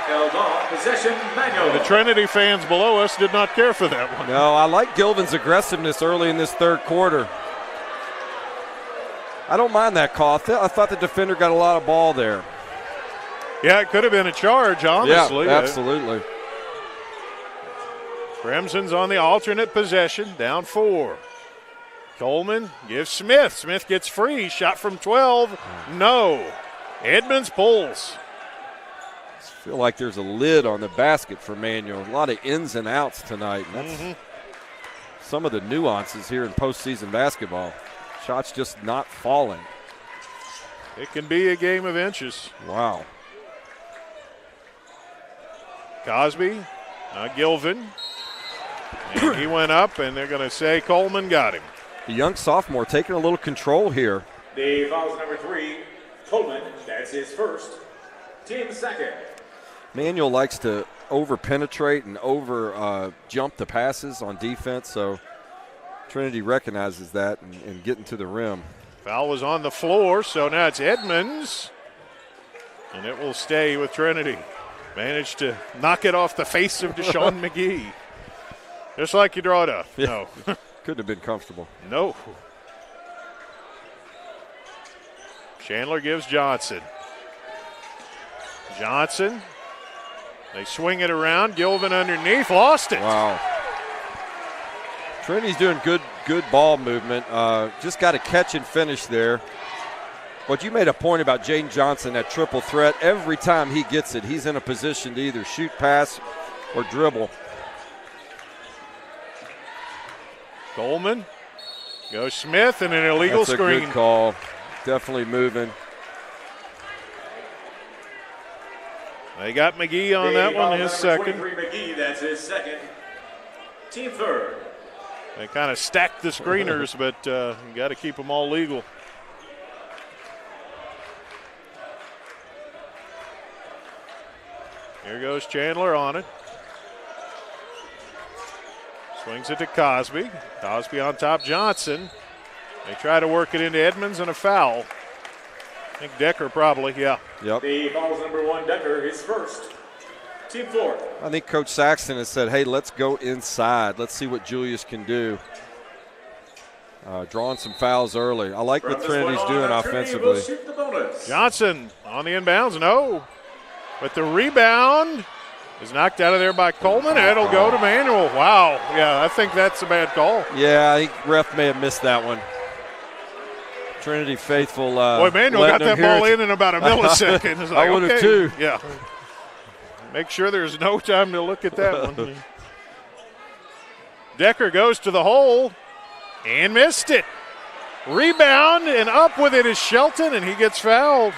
Held on, possession, Manual. The Trinity fans below us did not care for that one. No, I like Gilvin's aggressiveness early in this third quarter. I don't mind that call. I thought the defender got a lot of ball there. Yeah, it could have been a charge, honestly. Yeah, absolutely. Crimson's on the alternate possession, down 4. Coleman gives Smith. Smith gets free. Shot from 12. No. Edmonds pulls. I feel like there's a lid on the basket for Manual. A lot of ins and outs tonight. That's some of the nuances here in postseason basketball. Shots just not falling. It can be a game of inches. Wow. Cosby, Gilvin. And he went up, and they're going to say Coleman got him. The young sophomore taking a little control here. The foul is number 3, Coleman. That's his first. Team second. Manuel likes to over-penetrate and over-jump the passes on defense, so Trinity recognizes that and getting to the rim. Foul was on the floor, so now it's Edmonds, and it will stay with Trinity. Managed to knock it off the face of Deshaun McGee. Just like you draw it up. Yeah. No. Couldn't have been comfortable. No. Chandler gives Johnson. Johnson. They swing it around. Gilvin underneath. Lost it. Wow. Trinity's doing good ball movement. Just got to catch and finish there. But you made a point about Jaden Johnson, that triple threat. Every time he gets it, he's in a position to either shoot, pass, or dribble. Coleman. Goes Smith and an illegal That's screen. A good call. Definitely moving. They got McGee on that one, his second. 23 McGee, that's his second. Team third. They kind of stacked the screeners, but you got to keep them all legal. Here goes Chandler on it. Swings it to Cosby. Cosby on top, Johnson. They try to work it into Edmonds and a foul. I think Decker probably, yeah. Yep. The foul's number 1, Decker, his first. Team fourth. I think Coach Saxton has said, hey, let's go inside. Let's see what Julius can do. Drawing some fouls early. I like what Trinity's doing offensively. Johnson on the inbounds, no. But the rebound is knocked out of there by Coleman. It'll go to Manuel. Wow. Yeah, I think that's a bad call. Yeah, I think ref may have missed that one. Trinity faithful. Boy, Manuel got that ball in about a millisecond. It's like, I would have okay. too. Yeah. Make sure there's no time to look at that one. Decker goes to the hole and missed it. Rebound and up with it is Shelton, and he gets fouled.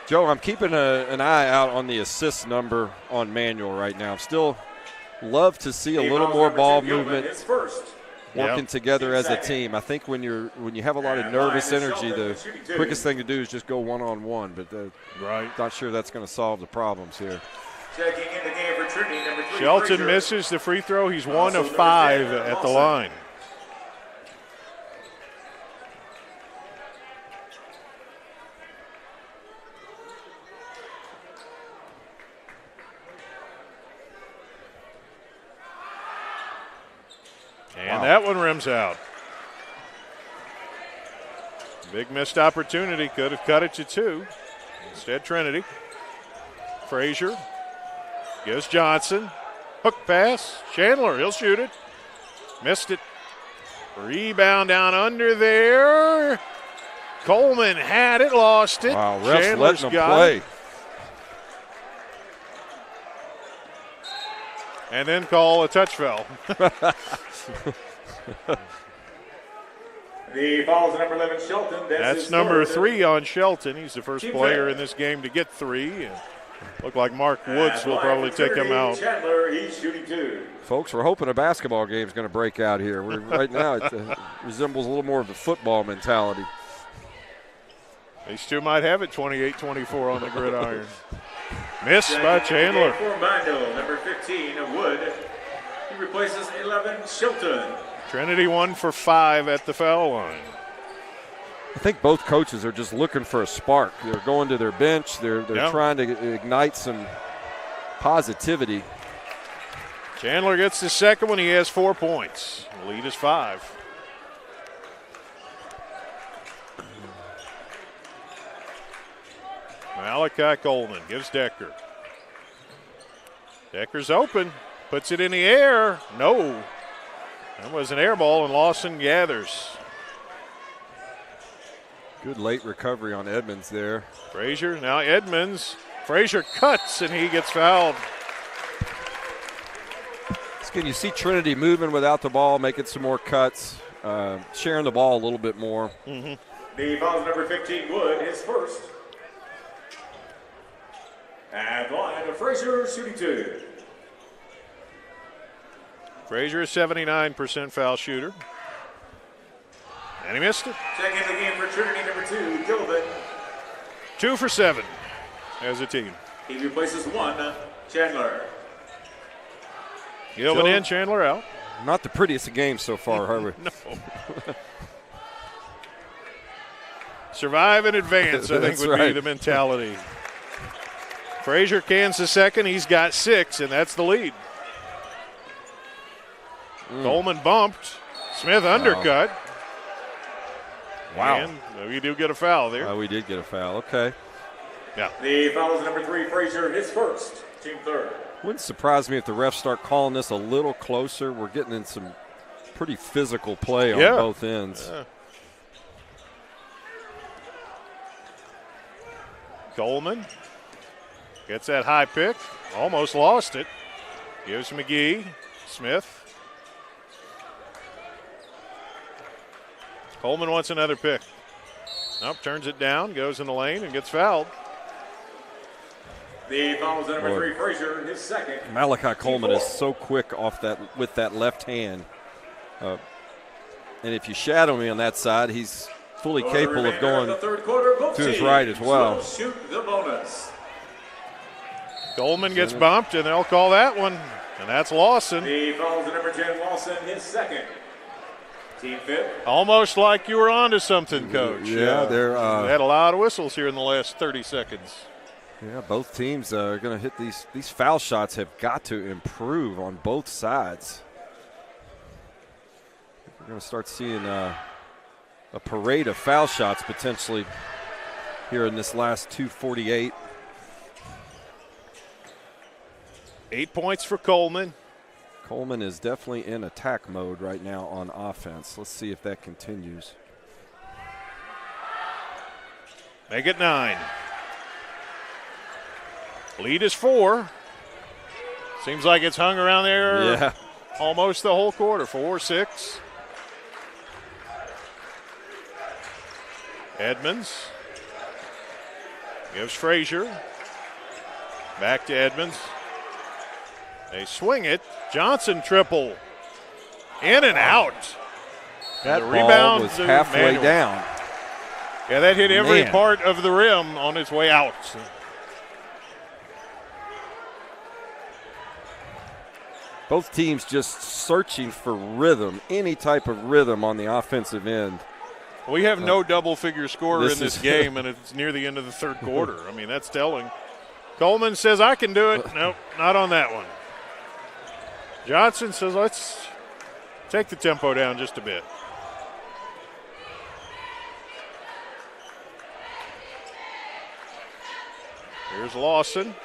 Joe, I'm keeping an eye out on the assist number on Manuel right now. Still love to see a little more ball movement, working together as a team. I think when you have a lot of nervous energy, the quickest thing to do is just go one-on-one, but not sure that's going to solve the problems here. Checking in the game for Trinity, number 3. Shelton Frazier. misses the free throw. He's 1 of 5 at the line. And that one rims out. Big missed opportunity. Could have cut it to 2. Instead, Trinity. Frazier gives Johnson. Hook pass. Chandler, he'll shoot it. Missed it. Rebound down under there. Coleman had it, lost it. Wow, refs Chandler's letting them got play. it. And then call a touch foul. The foul is number 11, Shelton. That's number 3 on Shelton. He's the first player in this game to get 3. And look like Mark Woods will probably take him out. Chandler, he's shooting 2. Folks, we're hoping a basketball game is going to break out here. Right now it resembles a little more of a football mentality. These two might have it 28-24 on the gridiron. Missed by Chandler. For Manuel, number 15, Wood. He replaces 11, Shelton. Trinity 1 for 5 at the foul line. I think both coaches are just looking for a spark. They're going to their bench. They're trying to ignite some positivity. Chandler gets the second one. He has 4 points. The lead is 5. Malachi Coleman gives Decker. Decker's open. Puts it in the air. No. That was an air ball, and Lawson gathers. Good late recovery on Edmonds there. Frazier, now Edmonds. Frazier cuts, and he gets fouled. Can you see Trinity moving without the ball, making some more cuts, sharing the ball a little bit more? Mm-hmm. The foul is number 15, Wood, his first. And line of Frazier shooting 2. Frazier, a 79% foul shooter. And he missed it. Second of the game for Trinity, number 2, Gilvin. 2 for 7 as a team. He replaces 1, Chandler. Gilvin in, Chandler out. Not the prettiest of games so far, Harvey. No. Survive in advance, I think, would be the mentality. Frazier cans the second. He's got 6, and that's the lead. Coleman bumped. Smith undercut. Wow. And we do get a foul there. We did get a foul. Okay. Yeah. The foul is number 3, Frazier, his first, team third. Wouldn't surprise me if the refs start calling this a little closer. We're getting in some pretty physical play on both ends. Yeah. Coleman gets that high pick. Almost lost it. Gives McGee. Smith. Coleman wants another pick. Nope, turns it down, goes in the lane, and gets fouled. The foul is number 3, Frazier, his second. Malachi Coleman is so quick off that with that left hand. And if you shadow me on that side, he's fully capable of going to his right as well. Shoot the bonus. Coleman gets bumped, and they'll call that one, and that's Lawson. The foul is number 10, Lawson, his second. Team fifth. Almost like you were onto something, Coach. Yeah, they're they had a lot of whistles here in the last 30 seconds. Yeah, both teams are going to hit these foul shots. Have got to improve on both sides. We're going to start seeing a parade of foul shots potentially here in this last 2:48. 8 points for Coleman. Coleman is definitely in attack mode right now on offense. Let's see if that continues. Make it 9. Lead is 4. Seems like it's hung around there almost the whole quarter. 4-6. Edmonds gives Frazier. Back to Edmonds. They swing it. Johnson triple. In and out. That the ball rebound was halfway down. Yeah, that hit every part of the rim on its way out. Both teams just searching for rhythm, any type of rhythm on the offensive end. We have no double-figure scorer in this game, and it's near the end of the third quarter. I mean, that's telling. Coleman says, I can do it. Nope, not on that one. Johnson says, let's take the tempo down just a bit. Here's Lawson.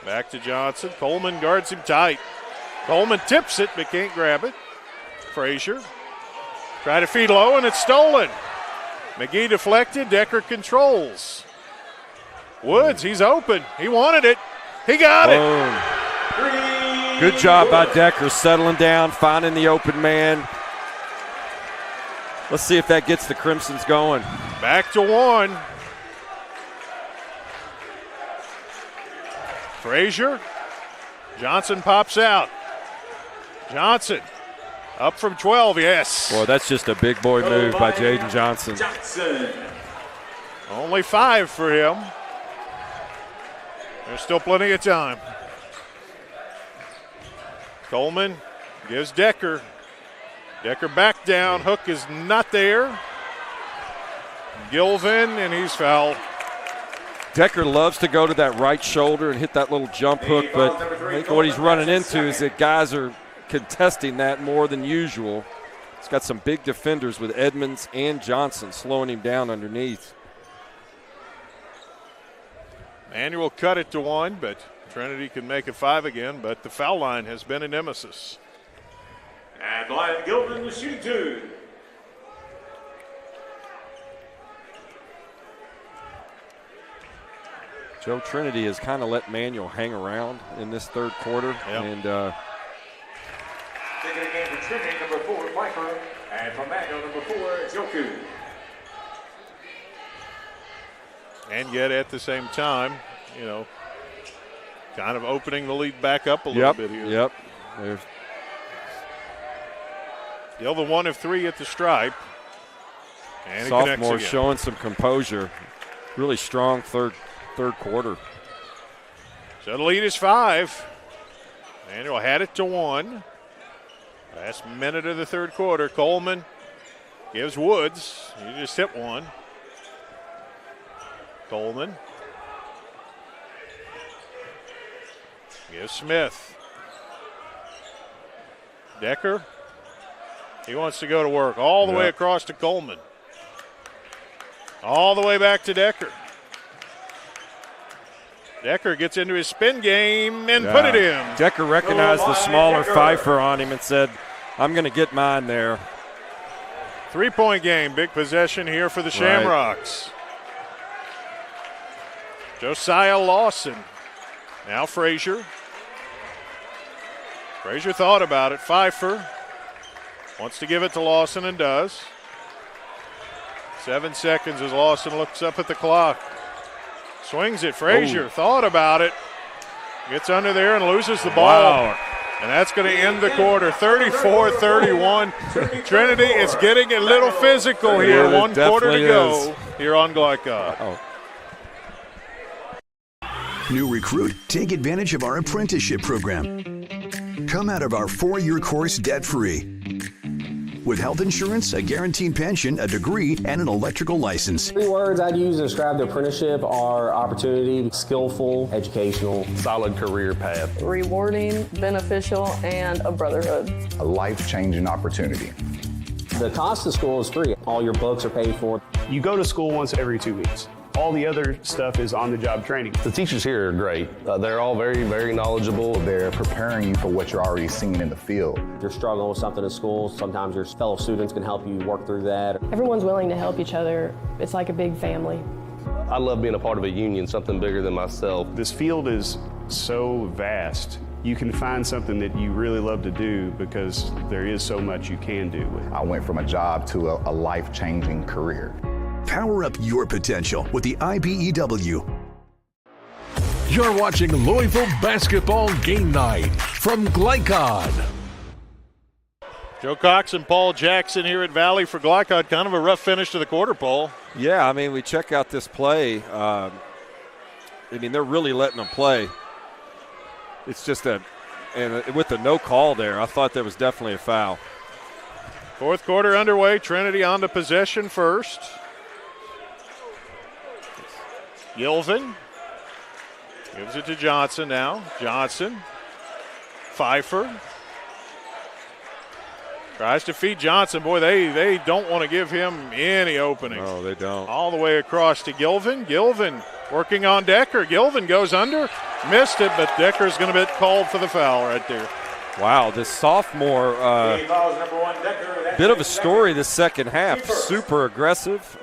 Back to Johnson. Coleman guards him tight. Coleman tips it, but can't grab it. Frazier. Try to feed low, and it's stolen. McGee deflected. Decker controls. Woods, he's open. He wanted it. He got it. Good job by Decker settling down, finding the open man. Let's see if that gets the Crimsons going. Back to 1. Frazier. Johnson pops out. Johnson up from 12, yes. Well, that's just a big boy move by Jaden Johnson. Only 5 for him. There's still plenty of time. Coleman gives Decker. Decker back down. Hook is not there. Gilvin, and he's fouled. Decker loves to go to that right shoulder and hit that little jump hook, but I think what he's running into is that guys are contesting that more than usual. He's got some big defenders with Edmonds and Johnson slowing him down underneath. Manuel cut it to 1, but Trinity can make it 5 again, but the foul line has been a nemesis. And Ballard Gilvin was shooting 2. Joe, Trinity has kind of let Manuel hang around in this third quarter. Yep. And taking a game for Trinity, number 4, Piper, and from Manuel, number 4, Joku. And yet at the same time, you know, kind of opening the lead back up a little bit here. Yep. Gilvin 1 of 3 at the stripe. And sophomore showing some composure. Really strong third quarter. So the lead is 5. Manuel had it to 1. Last minute of the third quarter. Coleman gives Woods. He just hit one. Coleman gives Smith. Decker. He wants to go to work all the way across to Coleman. All the way back to Decker. Decker gets into his spin game and put it in. Decker recognized the smaller Pfeiffer on him and said, I'm going to get mine there. 3-point game, big possession here for the Shamrocks. Josiah Lawson. Now Frazier. Frazier thought about it. Pfeiffer wants to give it to Lawson and does. 7 seconds as Lawson looks up at the clock. Swings it. Frazier thought about it. Gets under there and loses the ball. Wow. And that's going to end the quarter. 34-31. Trinity is getting a little physical here. 1 quarter to go here on Glycod. New recruit, take advantage of our apprenticeship program. Come out of our 4-year course debt-free. With health insurance, a guaranteed pension, a degree, and an electrical license. 3 words I'd use to describe the apprenticeship are opportunity, skillful, educational, solid career path, rewarding, beneficial, and a brotherhood. A life-changing opportunity. The cost of school is free. All your books are paid for. You go to school once every 2 weeks. All the other stuff is on-the-job training. The teachers here are great. They're all very, very knowledgeable. They're preparing you for what you're already seeing in the field. If you're struggling with something in school, sometimes your fellow students can help you work through that. Everyone's willing to help each other. It's like a big family. I love being a part of a union, something bigger than myself. This field is so vast. You can find something that you really love to do because there is so much you can do with it. I went from a job to a life-changing career. Power up your potential with the IBEW. You're watching Louisville Basketball Game Night from Glycod. Joe Cox and Paul Jackson here at Valley for Glycod. Kind of a rough finish to the quarter, Paul. Yeah, I mean, we check out this play. I mean, they're really letting them play. It's just and with the no call there, I thought there was definitely a foul. Fourth quarter underway. Trinity on the possession first. Gilvin gives it to Johnson now. Johnson. Pfeiffer. Tries to feed Johnson. Boy, they don't want to give him any openings. No, they don't. All the way across to Gilvin. Gilvin working on Decker. Gilvin goes under. Missed it, but Decker's going to be called for the foul right there. Wow, this sophomore, bit of a story this second half. Super aggressive.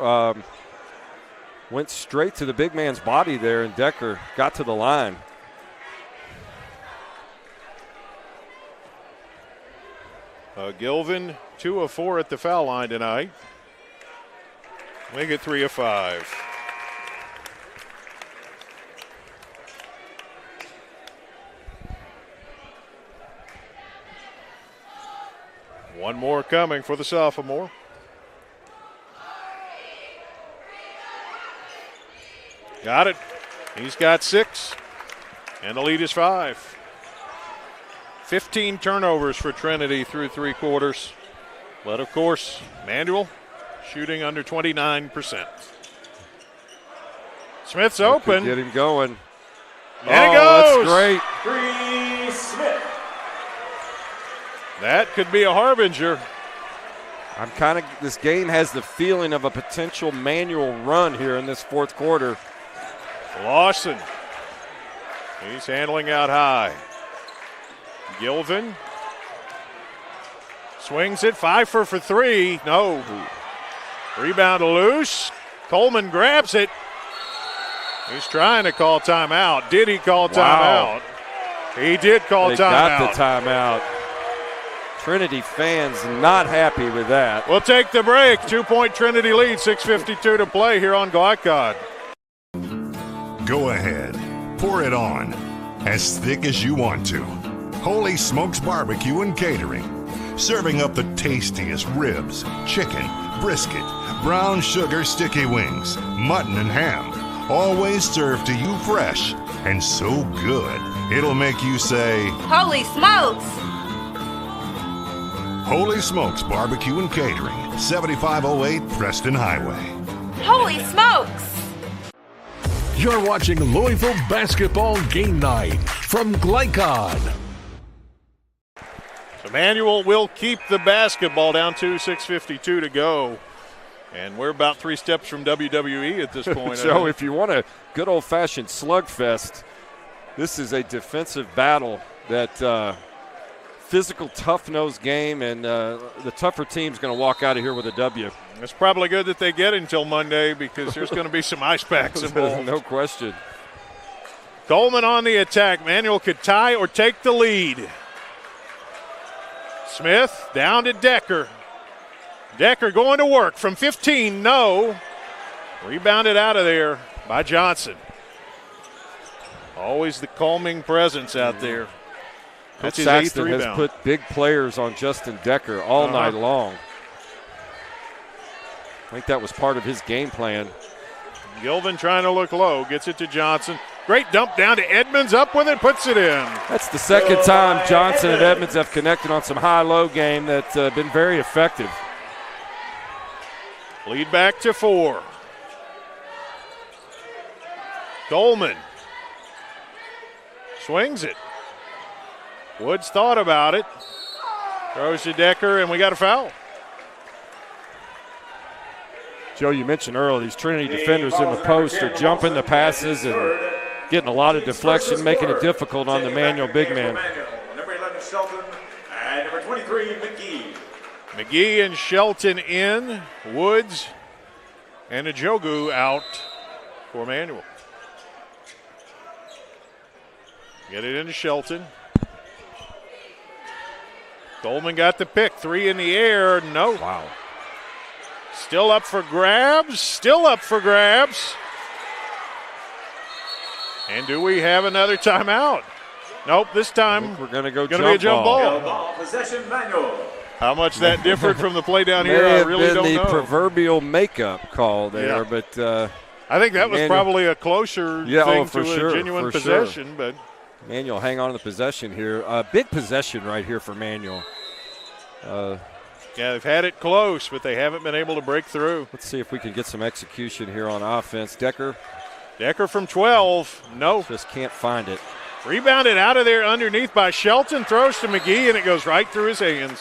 Went straight to the big man's body there, and Decker got to the line. Gilvin, 2 of 4 at the foul line tonight. Make it 3 of 5. One more coming for the sophomore. Got it. He's got 6, and the lead is 5. 15 turnovers for Trinity through 3 quarters. But, of course, Manuel shooting under 29%. Smith's open. Get him going. And it goes. That's great. Bree Smith. That could be a harbinger. This game has the feeling of a potential Manuel run here in this fourth quarter. Lawson. He's handling out high. Gilvin swings it. Pfeiffer for 3. No. Rebound loose. Coleman grabs it. He's trying to call timeout. Did he call timeout? He did call timeout. They got the timeout. Trinity fans not happy with that. We'll take the break. 2-point Trinity lead. 6:52 to play here on Glycod. Go ahead. Pour it on. As thick as you want to. Holy Smokes Barbecue and Catering. serving up the tastiest ribs, chicken, brisket, brown sugar sticky wings, mutton and ham. Always served to you fresh and so good, it'll make you say, "Holy smokes!" Holy Smokes Barbecue and Catering, 7508 Preston Highway. Holy smokes! You're watching Louisville Basketball Game Night from Glycon. Emmanuel will keep the basketball down to 6:52 to go. And we're about 3 steps from WWE at this point. So if you want a good old-fashioned slugfest, this is a defensive battle that physical, tough-nosed game, and the tougher team's going to walk out of here with a W. It's probably good that they get until Monday because there's going to be some ice packs involved. No question. Coleman on the attack. Manuel could tie or take the lead. Smith down to Decker. Decker going to work from 15, no. Rebounded out of there by Johnson. Always the calming presence out there. That's his 8th Saxton rebound. has put big players on Justin Decker all night long. I think that was part of his game plan. Gilvin trying to look low, gets it to Johnson. Great dump down to Edmonds, up with it, puts it in. That's the second time Johnson and Edmonds have connected on some high-low game that's been very effective. Lead back to 4. Coleman swings it. Woods thought about it. Throws to Decker, and we got a foul. Joe, you mentioned earlier these Trinity defenders in the post are jumping the passes and getting a lot of deflection, making it difficult on the Manuel big man. Number 11, Shelton, and number 23, McGee. McGee and Shelton in. Woods and Ajogu out for Manuel. Get it into Shelton. Coleman got the pick. 3 in the air. No. Wow. Still up for grabs. Still up for grabs. And do we have another timeout? Nope, this time we're going to go be a jump ball. Possession Manuel. How much that differed from the play down here, I really don't know. The proverbial makeup call there, but I think that was probably a closer thing to a genuine possession. But Manuel hang on to the possession here. Big possession right here for Manuel. Yeah, they've had it close, but they haven't been able to break through. Let's see if we can get some execution here on offense. Decker from 12. No. Just can't find it. Rebounded out of there underneath by Shelton. Throws to McGee, and it goes right through his hands.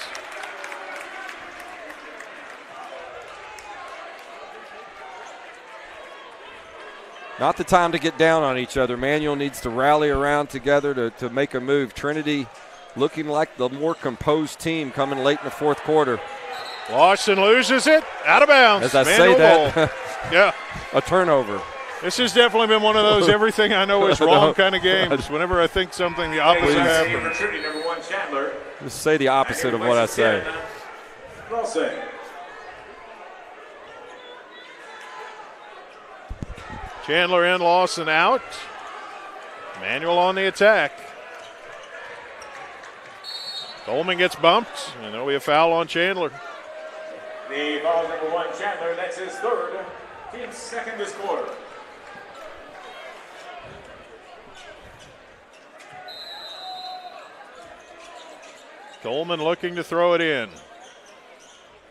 Not the time to get down on each other. Manuel needs to rally around together to make a move. Trinity looking like the more composed team coming late in the fourth quarter. Lawson loses it. Out of bounds. As I say that, yeah, a turnover. This has definitely been one of those everything I know is wrong kind of games. Whenever I think something, the opposite happens. Trinity, number 1, Chandler. Just say the opposite of what I say. Well said. Chandler in, Lawson out. Manuel on the attack. Coleman gets bumped, and there'll be a foul on Chandler. The foul is number 1, Chandler. That's his 3rd. Team's 2nd this quarter. Coleman looking to throw it in.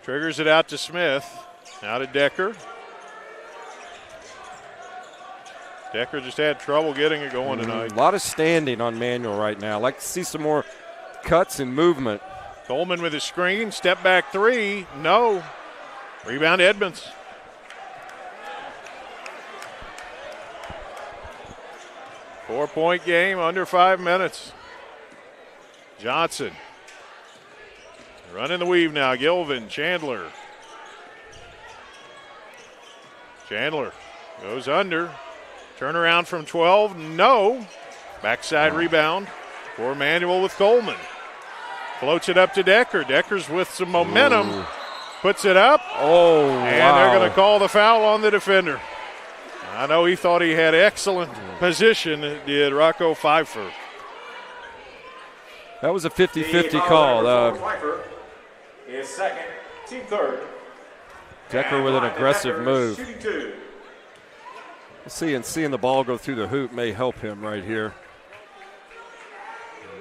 Triggers it out to Smith. Now to Decker. Decker just had trouble getting it going tonight. A lot of standing on Manuel right now. I'd like to see some more cuts and movement. Coleman with his screen. Step back 3. No. Rebound Edmonds. Four-point game, under 5 minutes. Johnson. Running the weave now. Gilvin, Chandler. Chandler goes under. Turnaround from 12, no. Backside rebound for Manuel with Coleman. Floats it up to Decker. Decker's with some momentum. Ooh. Puts it up. Oh, and they're going to call the foul on the defender. I know he thought he had excellent position, did Rocco Pfeiffer. That was a 50-50 call. is second, team third. Decker with an aggressive move. Shooting 2. Seeing the ball go through the hoop may help him right here.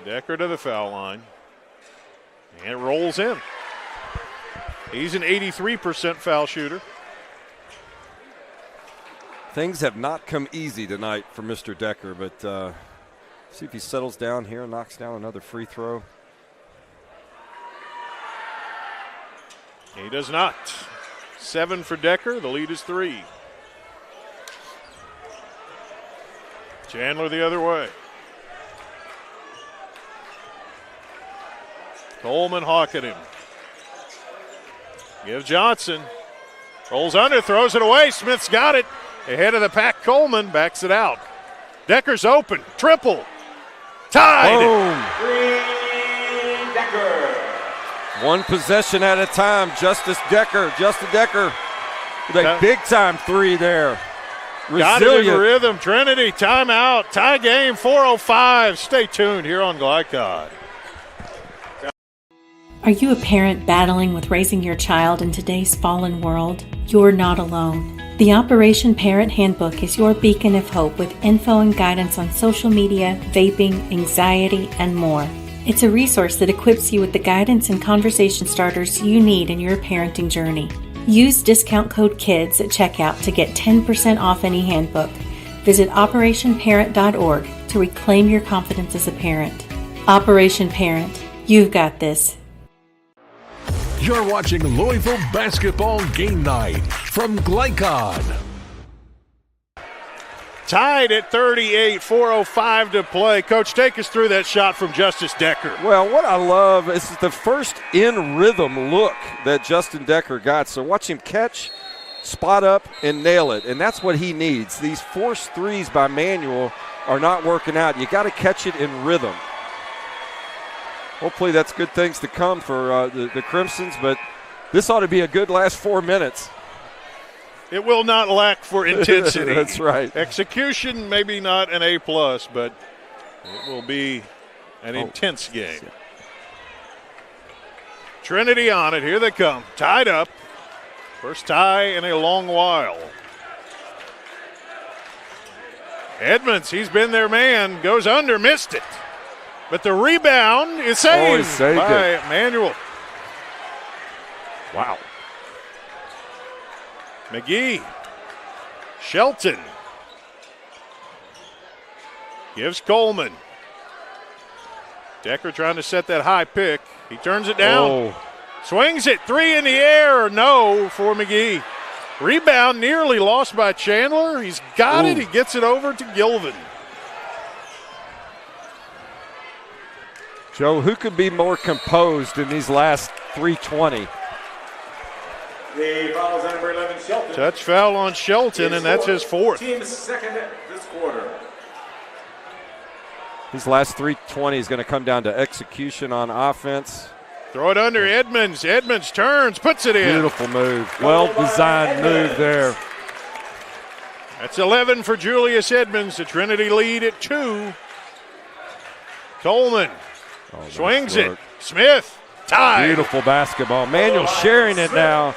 Decker to the foul line. And it rolls in. He's an 83% foul shooter. Things have not come easy tonight for Mr. Decker, but see if he settles down here and knocks down another free throw. He does not. 7 for Decker. The lead is 3. Chandler the other way. Coleman hawking him. Gives Johnson. Rolls under, throws it away. Smith's got it. Ahead of the pack, Coleman backs it out. Decker's open. Triple. Tied. Green Decker. One possession at a time. Justin Decker with a big-time 3 there. Got it in rhythm. Trinity, timeout. Tie game, 4:05. Stay tuned here on Glycod. Are you a parent battling with raising your child in today's fallen world? You're not alone. The Operation Parent Handbook is your beacon of hope with info and guidance on social media, vaping, anxiety, and more. It's a resource that equips you with the guidance and conversation starters you need in your parenting journey. Use discount code KIDS at checkout to get 10% off any handbook. Visit operationparent.org to reclaim your confidence as a parent. Operation Parent, you've got this. You're watching Louisville Basketball Game Night from Glycod. Tied at 38, 4:05 to play. Coach, take us through that shot from Justice Decker. Well, what I love is the first in-rhythm look that Justin Decker got. So watch him catch, spot up, and nail it. And that's what he needs. These forced threes by Manuel are not working out. You got to catch it in rhythm. Hopefully that's good things to come for the Crimsons, but this ought to be a good last 4 minutes. It will not lack for intensity. That's right. Execution, maybe not an A+, but it will be an intense game. Trinity on it. Here they come. Tied up. First tie in a long while. Edmonds, he's been their man. Goes under, missed it. But the rebound is saved by Manuel. Wow. McGee. Shelton. Gives Coleman. Decker trying to set that high pick. He turns it down. Swings it. 3 in the air. No for McGee. Rebound nearly lost by Chandler. He's got it. He gets it over to Gilvin. Joe, who could be more composed in these last 3:20? The foul is on number 11, Shelton. Touch foul on Shelton, and that's his 4th. Team's second this quarter. These last 3:20 is going to come down to execution on offense. Throw it under Edmonds. Edmonds turns, puts it in. Beautiful move. Well-designed move there. That's 11 for Julius Edmonds. The Trinity lead at 2. Coleman swings it. Smith, tied. Beautiful basketball. Manuel sharing it now.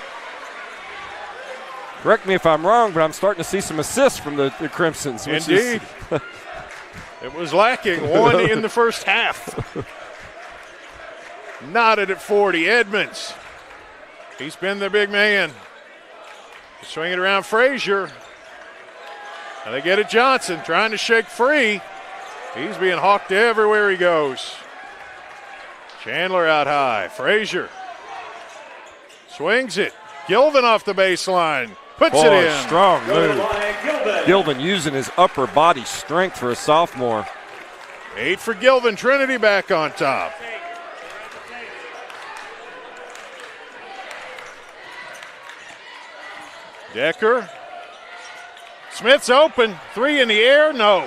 Correct me if I'm wrong, but I'm starting to see some assists from the Crimsons. Indeed. It was lacking. 1 in the first half. Knotted at 40. Edmonds. He's been the big man. Swing it around Frazier. Now they get it Johnson trying to shake free. He's being hawked everywhere he goes. Chandler out high. Frazier swings it. Gilvin off the baseline. Puts it in. Strong move. Gilvin using his upper body strength for a sophomore. 8 for Gilvin. Trinity back on top. Decker. Smith's open. 3 in the air. No.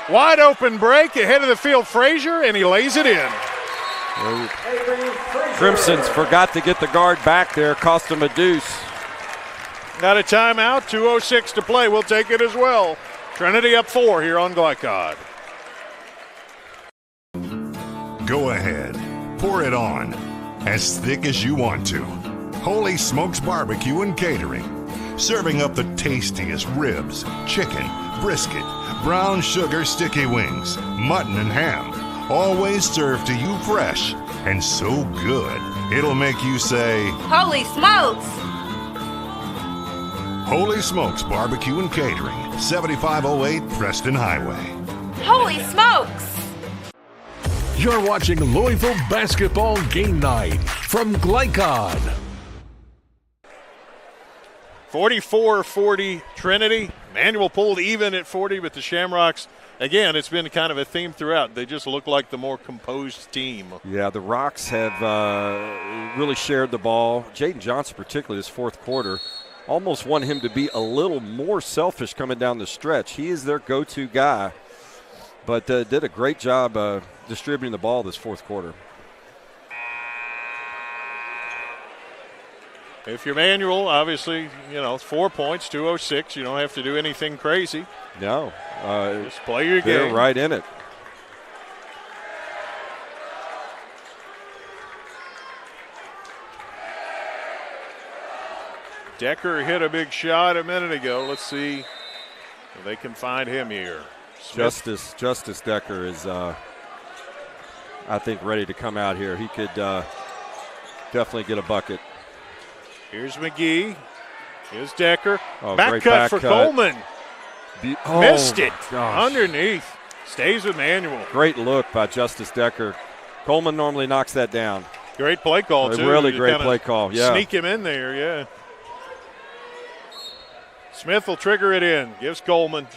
Wide open break ahead of the field. Frazier, and he lays it in. Crimson's forgot to get the guard back there. Cost him a deuce. Got a timeout. 2:06 to play. We'll take it as well. Trinity up 4 here on Glycod. Go ahead. Pour it on. as thick as you want to. Holy Smokes Barbecue and Catering. Serving up the tastiest ribs, chicken, brisket, brown sugar sticky wings, mutton and ham. Always served to you fresh and so good, it'll make you say, Holy smokes! Holy Smokes Barbecue and Catering, 7508 Preston Highway. Holy smokes! You're watching Louisville Basketball Game Night from Glycon. 44-40 Trinity. Manual pulled even at 40, but the Shamrocks, again, it's been kind of a theme throughout. They just look like the more composed team. Yeah, the Rocks have really shared the ball. Jaden Johnson, particularly this fourth quarter, almost want him to be a little more selfish coming down the stretch. He is their go-to guy, but did a great job distributing the ball this fourth quarter. If you're Manual, obviously, 4 points, 206. You don't have to do anything crazy. No. Just play your game. They're right in it. Decker hit a big shot a minute ago. Let's see if they can find him here. Justice Decker is, I think, ready to come out here. He could definitely get a bucket. Here's McGee. Here's Decker. Oh, back cut for Coleman. Missed it. Underneath. Stays with Manual. Great look by Justice Decker. Coleman normally knocks that down. Great play call, too. Really great play call, yeah. Sneak him in there, yeah. Smith will trigger it in. Gives Coleman.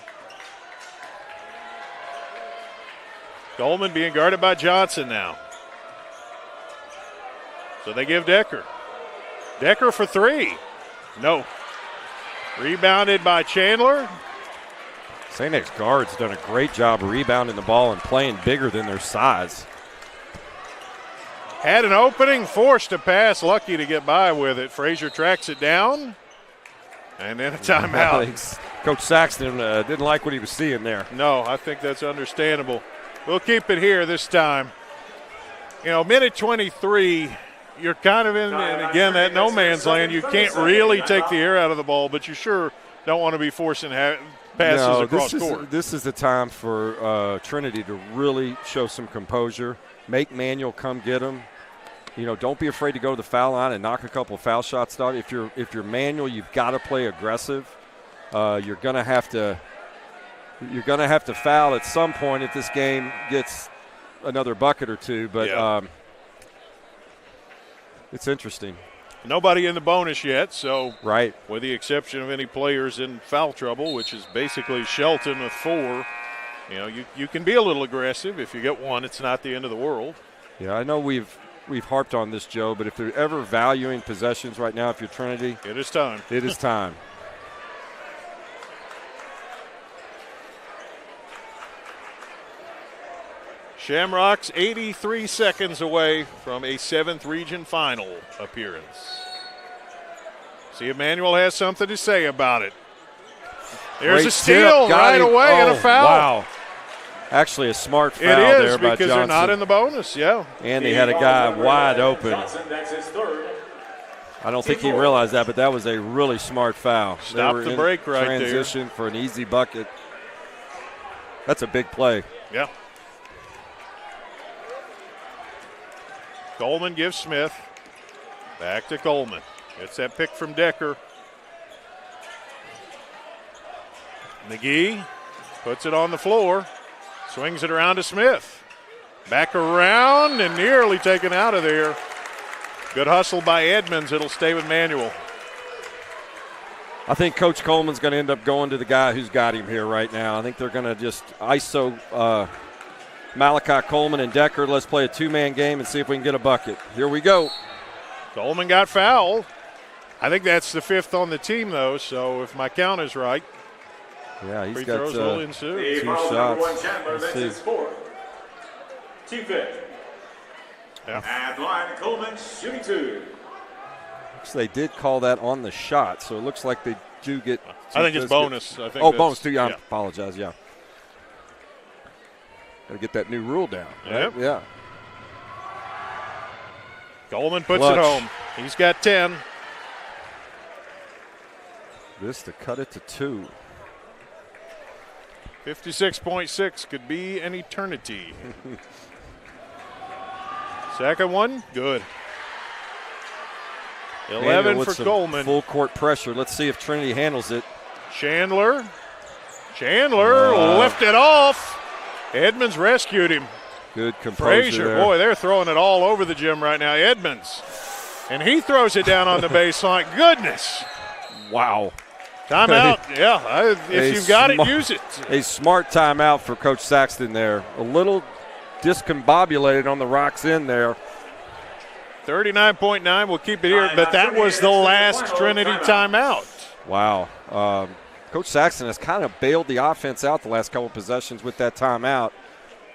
Coleman being guarded by Johnson now. So they give Decker. Decker for three. No. Rebounded by Chandler. St. X guards done a great job rebounding the ball and playing bigger than their size. Had an opening, forced a pass, lucky to get by with it. Frazier tracks it down. And then a timeout. Coach Saxton didn't like what he was seeing there. No, I think that's understandable. We'll keep it here this time. Minute 23, you're kind of in, and again, that no man's land. You can't really take the air out of the ball, but you sure don't want to be forcing passes across court. This is the time for Trinity to really show some composure. Make Manual come get them. Don't be afraid to go to the foul line and knock a couple of foul shots down. If you're Manual, you've got to play aggressive. You're gonna have to foul at some point if this game gets another bucket or two. But it's interesting. Nobody in the bonus yet, so right. With the exception of any players in foul trouble, which is basically Shelton with 4. You can be a little aggressive. If you get one, it's not the end of the world. Yeah, I know we've harped on this, Joe, but if they're ever valuing possessions right now, if you're Trinity, it is time. It is time. Shamrocks 83 seconds away from a 7th region final appearance. See if Manual has something to say about it. There's Great a steal right away and a foul. Wow. Actually, a smart foul there by Johnson. It is because they're not in the bonus, yeah. And they had a guy wide open. I don't think he realized that, but that was a really smart foul. Stop the break right there. Transition for an easy bucket. That's a big play. Yeah. Coleman gives Smith. Back to Coleman. It's that pick from Decker. McGee puts it on the floor. Swings it around to Smith. Back around and nearly taken out of there. Good hustle by Edmonds. It'll stay with Manual. I think Coach Coleman's going to end up going to the guy who's got him here right now. I think they're going to just ISO Malachi Coleman and Decker. Let's play a two-man game and see if we can get a bucket. Here we go. Coleman got fouled. I think that's the 5th on the team, though, so if my count is right. Yeah, he's free got throws will ensue. 2 shots. Let's see. 2-5. Yeah. At the line, Coleman shooting 2. So they did call that on the shot, so it looks like they do get. I think it's bonus. I think bonus too. Yeah, I apologize. Yeah. Got to get that new rule down. Right? Yep. Yeah. Coleman puts it home. He's got 10. This to cut it to 2. 56.6 could be an eternity. Second one, good. 11 for Coleman. Full court pressure. Let's see if Trinity handles it. Chandler left it off. Edmonds rescued him. Good composure Frazier, there. boy, they're throwing it all over the gym right now. Edmonds. And he throws it down on the baseline. Goodness. Wow. Timeout. If you've got it, use it. A smart timeout for Coach Saxton there. A little discombobulated on the rocks in there. 39.9, we'll keep it here, but that was the last Trinity timeout. Wow. Coach Saxton has kind of bailed the offense out the last couple possessions with that timeout.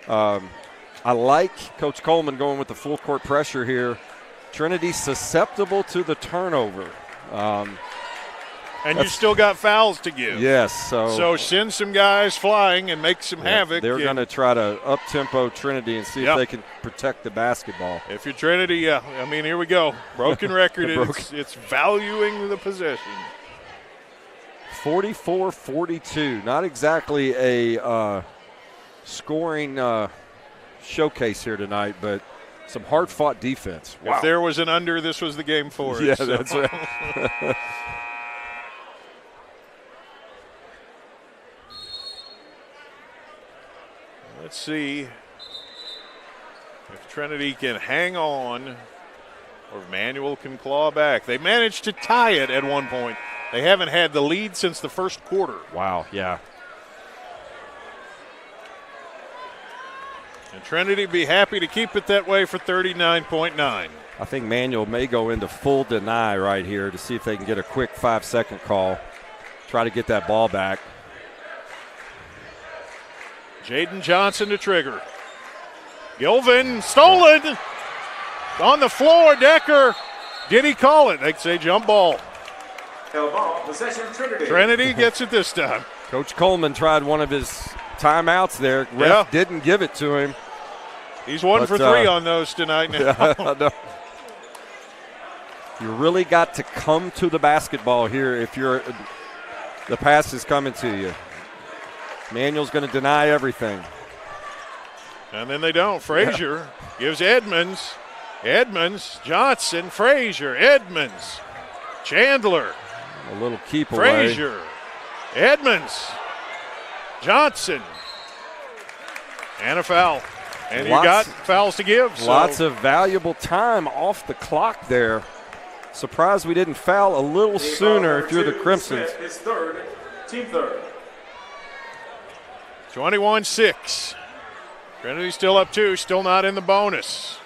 I like Coach Coleman going with the full court pressure here. Trinity susceptible to the turnover. And you still got fouls to give. Yes. So send some guys flying and make some havoc. They're going to try to up-tempo Trinity and see if they can protect the basketball. If you're Trinity, here we go. Broken record. It's valuing the possession. 44-42. Not exactly a scoring showcase here tonight, but some hard-fought defense. Wow. If there was an under, this was the game for it. Yeah, that's right. Let's see if Trinity can hang on or if Manual can claw back. They managed to tie it at one point. They haven't had the lead since the first quarter. Wow, yeah. And Trinity be happy to keep it that way for 39.9. I think Manual may go into full deny right here to see if they can get a quick 5-second call. Try to get that ball back. Jaden Johnson to trigger. Gilvin stolen. On the floor, Decker. Did he call it? They say jump ball. Possession Trinity. Trinity gets it this time. Coach Coleman tried one of his timeouts there. Ref didn't give it to him. He's 1 for 3 on those tonight now. You really got to come to the basketball here if the pass is coming to you. Manuel's going to deny everything. And then they don't. Frazier gives Edmonds. Edmonds, Johnson, Frazier, Edmonds, Chandler. A little keep away. Frazier, Edmonds, Johnson. And a foul. And you got fouls to give. Lots of valuable time off the clock there. Surprised we didn't foul a little sooner if you're the Crimsons. His third, team third. 21-6. Trinity still up 2, still not in the bonus.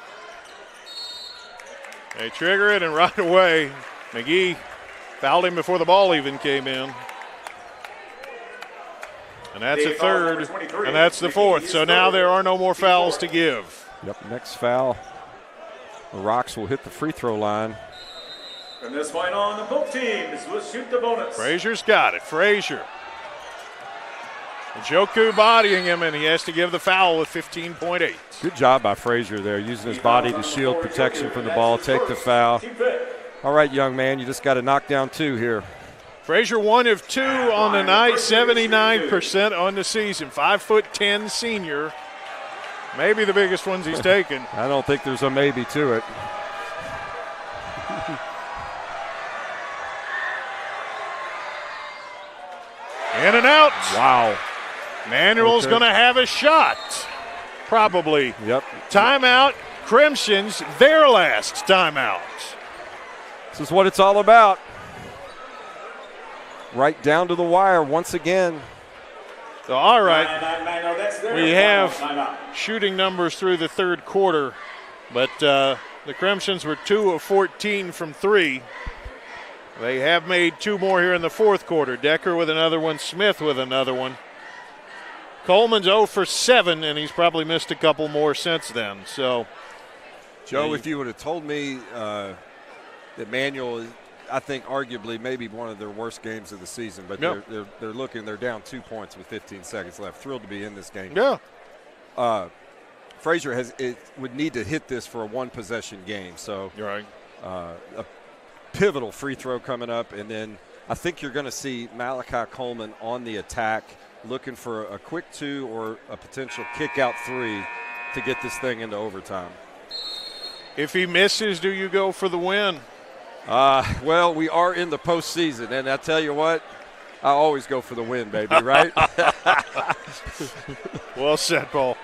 They trigger it, and right away, McGee fouled him before the ball even came in. And that's a third, and that's the fourth. So now there are no more fouls to give. Yep, next foul. The Rocks will hit the free throw line. From this point on, both teams will shoot the bonus. Frazier's got it. Frazier. Njoku bodying him, and he has to give the foul with 15.8. Good job by Frazier there, using his body to shield protection from the ball, take the foul. All right, young man, you just got to knock down 2 here. Frazier 1 of 2 on the night, 79% on the season. 5'10" senior. Maybe the biggest ones he's taken. I don't think there's a maybe to it. In and out. Wow. Manuel's going to have a shot. Probably. Yep. Timeout. Crimson's their last timeout. This is what it's all about. Right down to the wire once again. So, all right. We have shooting numbers through the third quarter, but the Crimsons were 2 of 14 from 3. They have made 2 more here in the fourth quarter. Decker with another one, Smith with another one. Coleman's 0 for 7, and he's probably missed a couple more since then. So, Joe, if you would have told me that Manuel is, I think, arguably maybe one of their worst games of the season, but they're down 2 points with 15 seconds left. Thrilled to be in this game. Yeah. Frazier would need to hit this for a one-possession game. So you're right. A pivotal free throw coming up, and then I think you're going to see Malachi Coleman on the attack, looking for a quick 2 or a potential kick-out 3 to get this thing into overtime. If he misses, do you go for the win? Well, we are in the postseason, and I tell you what, I always go for the win, baby, right? Well said, Paul.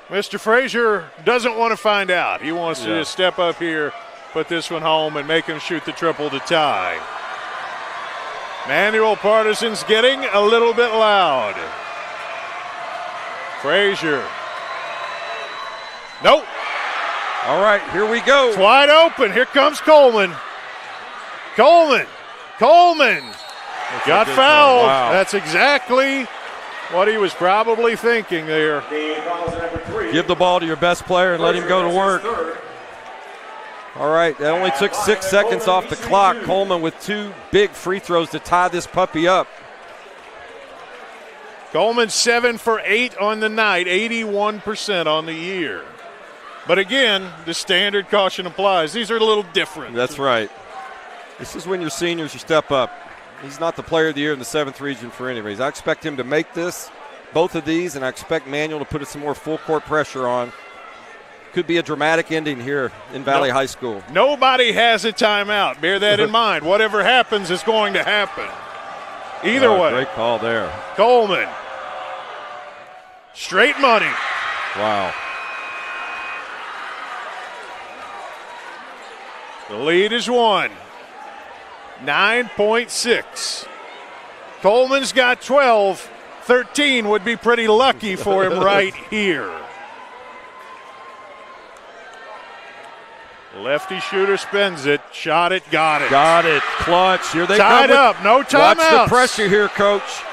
Mr. Frazier doesn't want to find out. He wants to just step up here, put this one home, and make him shoot the triple to tie. Manual partisans getting a little bit loud. Frazier. Nope. All right, here we go. It's wide open. Here comes Coleman. Coleman got fouled. Wow. That's exactly what he was probably thinking there. Give the ball to your best player and let him go to work. All right, that only took 6 seconds off the clock. Coleman with 2 big free throws to tie this puppy up. Coleman 7 for 8 on the night, 81% on the year. But again, the standard caution applies. These are a little different. That's right. This is when you're seniors, you step up. He's not the player of the year in the 7th region for any reason. I expect him to make both of these, and I expect Manuel to put some more full court pressure on. Could be a dramatic ending here in Valley High School. Nobody has a timeout. Bear that in mind. Whatever happens is going to happen. Either way. Great call there. Coleman. Straight money. Wow. The lead is 1. 9.6. Coleman's got 12. 13 would be pretty lucky for him right here. Lefty shooter spins it. Shot it. Got it. Got it. Clutch. Here they Tied come. up. No timeouts. Watch the pressure here, Coach.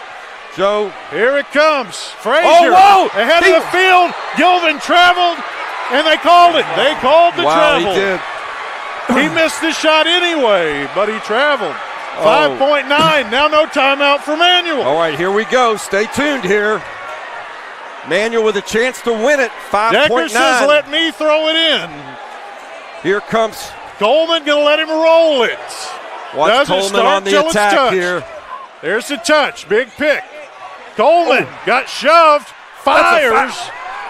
Joe. Here it comes. Frazier. Oh, whoa. Ahead of the field. Gilvin traveled, and they called it. They called the travel. Wow, he did. He missed the shot anyway, but he traveled. 5.9. Now no timeout for Manuel. All right, here we go. Stay tuned here. Manuel with a chance to win it. 5.9. Decker says, let me throw it in. Here comes Coleman, going to let him roll it. Watch Coleman on the attack here. There's the touch. Big pick. Coleman got shoved. Fires.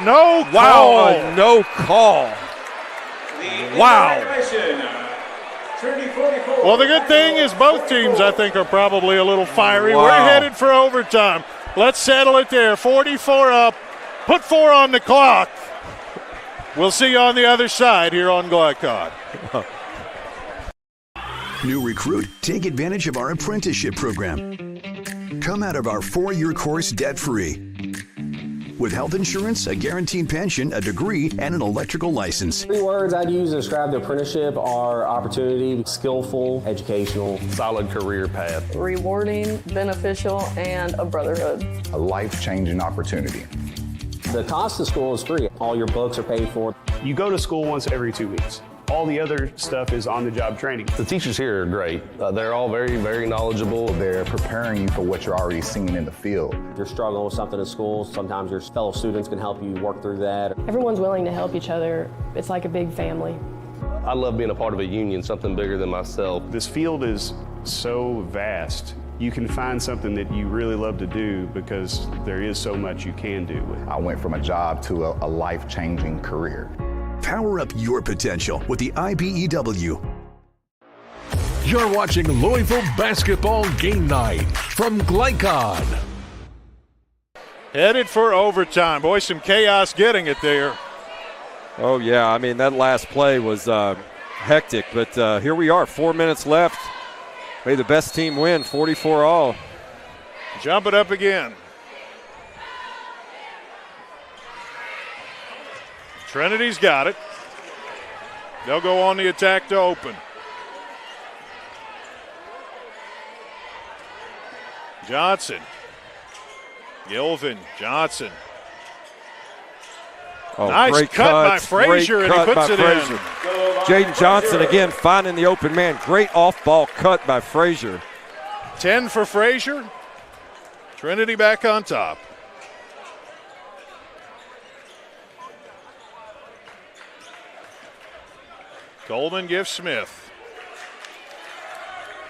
No call. Wow, no call. Wow. Well, the good thing is both teams, I think, are probably a little fiery. Wow. We're headed for overtime. Let's settle it there. 44 up. Put 4 on the clock. We'll see you on the other side here on Glycod. New recruit? Take advantage of our apprenticeship program. Come out of our 4-year course debt-free. With health insurance, a guaranteed pension, a degree, and an electrical license. 3 words I'd use to describe the apprenticeship are opportunity, skillful, educational, solid career path, rewarding, beneficial, and a brotherhood. A life-changing opportunity. The cost of school is free. All your books are paid for. You go to school once every 2 weeks. All the other stuff is on-the-job training. The teachers here are great. They're all very, very knowledgeable. They're preparing you for what you're already seeing in the field. If you're struggling with something at school, sometimes your fellow students can help you work through that. Everyone's willing to help each other. It's like a big family. I love being a part of a union, something bigger than myself. This field is so vast. You can find something that you really love to do because there is so much you can do. I went from a job to a life-changing career. Power up your potential with the IBEW. You're watching Louisville Basketball Game Night from Glycod. Headed for overtime. Boy, some chaos getting it there. Oh, yeah. I mean, that last play was hectic, but here we are, 4 minutes left. May the best team win, 44-all. Jump it up again. Trinity's got it. They'll go on the attack to open. Johnson. Gilvin. Johnson. Oh, nice great cut by Frazier, and he puts it in. Jaden Johnson again finding the open man. Great off-ball cut by Frazier. 10 for Frazier. Trinity back on top. Coleman gives Smith.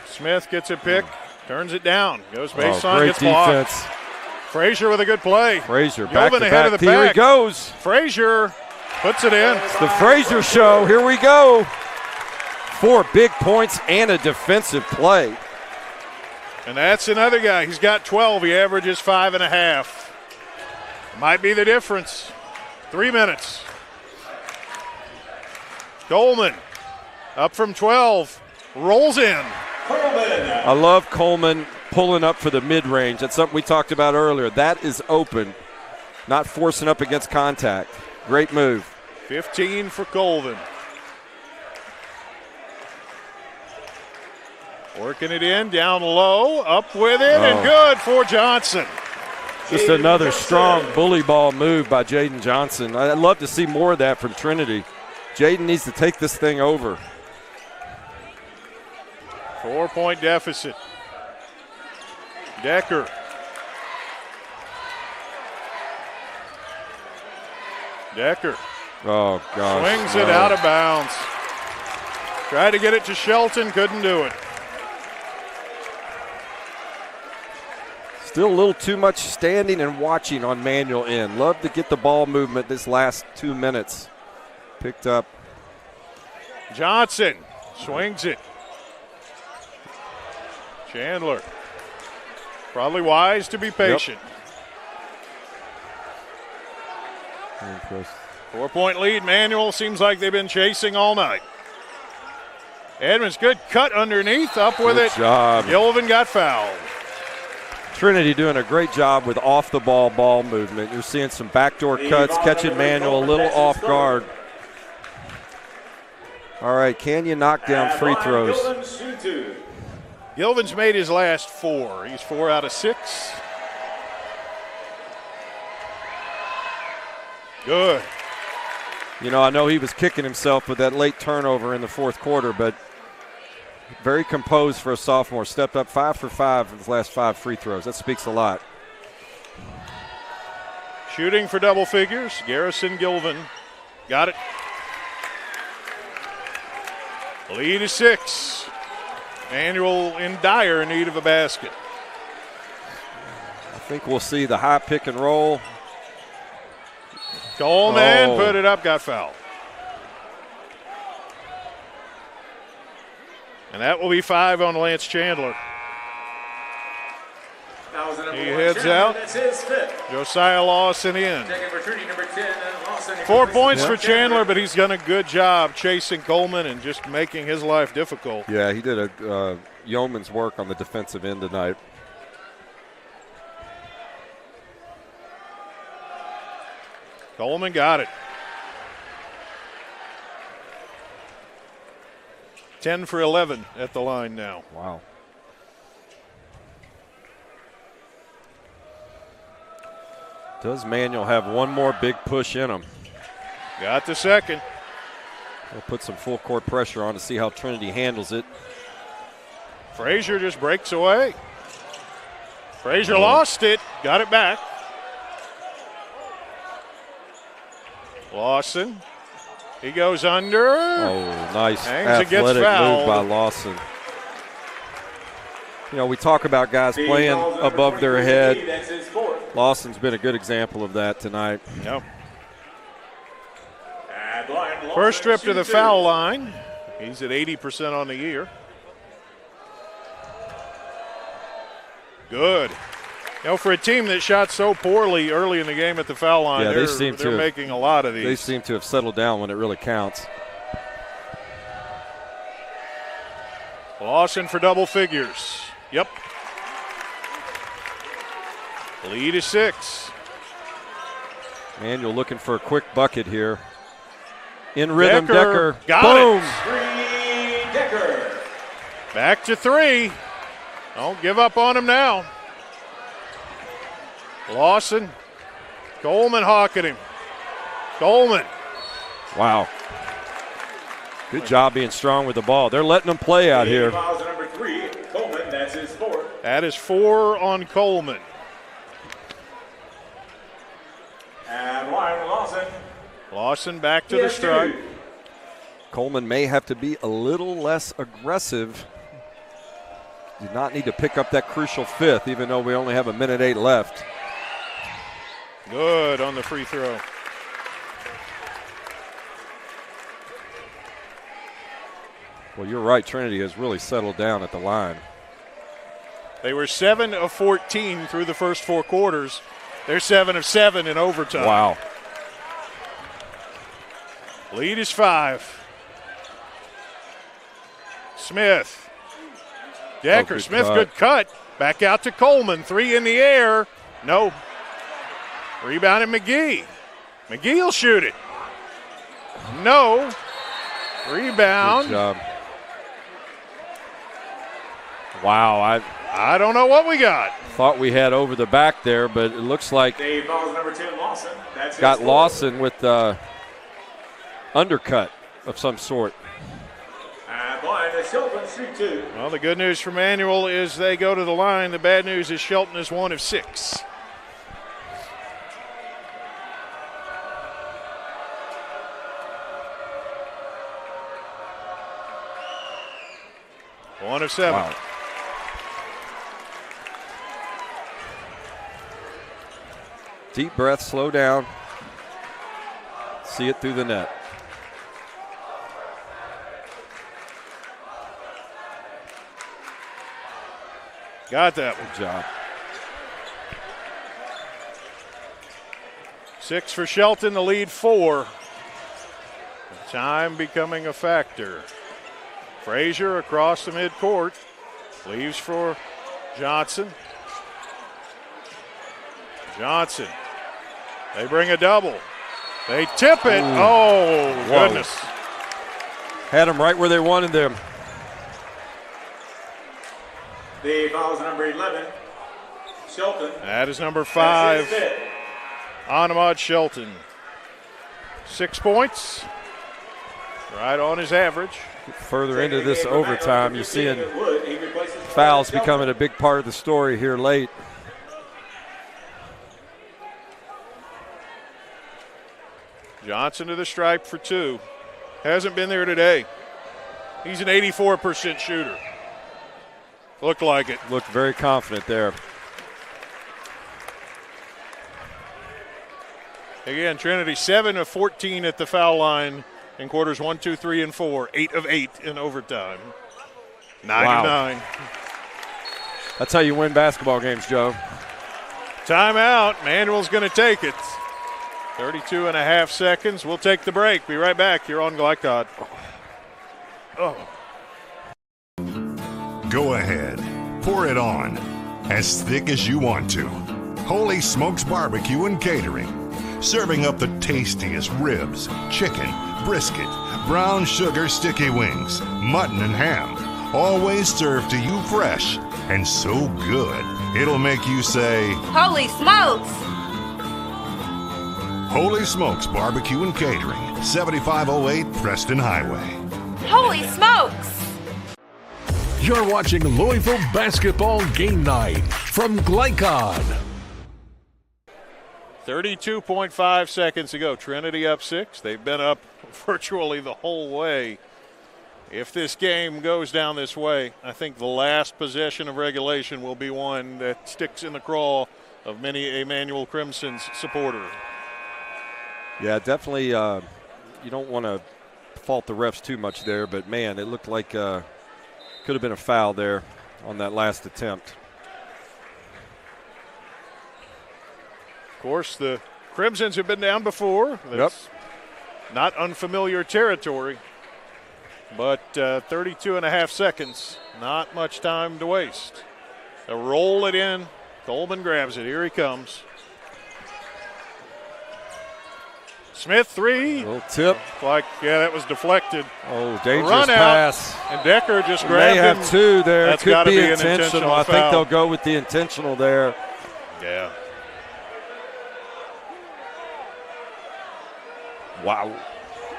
Smith gets a pick, turns it down, goes baseline, great gets blocked. defense. Frazier with a good play. Frazier back Gilvin to ahead back. of the Here back. he goes. Frazier puts it in. It's the Frazier show. Here we go. 4 big points and a defensive play. And that's another guy. He's got 12. He averages 5.5. Might be the difference. 3 minutes. Coleman up from 12. Rolls in. I love Coleman pulling up for the mid-range. That's something we talked about earlier. That is open, not forcing up against contact. Great move. 15 for Colvin. Working it in, down low, up with it, and good for Johnson. Just another strong bully ball move by Jaden Johnson. I'd love to see more of that from Trinity. Jaden needs to take this thing over. 4-point deficit. Decker. Decker. Oh, gosh. Swings it out of bounds. Tried to get it to Shelton, couldn't do it. Still a little too much standing and watching on Manuel in. Love to get the ball movement this last 2 minutes. Picked up. Johnson swings it. Chandler. Probably wise to be patient. Yep. 4-point lead. Manuel seems like they've been chasing all night. Edmonds, good cut underneath. Up with Good it. job. Gilvin got fouled. Trinity doing a great job with off-the-ball ball movement. You're seeing some backdoor cuts, catching Manuel a little off guard. All right, can you knock down free throws? Gilvin's made his last 4. He's 4 out of 6. Good. You know, I know he was kicking himself with that late turnover in the fourth quarter, but very composed for a sophomore. Stepped up 5 for 5 in his last 5 free throws. That speaks a lot. Shooting for double figures. Garrison Gilvin got it. Lead is 6. Manuel in dire need of a basket. I think we'll see the high pick and roll. Coleman put it up, got fouled. And that will be 5 on Lance Chandler. He heads out. That's his 5th. Josiah Lawson in. Second for Trinity, number 10. Lawson. 4 points for Chandler, but he's done a good job chasing Coleman and just making his life difficult. Yeah, he did a yeoman's work on the defensive end tonight. Coleman got it. 10 for 11 at the line now. Wow. Does Manuel have one more big push in him? Got the second. We'll put some full court pressure on to see how Trinity handles it. Frazier just breaks away. Frazier lost it, got it back. Lawson, he goes under. Oh, nice Hangs, athletic move by Lawson. You know, we talk about guys playing above their head. Lawson's been a good example of that tonight. Yep. First trip to the foul line. He's at 80% on the year. Good. You know, for a team that shot so poorly early in the game at the foul line, yeah, they're making a lot of these. They seem to have settled down when it really counts. Lawson for double figures. Yep. Lead is 6. Manuel looking for a quick bucket here. In rhythm, Decker. Got Boom. it. Decker. Back to 3. Don't give up on him now. Lawson. Coleman hawking him. Coleman. Wow. Good job being strong with the ball. They're letting them play out here. Number 3, Coleman, that's his 4th. That is 4 on Coleman. And Lawson. Lawson back to the strike. Coleman may have to be a little less aggressive. Do not need to pick up that crucial fifth, even though we only have 1:08 left. Good on the free throw. Well, you're right. Trinity has really settled down at the line. They were 7 of 14 through the first 4 quarters. They're 7 of 7 in overtime. Wow. Lead is 5. Smith. Decker. Good Smith, cut. good cut. Back out to Coleman. 3 in the air. No. Rebounded McGee. McGee will shoot it. No. Rebound. Good job. Wow. I don't know what we got. Thought we had over the back there, but it looks like Dave Ball's number 10, Lawson. That's got his Lawson with undercut of some sort. Blind is Shelton, shoot 2. Well, the good news for Manual is they go to the line. The bad news is Shelton is 1 of 6. One of 7. Wow. Deep breath, slow down. See it through the net. Got that one. Good job. 6 for Shelton, the lead 4. Time becoming a factor. Frazier across the midcourt. Leaves for Johnson. Johnson. They bring a double. They tip it. Ooh. Oh, Whoa. goodness. Had them right where they wanted them. The foul's number 11, Shelton. That is number 5, Anamad Shelton. 6 points. Right on his average. Further into this overtime, you're seeing fouls becoming a big part of the story here late. Johnson to the stripe for 2. Hasn't been there today. He's an 84% shooter. Looked like it. Looked very confident there. Again, Trinity 7 of 14 at the foul line in quarters 1, 2, 3, and 4. 8 of 8 in overtime. 9 of 9. That's how you win basketball games, Joe. Timeout. Manuel's going to take it. 32 and a half seconds. We'll take the break. Be right back here on Glycod. Oh. Go ahead. Pour it on. As thick as you want to. Holy Smokes Barbecue and Catering. Serving up the tastiest ribs, chicken, brisket, brown sugar sticky wings, mutton and ham. Always served to you fresh and so good, it'll make you say, Holy smokes! Holy Smokes Barbecue and Catering, 7508 Preston Highway. Holy smokes! You're watching Louisville Basketball Game Night from Glycod. 32.5 seconds to go. Trinity up 6. They've been up virtually the whole way. If this game goes down this way, I think the last possession of regulation will be one that sticks in the craw of many a Manual Crimson's supporter. Yeah, definitely you don't want to fault the refs too much there, but, man, it looked like could have been a foul there on that last attempt. Of course, the Crimsons have been down before. That's not unfamiliar territory. But 32 and a half seconds, not much time to waste. They'll roll it in. Coleman grabs it. Here he comes. Smith, 3. Little tip. Like, yeah, that was deflected. Oh, dangerous Run pass. Out, and Decker just grabbed him. They have 2 there. That's Could be an intentional. I think they'll go with the intentional there. Yeah. Wow.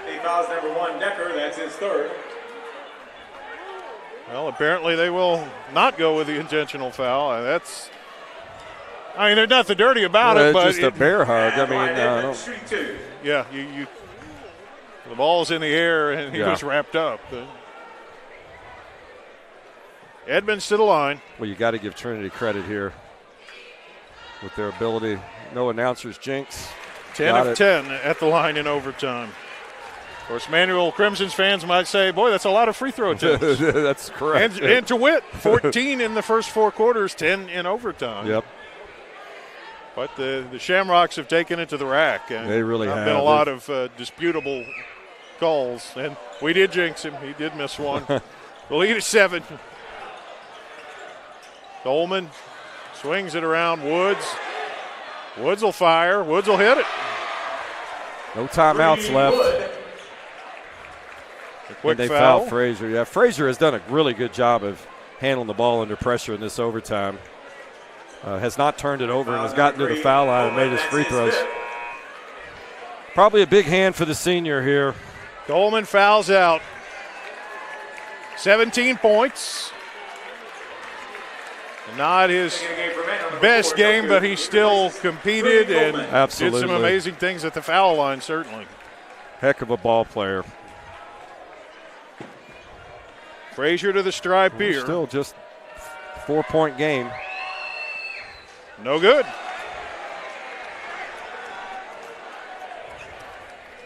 He fouls number 1, Decker. That's his 3rd. Well, apparently they will not go with the intentional foul. There's nothing dirty about it, but it's just a bear hug. I mean, yeah, you The ball's in the air, and he was wrapped up. Edmonds to the line. Well, you got to give Trinity credit here with their ability. No announcers jinx. 10 of 10 at the line in overtime. Of course, Manual Crimson's fans might say, boy, that's a lot of free throw attempts. That's correct. And to wit, 14 in the first 4 quarters, 10 in overtime. Yep. But the Shamrocks have taken it to the rack. And they really have. Been a lot of disputable calls. And we did jinx him. He did miss one. The lead is 7. Coleman swings it around. Woods will fire. Woods will hit it. No timeouts left. Quick they foul. Fouled Frazier. Yeah, Frazier has done a really good job of handling the ball under pressure in this overtime. Has not turned it over and has gotten to the foul line and made his free throws. Probably a big hand for the senior here. Coleman fouls out. 17 points. Not his best game, but he still competed and did some amazing things at the foul line, certainly. Heck of a ball player. Frazier to the stripe here. Still just 4-point game. No good.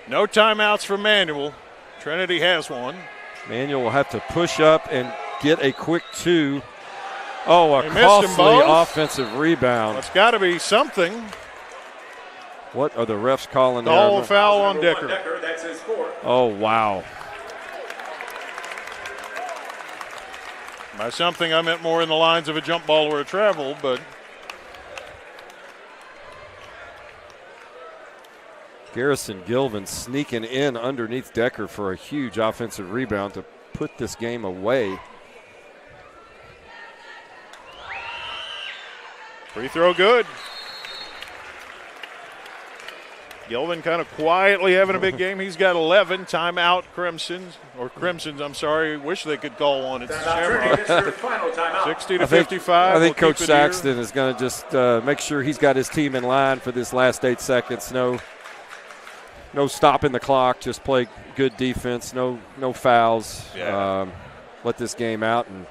No timeouts for Manual. Trinity has one. Manual will have to push up and get a quick 2. Oh, a costly offensive rebound. It's got to be something. What are the refs calling? Call foul on Decker. That's his fourth. Oh, wow. By something, I meant more in the lines of a jump ball or a travel, but. Garrison Gilvin sneaking in underneath Decker for a huge offensive rebound to put this game away. Free throw good. Gilvin kind of quietly having a big game. He's got 11. Timeout Crimsons. I'm sorry. Wish they could call one. It's Shamrock. 60 to 55. I think Coach Saxton is going to just make sure he's got his team in line for this last 8 seconds. No stopping the clock. Just play good defense. No fouls. Yeah. Let this game out. And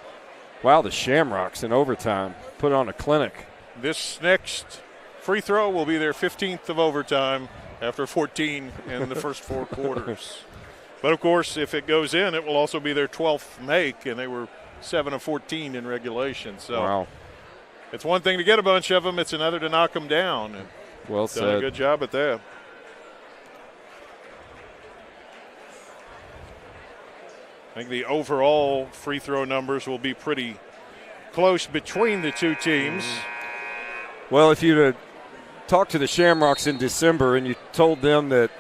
wow, the Shamrocks in overtime put on a clinic. This next free throw will be their 15th of overtime after 14 in the first 4 quarters. But, of course, if it goes in, it will also be their 12th make, and they were 7 of 14 in regulation. So wow. It's one thing to get a bunch of them. It's another to knock them down. And well said. Done a good job at that. I think the overall free throw numbers will be pretty close between the two teams. Well, if you'd talked to the Shamrocks in December and you told them that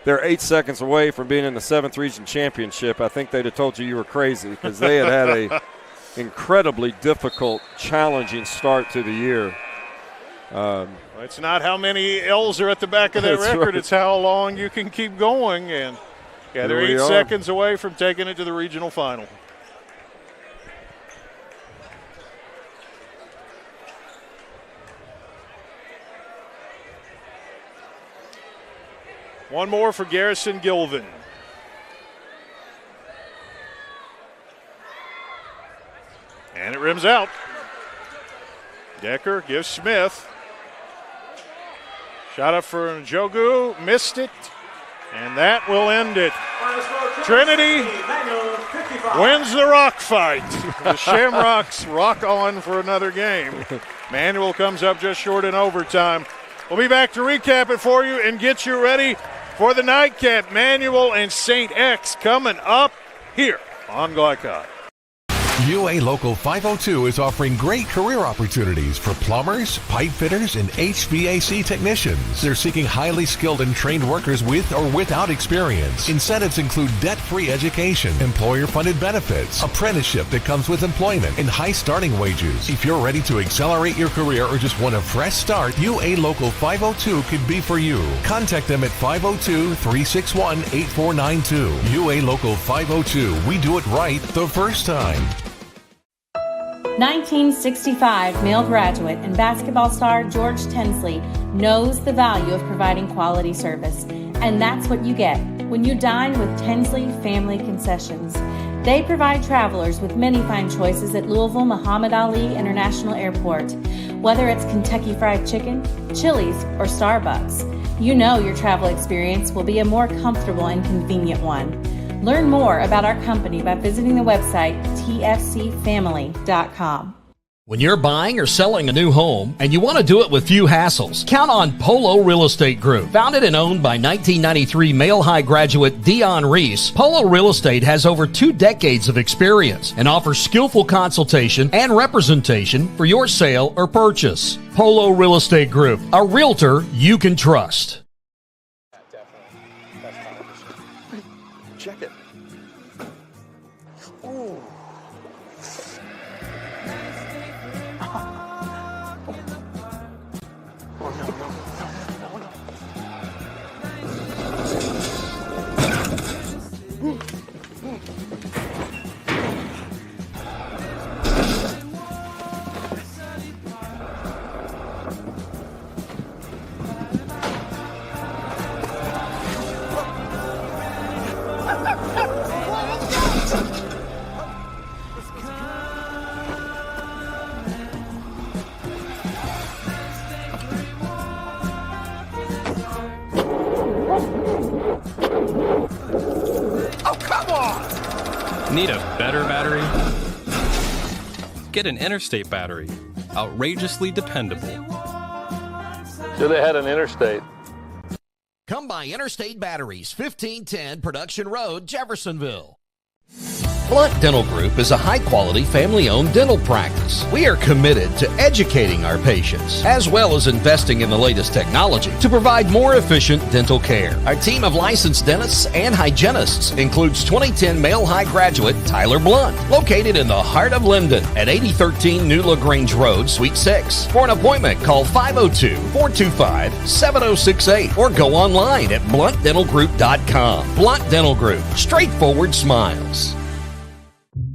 they're 8 seconds away from being in the 7th Region Championship, I think they'd have told you were crazy because they had a incredibly difficult, challenging start to the year. It's not how many L's are at the back of that record. Right. It's how long you can keep going. And they're 8 seconds away from taking it to the regional final. One more for Garrison Gilvin. And it rims out. Decker gives Smith. Shot up for Njogu, missed it, and that will end it. Trinity wins the rock fight. The Shamrocks rock on for another game. Manual comes up just short in overtime. We'll be back to recap it for you and get you ready for the Nightcap. Manual and St. X coming up here on Glycod. UA Local 502 is offering great career opportunities for plumbers, pipe fitters, and HVAC technicians. They're seeking highly skilled and trained workers with or without experience. Incentives include debt-free education, employer-funded benefits, apprenticeship that comes with employment, and high starting wages. If you're ready to accelerate your career or just want a fresh start, UA Local 502 could be for you. Contact them at 502-361-8492. UA Local 502. We do it right the first time. 1965 male graduate and basketball star George Tensley knows the value of providing quality service, and that's what you get when you dine with Tensley Family Concessions. They provide travelers with many fine choices at Louisville Muhammad Ali International Airport. Whether it's Kentucky Fried Chicken, Chili's, or Starbucks, you know your travel experience will be a more comfortable and convenient one. Learn more about our company by visiting the website tfcfamily.com. When you're buying or selling a new home and you want to do it with few hassles, count on Polo Real Estate Group. Founded and owned by 1993 Male High graduate Dion Reese, Polo Real Estate has over 2 decades of experience and offers skillful consultation and representation for your sale or purchase. Polo Real Estate Group, a realtor you can trust. Check it. Ooh. Need a better battery? Get an Interstate battery. Outrageously dependable. Should have had an Interstate. Come by Interstate Batteries, 1510 Production Road, Jeffersonville. Blunt Dental Group is a high-quality, family-owned dental practice. We are committed to educating our patients, as well as investing in the latest technology to provide more efficient dental care. Our team of licensed dentists and hygienists includes 2010 Male High graduate Tyler Blunt, located in the heart of Linden at 8013 New LaGrange Road, Suite 6. For an appointment, call 502-425-7068 or go online at bluntdentalgroup.com. Blunt Dental Group, straightforward smiles.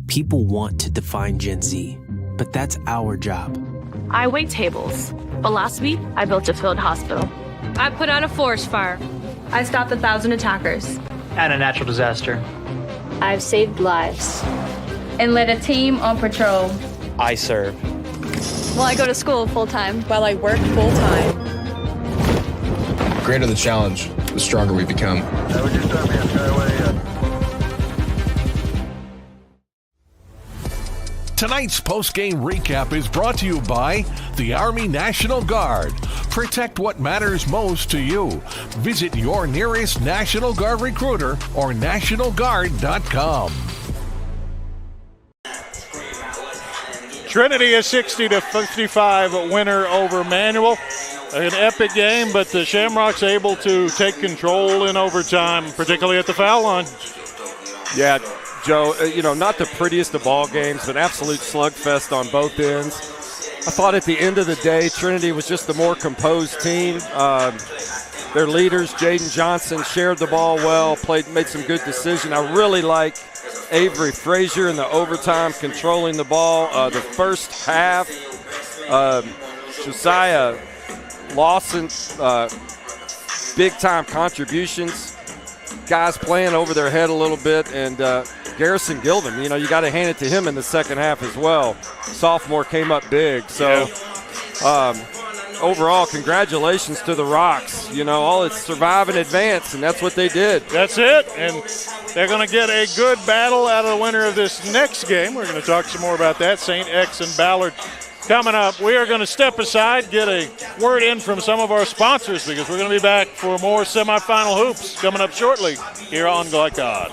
People want to define Gen Z, but that's our job. I wait tables, but last week I built a field hospital. I put out a forest fire. I stopped 1,000 attackers. And a natural disaster. I've saved lives. And led a team on patrol. I serve. Well, I go to school full-time. While I work full-time. The greater the challenge, the stronger we become. Tonight's postgame recap is brought to you by the Army National Guard. Protect what matters most to you. Visit your nearest National Guard recruiter or nationalguard.com. Trinity, a 60-55 winner over Manual. An epic game, but the Shamrocks able to take control in overtime, particularly at the foul line. Yeah, Joe, not the prettiest of ball games, but absolute slugfest on both ends. I thought at the end of the day, Trinity was just the more composed team. Their leaders, Jaden Johnson, shared the ball well, made some good decisions. I really like Avery Frazier in the overtime controlling the ball. The first half, Josiah Lawson, big-time contributions. Guys playing over their head a little bit, and Garrison Gilden, you got to hand it to him in the second half as well. Sophomore came up big. So overall, congratulations to the Rocks. All it's survive and advance, and that's what they did. That's it, and they're going to get a good battle out of the winner of this next game. We're going to talk some more about that. St. X and Ballard coming up. We are going to step aside, get a word in from some of our sponsors, because we're going to be back for more semifinal hoops coming up shortly here on Glycod.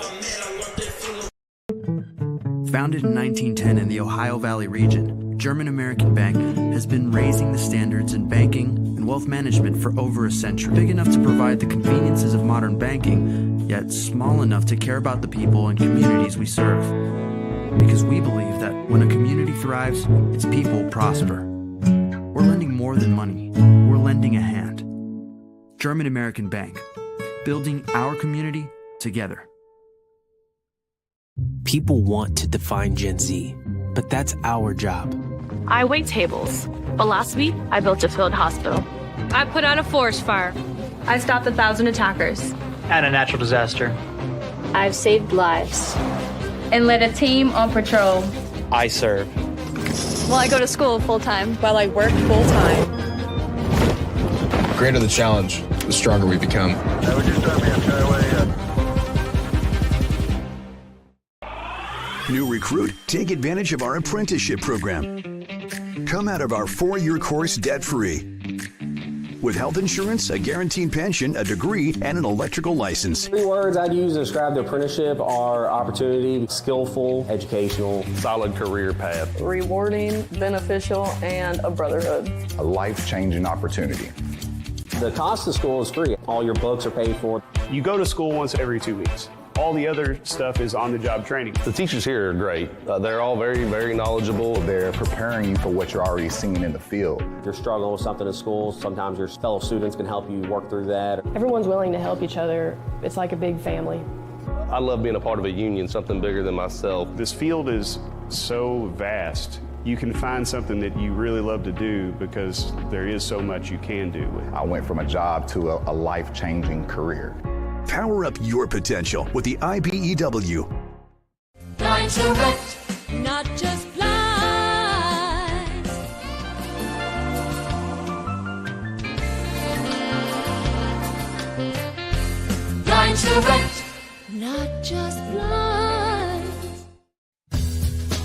Founded in 1910 in the Ohio Valley region, German-American Bank has been raising the standards in banking and wealth management for over a century. Big enough to provide the conveniences of modern banking, yet small enough to care about the people and communities we serve. Because we believe that when a community thrives, its people prosper. We're lending more than money. We're lending a hand. German-American Bank, building our community together. People want to define Gen Z, but that's our job. I wait tables, but last week I built a field hospital. I put out a forest fire. I stopped 1,000 attackers. and a natural disaster. I've saved lives. And led a team on patrol. I serve. Well, I go to school full-time while I work full-time. The greater the challenge, the stronger we become. New recruit? Take advantage of our apprenticeship program. Come out of our 4-year course debt-free. With health insurance, a guaranteed pension, a degree, and an electrical license. 3 words I'd use to describe the apprenticeship are opportunity, skillful, educational, Solid career path. Rewarding, beneficial, and a brotherhood. A life-changing opportunity. The cost of school is free. All your books are paid for. You go to school once every 2 weeks. All the other stuff is on-the-job training. The teachers here are great. They're all very, very knowledgeable. They're preparing you for what you're already seeing in the field. If you're struggling with something in school, sometimes your fellow students can help you work through that. Everyone's willing to help each other. It's like a big family. I love being a part of a union, something bigger than myself. This field is so vast. You can find something that you really love to do because there is so much you can do. I went from a job to a life-changing career. Power up your potential with the IBEW. Blind to rent, not just blinds. Blind to rent, not just blinds.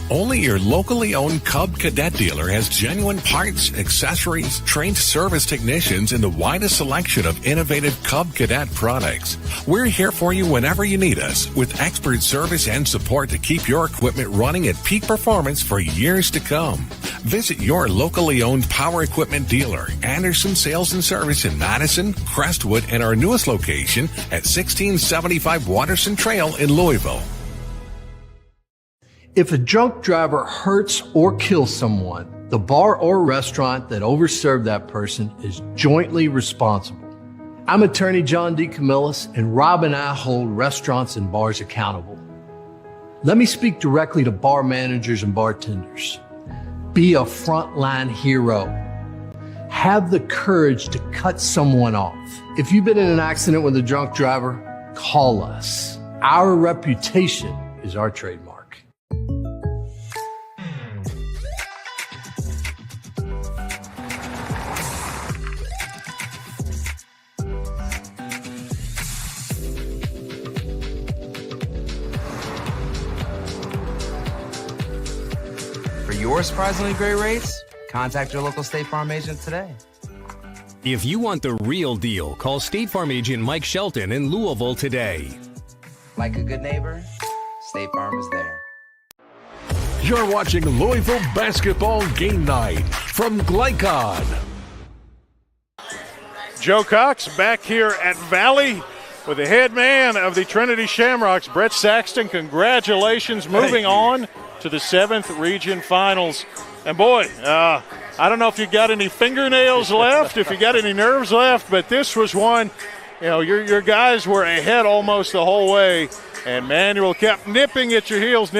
Only your locally owned Cub Cadet dealer has genuine parts, accessories, trained service technicians, and the widest selection of innovative Cub Cadet products. We're here for you whenever you need us, with expert service and support to keep your equipment running at peak performance for years to come. Visit your locally owned power equipment dealer, Anderson Sales and Service in Madison, Crestwood, and our newest location at 1675 Watterson Trail in Louisville. If a drunk driver hurts or kills someone, the bar or restaurant that overserved that person is jointly responsible. I'm attorney John D. Camillus, and Rob and I hold restaurants and bars accountable. Let me speak directly to bar managers and bartenders. Be a frontline hero. Have the courage to cut someone off. If you've been in an accident with a drunk driver, call us. Our reputation is our trademark. For your surprisingly great rates, contact your local State Farm agent today. If you want the real deal, call State Farm agent Mike Shelton in Louisville today. Like a good neighbor, State Farm is there. You're watching Louisville Basketball Game Night from Glycon. Joe Cox back here at Valley with the head man of the Trinity Shamrocks, Brett Saxton. Congratulations, moving on to the 7th Region Finals. And boy, I don't know if you got any fingernails left, if you got any nerves left, but this was one, you know, your guys were ahead almost the whole way, and Manuel kept nipping at your heels,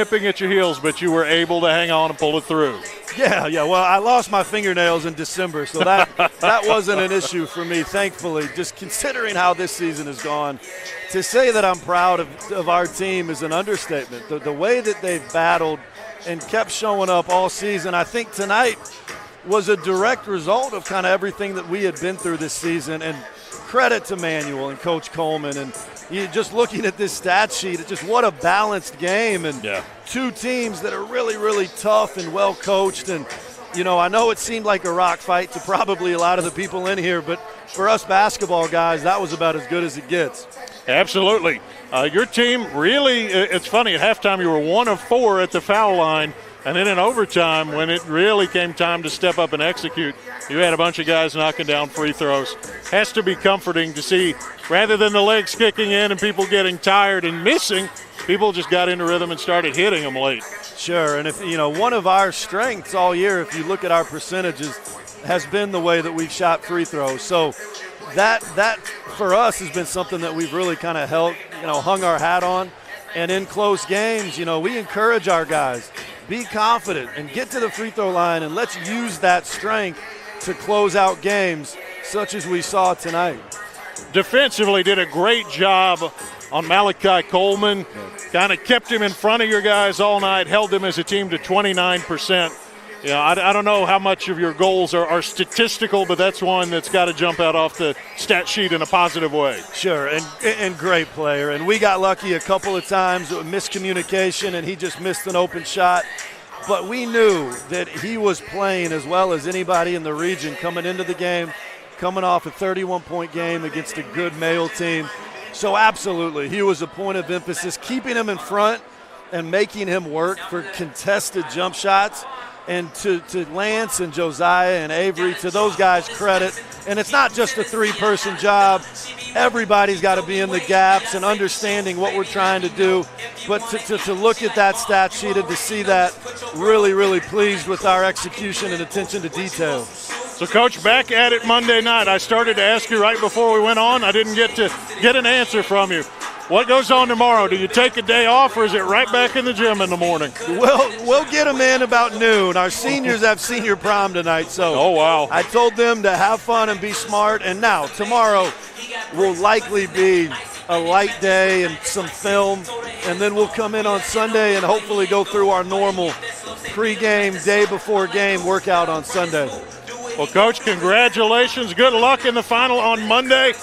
but you were able to hang on and pull it through. Yeah. Well, I lost my fingernails in December, so that wasn't an issue for me, thankfully. Just considering how this season has gone, to say that I'm proud of our team is an understatement. The way that they've battled and kept showing up all season, I think tonight was a direct result of kind of everything that we had been through this season. And credit to Manuel and Coach Coleman. And you just looking at this stat sheet, it's just what a balanced game. And two teams that are really, really tough and well coached. And, you know, I know it seemed like a rock fight to probably a lot of the people in here, but for us basketball guys, that was about as good as it gets. Absolutely. Your team really, it's funny, at halftime you were 1 of 4 at the foul line, and then in overtime when it really came time to step up and execute, you had a bunch of guys knocking down free throws. Has to be comforting to see, rather than the legs kicking in and people getting tired and missing, people just got into rhythm and started hitting them late. Sure, and if you know, one of our strengths all year, if you look at our percentages, has been the way that we've shot free throws. So that for us has been something that we've really kind of hung our hat on. And in close games, you know, we encourage our guys, be confident and get to the free throw line, and let's use that strength to close out games such as we saw tonight. defensively did a great job on Malachi Coleman. Kind of kept him in front of your guys all night, held them as a team to 29%. You know, I don't know how much of your goals are statistical, but that's one that's got to jump out off the stat sheet in a positive way. Sure, and great player. And we got lucky a couple of times with miscommunication, and he just missed an open shot. But we knew that he was playing as well as anybody in the region coming into the game, coming off a 31-point game against a good male team. So absolutely, he was a point of emphasis, keeping him in front and making him work for contested jump shots. And to Lance and Josiah and Avery, to those guys, credit. And it's not just a three-person job. Everybody's got to be in the gaps and understanding what we're trying to do. But to look at that stat sheet and to see that, really, really pleased with our execution and attention to detail. So, Coach, back at it Monday night. I started to ask you right before we went on. I didn't get an answer from you. What goes on tomorrow? Do you take a day off, or is it right back in the gym in the morning? We'll get them in about noon. Our seniors have senior prom tonight, so oh, wow. I told them to have fun and be smart. And now, tomorrow will likely be a light day and some film, and then we'll come in on Sunday and hopefully go through our normal pregame, day before game workout on Sunday. Well, Coach, congratulations. Good luck in the final on Monday.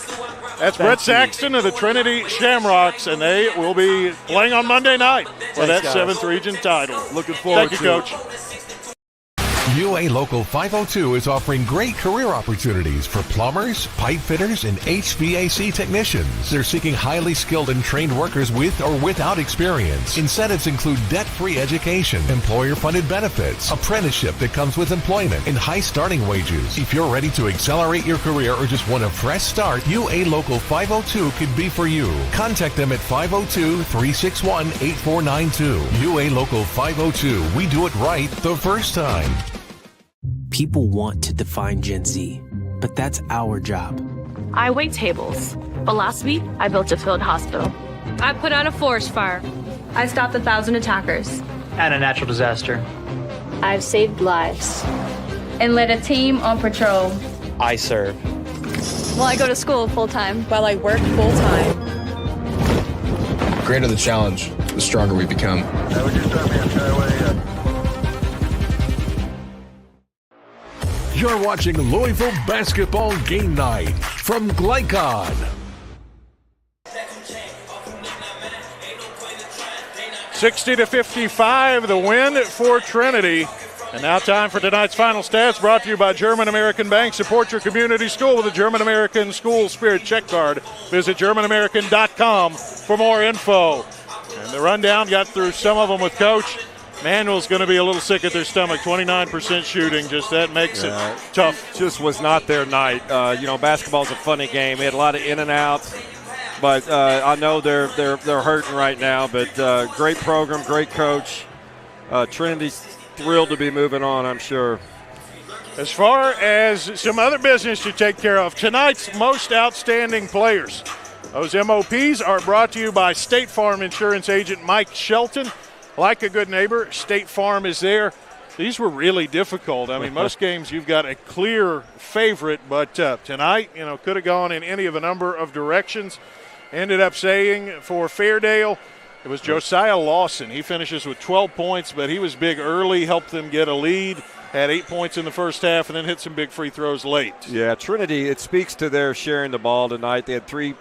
That's Brett Saxton of the Trinity Shamrocks, and they will be playing on Monday night for that 7th region title. Looking forward to it. Thank you, Coach. UA Local 502 is offering great career opportunities for plumbers, pipe fitters, and HVAC technicians. They're seeking highly skilled and trained workers with or without experience. Incentives include debt-free education, employer-funded benefits, apprenticeship that comes with employment, and high starting wages. If you're ready to accelerate your career or just want a fresh start, UA Local 502 could be for you. Contact them at 502-361-8492. UA Local 502. We do it right the first time. People want to define Gen Z, but that's our job. I wait tables, but last week I built a field hospital. I put out a forest fire. I stopped 1,000 attackers. And a natural disaster. I've saved lives. And led a team on patrol. I serve. Well, I go to school full-time while I work full-time. The greater the challenge, the stronger we become. You're watching Louisville Basketball Game Night from Glycon. $60-55, the win for Trinity. And now time for tonight's final stats, brought to you by German American Bank. Support your community school with a German American School Spirit check card. Visit GermanAmerican.com for more info. And the rundown, got through some of them with Coach. Manuel's going to be a little sick at their stomach. 29% shooting, just that makes it tough. Just was not their night. Basketball's a funny game. We had a lot of in and outs, but I know they're hurting right now. But great program, great coach. Trinity's thrilled to be moving on, I'm sure. As far as some other business to take care of, tonight's most outstanding players. Those MOPs are brought to you by State Farm Insurance Agent Mike Shelton. Like a good neighbor, State Farm is there. These were really difficult. I mean, most games you've got a clear favorite, but tonight, could have gone in any of a number of directions. Ended up saying for Fairdale, it was Josiah Lawson. He finishes with 12 points, but he was big early, helped them get a lead, had 8 points in the first half, and then hit some big free throws late. Yeah, Trinity, it speaks to their sharing the ball tonight. They had three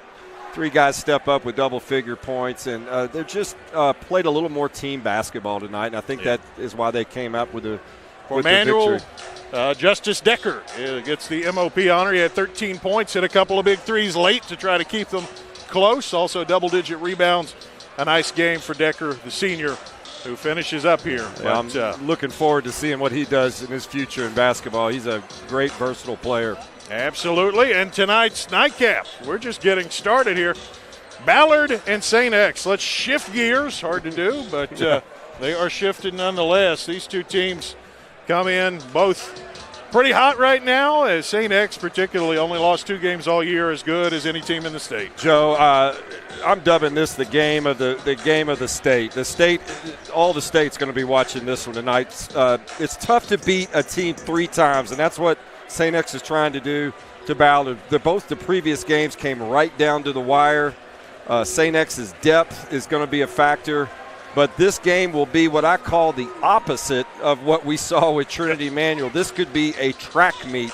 guys step up with double-figure points, and they just played a little more team basketball tonight, and I think that is why they came up with the Manuel, victory. Justice Decker gets the MOP honor. He had 13 points, hit a couple of big threes late to try to keep them close. Also double-digit rebounds. A nice game for Decker, the senior, who finishes up here. Yeah, I'm looking forward to seeing what he does in his future in basketball. He's a great, versatile player. Absolutely, and tonight's nightcap, we're just getting started here. Ballard and St. X. Let's shift gears. Hard to do, but they are shifted nonetheless. These two teams come in both pretty hot right now, as St. X particularly only lost 2 games all year, as good as any team in the state. Joe, I'm dubbing this the game of the game of the state. The state, all the state's going to be watching this one tonight. It's tough to beat a team 3 times, and that's what St. X is trying to do to Ballard. Both the previous games came right down to the wire. St. X's depth is going to be a factor. But this game will be what I call the opposite of what we saw with Trinity Manual. This could be a track meet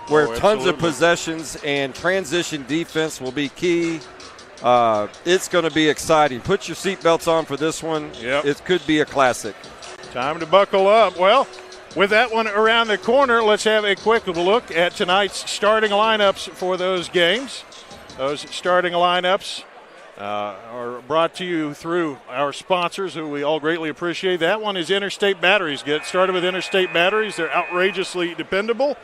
where tons of possessions and transition defense will be key. It's going to be exciting. Put your seatbelts on for this one. Yep. It could be a classic. Time to buckle up. Well, with that one around the corner, let's have a quick look at tonight's starting lineups for those games. Those starting lineups are brought to you through our sponsors, who we all greatly appreciate. That one is Interstate Batteries. Get started with Interstate Batteries. They're outrageously dependable.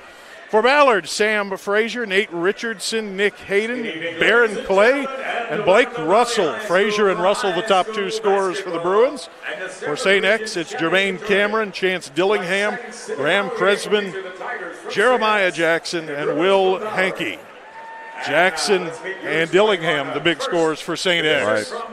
For Ballard, Sam Frazier, Nate Richardson, Nick Hayden, Barron Clay, and Blake Russell. Frazier and Russell, the top two scorers for the Bruins. For St. X, it's Jermaine Cameron, Chance Dillingham, Graham Kresman, Jeremiah Jackson, and Will Hankey. Jackson and Dillingham, the big scores for St. X. Right.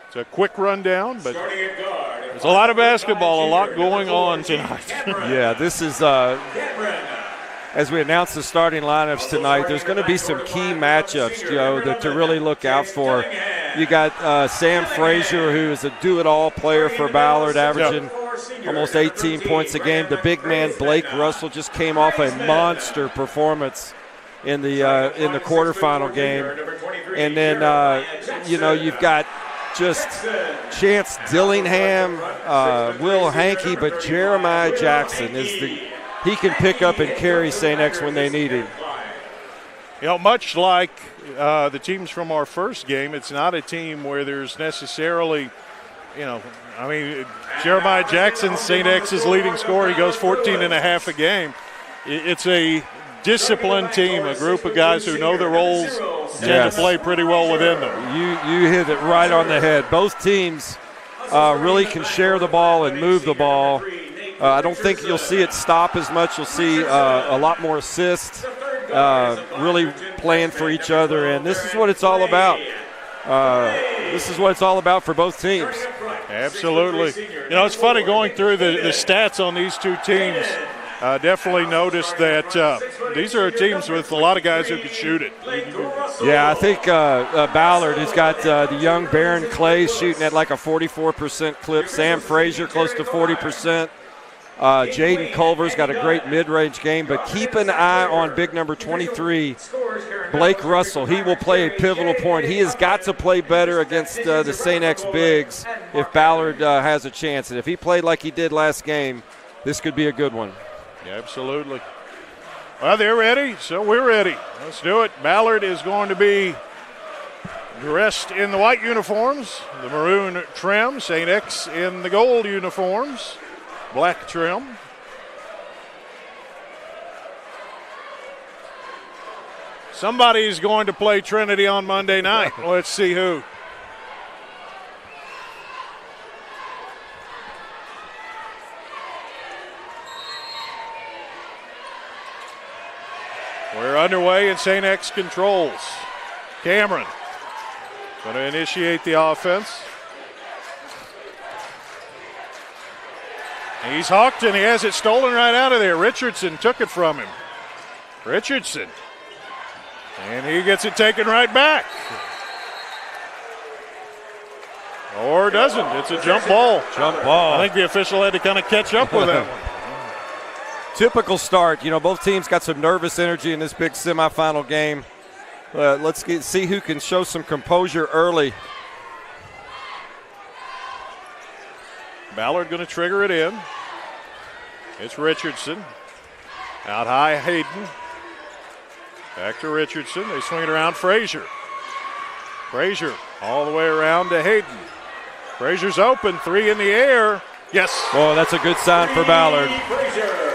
It's a quick rundown, but there's a lot of basketball, a lot going on tonight. Yeah, this is, as we announce the starting lineups tonight, there's going to be some key matchups, Joe, that to really look out for. You got Sam Frazier, who is a do-it-all player for Ballard, averaging almost 18 points a game. The big man, Blake Russell, just came off a monster performance in the quarterfinal game. And then, you've got just Chance Dillingham, Will Hankey, but Jeremiah Jackson he can pick up and carry St. X when they need him. Much like the teams from our first game, it's not a team where there's necessarily, Jeremiah Jackson, St. X's leading scorer, he goes 14 and a half a game. It's a disciplined team, a group of guys who know their roles, tend to play pretty well within them. You hit it right on the head. Both teams really can share the ball and move the ball. I don't think you'll see it stop as much. You'll see a lot more assists, really playing for each other, and this is what it's all about. This is what it's all about for both teams. Absolutely. It's funny going through the stats on these two teams. Definitely noticed that these are teams with a lot of guys who can shoot it. Yeah, I think Ballard has got the young Barron Clay shooting at like a 44% clip. Sam Frazier close to 40%. Jaden Culver's got a great mid-range game, but keep an eye on big number 23, Blake Russell. He will play a pivotal point. He has got to play better against the St. X bigs if Ballard has a chance. And if he played like he did last game, this could be a good one. Yeah, absolutely. Well, they're ready, so we're ready. Let's do it. Ballard is going to be dressed in the white uniforms, the maroon trim. St. X in the gold uniforms, black trim. Somebody's going to play Trinity on Monday night. Let's see who. We're underway and St. X controls. Cameron going to initiate the offense. He's hawked and he has it stolen right out of there. Richardson took it from him. Richardson. And he gets it taken right back. Or doesn't. It's a jump ball. Jump ball. I think the official had to kind of catch up with that one. Typical start. Both teams got some nervous energy in this big semifinal game. Let's see who can show some composure early. Ballard going to trigger it in. It's Richardson. Out high, Hayden. Back to Richardson. They swing it around Frazier. Frazier all the way around to Hayden. Frazier's open. Three in the air. Yes. Oh, that's a good sign for Ballard.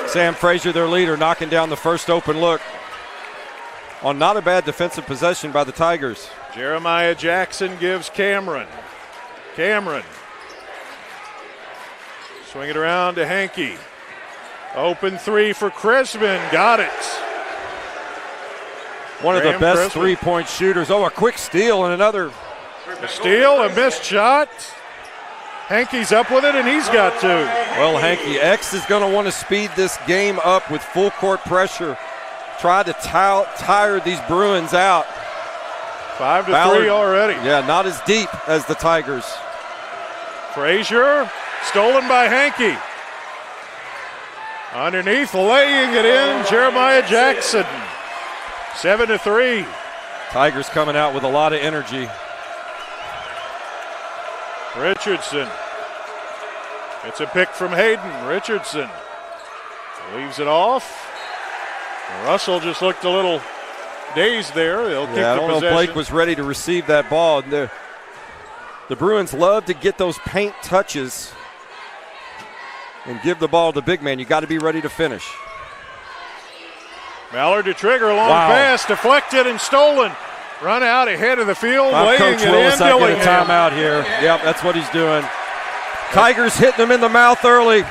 Sam Frazier, their leader, knocking down the first open look on not a bad defensive possession by the Tigers. Jeremiah Jackson gives Cameron. Cameron. Swing it around to Hankey. Open three for Kresman. Got it. One of the best three-point shooters. Oh, a quick steal and another. A steal, a missed shot. Hankey's up with it, and he's got two. Well, Hankey, X is going to want to speed this game up with full court pressure. Try to tire these Bruins out. 5 to Ballard, 3 already. Yeah, not as deep as the Tigers. Frazier, stolen by Hankey. Underneath, laying it in, Jeremiah Jackson. 7 to 3. Tigers coming out with a lot of energy. Richardson. It's a pick from Hayden. Richardson leaves it off. Russell just looked a little dazed there. They'll keep I the don't know if possession. Blake was ready to receive that ball. The Bruins love to get those paint touches and give the ball to the big man. You got to be ready to finish. Ballard to trigger, long pass, deflected and stolen. Run out ahead of the field, laying Coach it Willis, in. I get a timeout here. Yep, that's what he's doing. Tigers hitting him in the mouth early.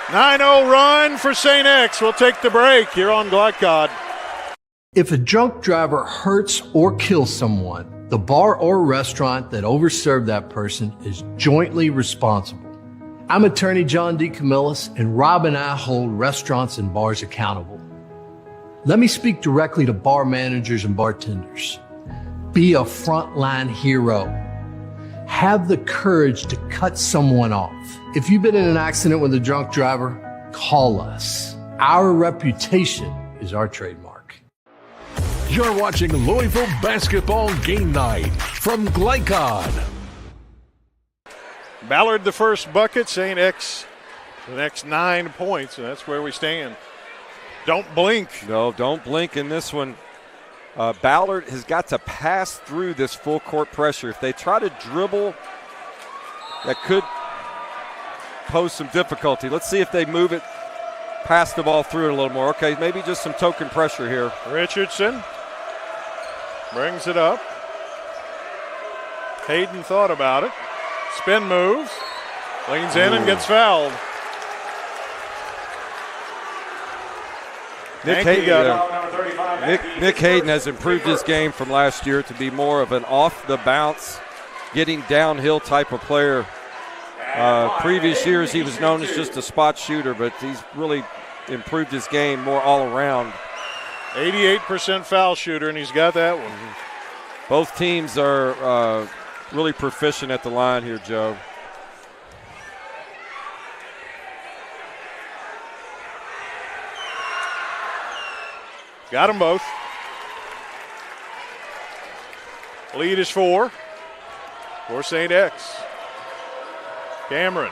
9-0 run for St. X. We'll take the break here on Glycod. If a drunk driver hurts or kills someone, the bar or restaurant that overserved that person is jointly responsible. I'm attorney John D. Camillus, and Rob and I hold restaurants and bars accountable. Let me speak directly to bar managers and bartenders. Be a frontline hero. Have the courage to cut someone off. If you've been in an accident with a drunk driver, call us. Our reputation is our trademark. You're watching Louisville Basketball Game Night from Glycod. Ballard the first bucket, St. X the next 9 points, and that's where we stand. Don't blink. No, don't blink in this one. Ballard has got to pass through this full court pressure. If they try to dribble, that could pose some difficulty. Let's see if they move it, pass the ball through it a little more. Okay, maybe just some token pressure here. Richardson brings it up. Hayden thought about it. Spin moves. Leans in and gets fouled. Nick Hayden has improved his game from last year to be more of an off-the-bounce, getting downhill type of player. Previous years he was known as just a spot shooter, but he's really improved his game more all around. 88% foul shooter, and he's got that one. Both teams are really proficient at the line here, Joe. Got them both. Lead is 4 for St. X. Cameron.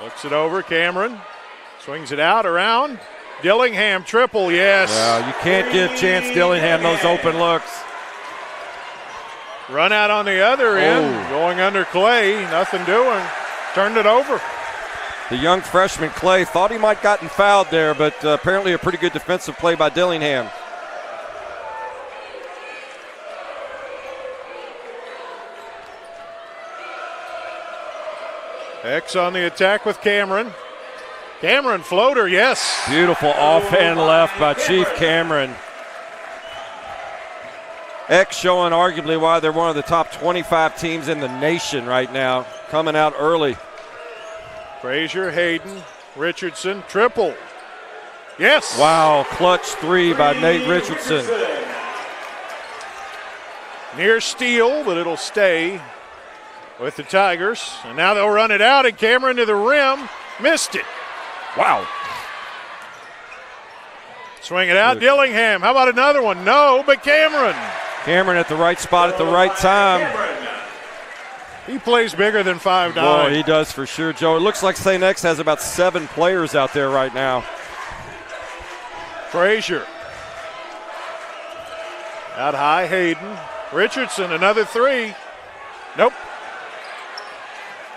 Looks it over. Cameron swings it out around. Dillingham triple, yes. Well, you can't give Chance Dillingham those open looks. Run out on the other end, going under Clay. Nothing doing. Turned it over. The young freshman, Clay, thought he might gotten fouled there, but apparently a pretty good defensive play by Dillingham. X on the attack with Cameron. Cameron floater, yes. Beautiful off and left by Chief Cameron. X showing arguably why they're one of the top 25 teams in the nation right now, coming out early. Frazier, Hayden, Richardson, triple. Yes. Wow, clutch three by Nate Richardson. Near steal, but it'll stay with the Tigers. And now they'll run it out, and Cameron to the rim. Missed it. Wow. Swing it out, Dillingham. How about another one? No, but Cameron. Cameron at the right spot at the right time. He plays bigger than 5'9". Oh, he does for sure, Joe. It looks like St. X has about 7 players out there right now. Frazier. Out high, Hayden. Richardson, another 3. Nope.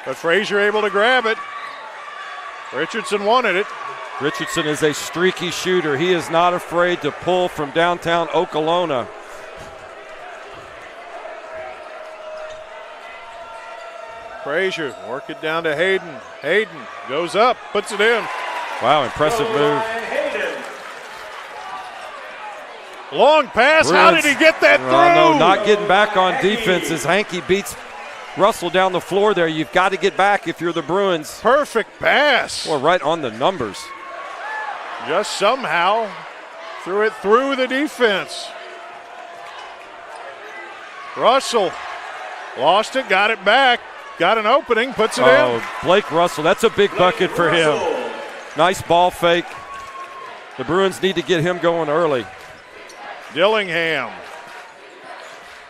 But Frazier able to grab it. Richardson wanted it. Richardson is a streaky shooter. He is not afraid to pull from downtown Okolona. Frazier, work it down to Hayden. Hayden goes up, puts it in. Wow, impressive move. Long pass. How did he get that through? No, not getting back on defense as Hankey beats Russell down the floor there. You've got to get back if you're the Bruins. Perfect pass. Well, right on the numbers. Just somehow threw it through the defense. Russell lost it, got it back, got an opening, puts it in. Blake Russell, that's a big bucket for him. Nice ball fake. The Bruins need to get him going early. Dillingham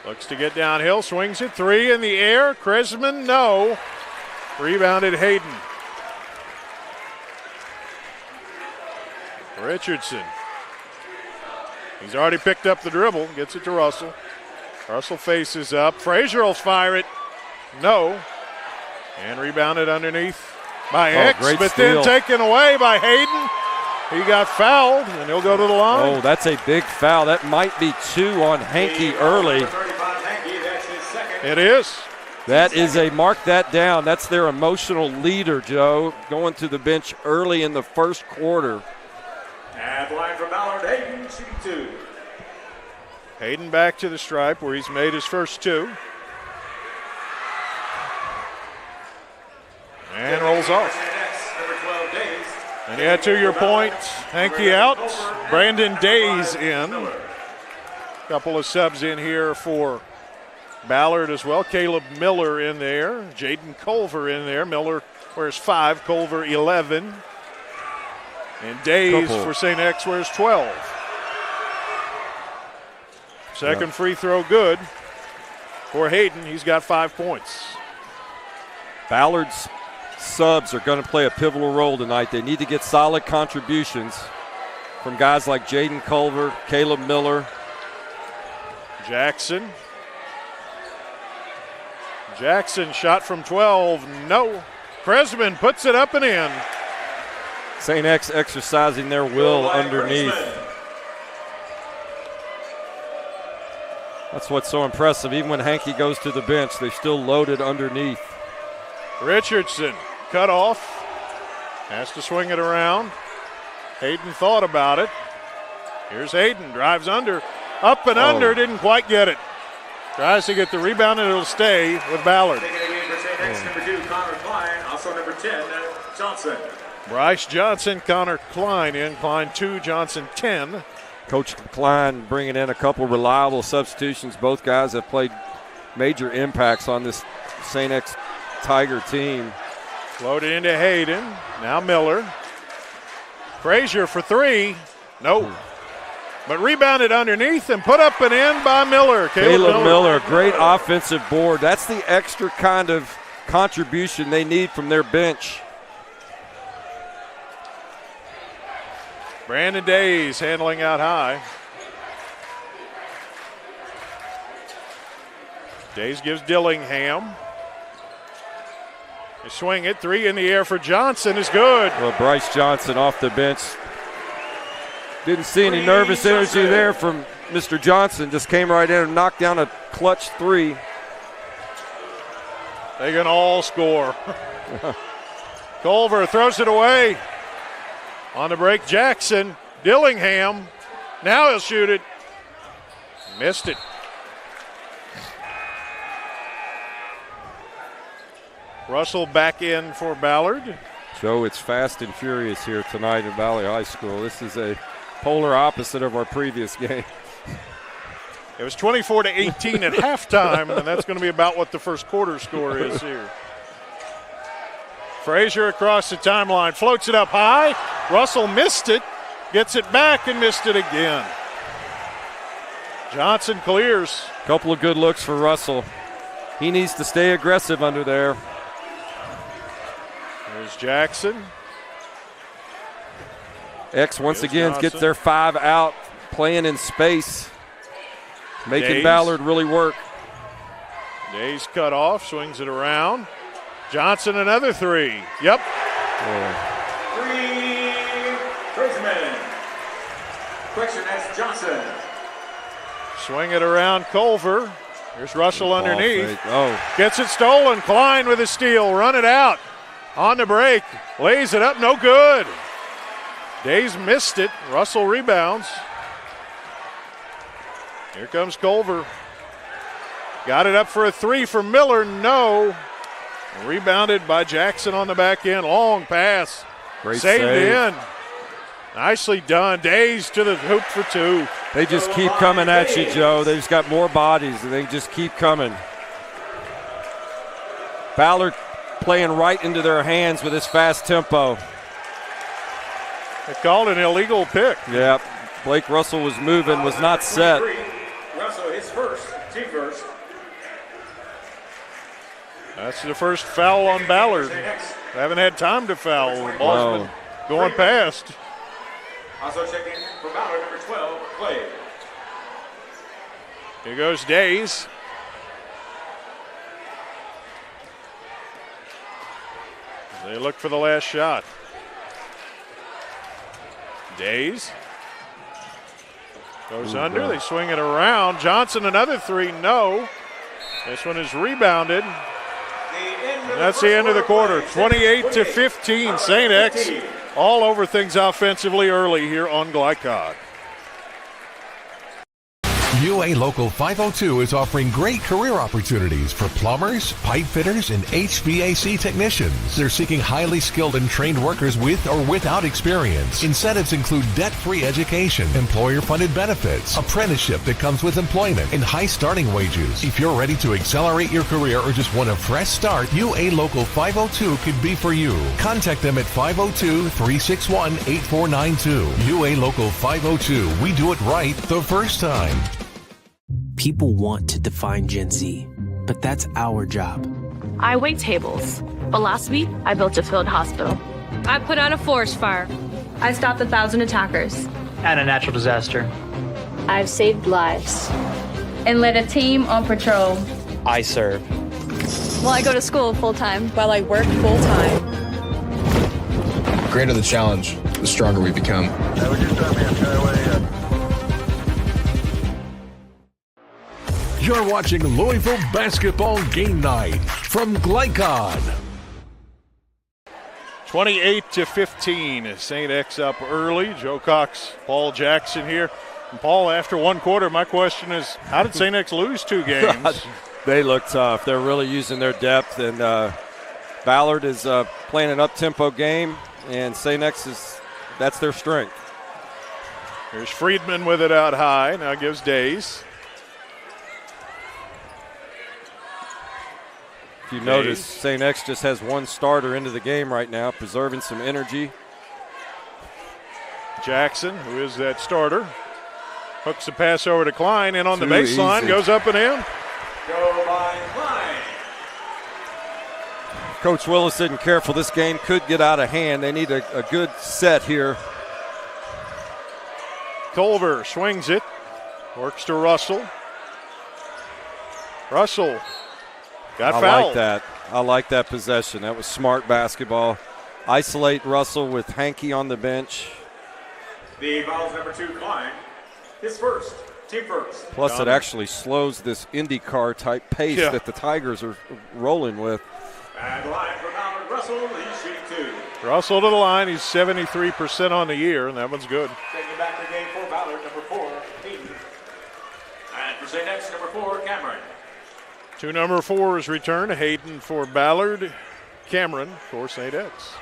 looks to get downhill, swings it, 3 in the air. Kresman, no. Rebounded Hayden. Richardson. He's already picked up the dribble, gets it to Russell. Russell faces up. Frazier will fire it. No. And rebounded underneath by X, but steal. then taken away by Hayden. He got fouled, and he'll go to the line. Oh, that's a big foul. That might be 2 on Hankey early. It is. That is mark that down. That's their emotional leader, Joe, going to the bench early in the first quarter. At the line for Ballard, Hayden, shooting 2. Hayden back to the stripe where he's made his first 2. And rolls off. And yeah, to your point, Hankey out, Brandon Days in. A couple of subs in here for Ballard as well. Caleb Miller in there, Jaden Culver in there. Miller wears 5, Culver 11. And Days for St. X wears 12. Second free throw good for Hayden. He's got 5 points. Ballard's subs are going to play a pivotal role tonight. They need to get solid contributions from guys like Jaden Culver, Caleb Miller. Jackson shot from 12, no. Kresman puts it up and in. St. X exercising their will underneath. That's what's so impressive. Even when Hankey goes to the bench, they're still loaded underneath. Richardson cut off. Has to swing it around. Hayden thought about it. Here's Hayden. Drives under. Up and under. Didn't quite get it. Tries to get the rebound and it'll stay with Ballard. Number 2, Connor Klein. Also number 10, Johnson. Bryce Johnson, Connor Klein in. Klein 2, Johnson 10. Coach Klein bringing in a couple reliable substitutions. Both guys have played major impacts on this St. X Tiger team. Loaded into Hayden. Now Miller. Frazier for 3. Nope. But rebounded underneath and put up and in by Miller. Caleb Miller, great offensive board. That's the extra kind of contribution they need from their bench. Brandon Days handling out high. Days gives Dillingham. They swing it. 3 in the air for Johnson is good. Well, Bryce Johnson off the bench. Didn't see any nervous energy there from Mr. Johnson. Just came right in and knocked down a clutch 3. They can all score. Culver throws it away. On the break, Jackson. Dillingham. Now he'll shoot it. Missed it. Russell back in for Ballard. Joe, it's fast and furious here tonight at Valley High School. This is a polar opposite of our previous game. It was 24-18 at halftime, and that's going to be about what the first quarter score is here. Frazier across the timeline, floats it up high. Russell missed it, gets it back and missed it again. Johnson clears. Couple of good looks for Russell. He needs to stay aggressive under there. There's Jackson. X once again gets their 5 out, playing in space, making Days. Ballard really work. Days cut off, swings it around. Johnson another 3. Yep. 3, Kresman. Question, that's Johnson. Swing it around Culver. Here's Russell underneath. Oh. Gets it stolen. Klein with a steal. Run it out. On the break. Lays it up. No good. Days missed it. Russell rebounds. Here comes Culver. Got it up for a three for Miller. No. Rebounded by Jackson on the back end. Long pass. Great Saved save. in. Nicely done. Days to the hoop for two. They just keep coming at you, Joe. They've got more bodies, and they just keep coming. Ballard playing right into their hands with his fast tempo. They called an illegal pick. Yeah, Blake Russell was moving, was not set. Russell his first, team first. That's the first foul on Ballard. They haven't had time to foul. The ball's been going past. Also checking for Ballard, number 12, Clay. Here goes Days. They look for the last shot. Days goes under. They swing it around. Johnson, another three. No. This one is rebounded. And that's the end of the quarter. 28-15. St. X all over things offensively early here on Glycod. UA Local 502 is offering great career opportunities for plumbers, pipe fitters, and HVAC technicians. They're seeking highly skilled and trained workers with or without experience. Incentives include debt-free education, employer-funded benefits, apprenticeship that comes with employment, and high starting wages. If you're ready to accelerate your career or just want a fresh start, UA Local 502 could be for you. Contact them at 502-361-8492. UA Local 502. We do it right the first time. People want to define Gen Z, but that's our job. I wait tables, but last week I built a field hospital. I put out a forest fire. I stopped 1,000 attackers. And a natural disaster. I've saved lives. And led a team on patrol. I serve. Well, I go to school full-time while I work full-time. The greater the challenge, the stronger we become. You're watching Louisville Basketball Game Night from Glycod. 28-15. St. X up early. Joe Cox, Paul Jackson here. And Paul, after one quarter, my question is, how did St. X lose two games? They look tough. They're really using their depth, and Ballard is playing an up-tempo game, and St. X that's their strength. Here's Friedman with it out high. Now gives Days. If you notice, St. X just has one starter into the game right now, preserving some energy. Jackson, who is that starter, hooks the pass over to Klein, and on the Too baseline, easy. goes up and in. Go by Klein. Coach Willis isn't careful. This game could get out of hand. They need a good set here. Culver swings it, works to Russell. Russell got fouled. I like that possession. That was smart basketball. Isolate Russell with Hankey on the bench. The foul's number 2, Klein. His first, team first. Plus, it actually slows this IndyCar type pace that the Tigers are rolling with. And line for Ballard. Russell, he's shooting 2. Russell to the line. He's 73% on the year, and that one's good. Taking back the game for Ballard, number 4, Hayden. And for St. X, number 4, Cameron. Two number 4s return. Hayden for Ballard, Cameron for St. X.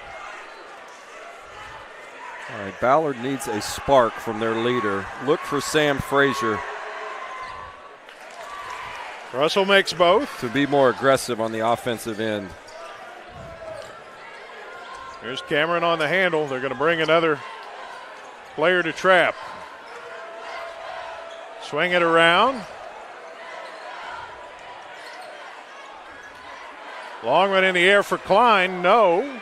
All right, Ballard needs a spark from their leader. Look for Sam Frazier. Russell makes both. To be more aggressive on the offensive end. Here's Cameron on the handle. They're going to bring another player to trap. Swing it around. Long one in the air for Klein. No.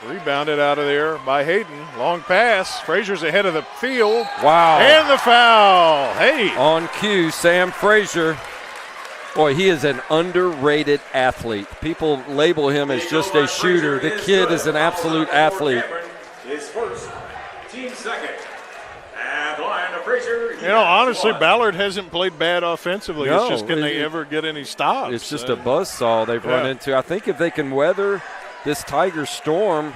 Rebounded out of there by Hayden. Long pass. Frazier's ahead of the field. Wow. And the foul. Hey. On cue, Sam Frazier. Boy, he is an underrated athlete. People label him as just a shooter. The kid is an absolute athlete. His first, team second. And the line of Frazier. You know, honestly, Ballard hasn't played bad offensively. No, it's just can they ever get any stops? It's just a buzzsaw they've run into. I think if they can weather this Tiger storm,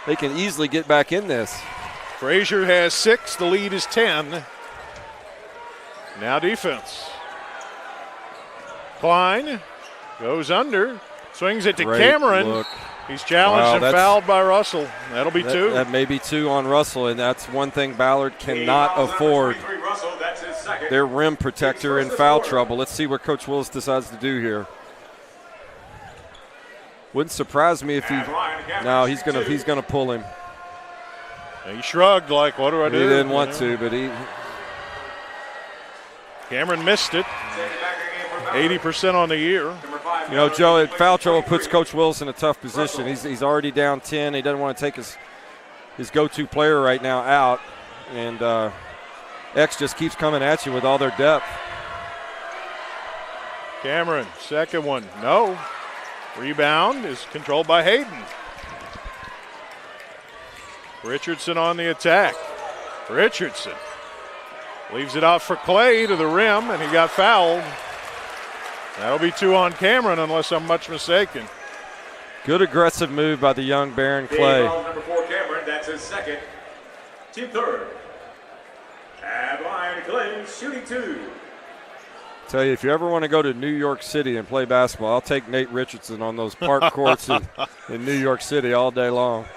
they can easily get back in this. Frazier has 6. The lead is 10. Now defense. Klein goes under, swings it to Great Cameron. look. He's challenged and fouled by Russell. That'll be two. That may be two on Russell, and that's one thing Ballard cannot afford. Their rim protector in foul trouble. Let's see what Coach Willis decides to do here. Wouldn't surprise me if he. No, he's gonna pull him. He shrugged like, "What do I do?" He didn't want to, but Cameron missed it. 80% on the year. You know, Joe, foul trouble puts Coach Willis in a tough position. He's already down 10. He doesn't want to take his go-to player right now out, and X just keeps coming at you with all their depth. Cameron, second one, no. Rebound is controlled by Hayden. Richardson on the attack. Richardson leaves it out for Clay to the rim, and he got fouled. That'll be two on Cameron, unless I'm much mistaken. Good aggressive move by the young Baron Clay. Number 4, Cameron, that's his second. Team third. At line, Clay, shooting two. Tell you, if you ever want to go to New York City and play basketball, I'll take Nate Richardson on those park courts in New York City all day long.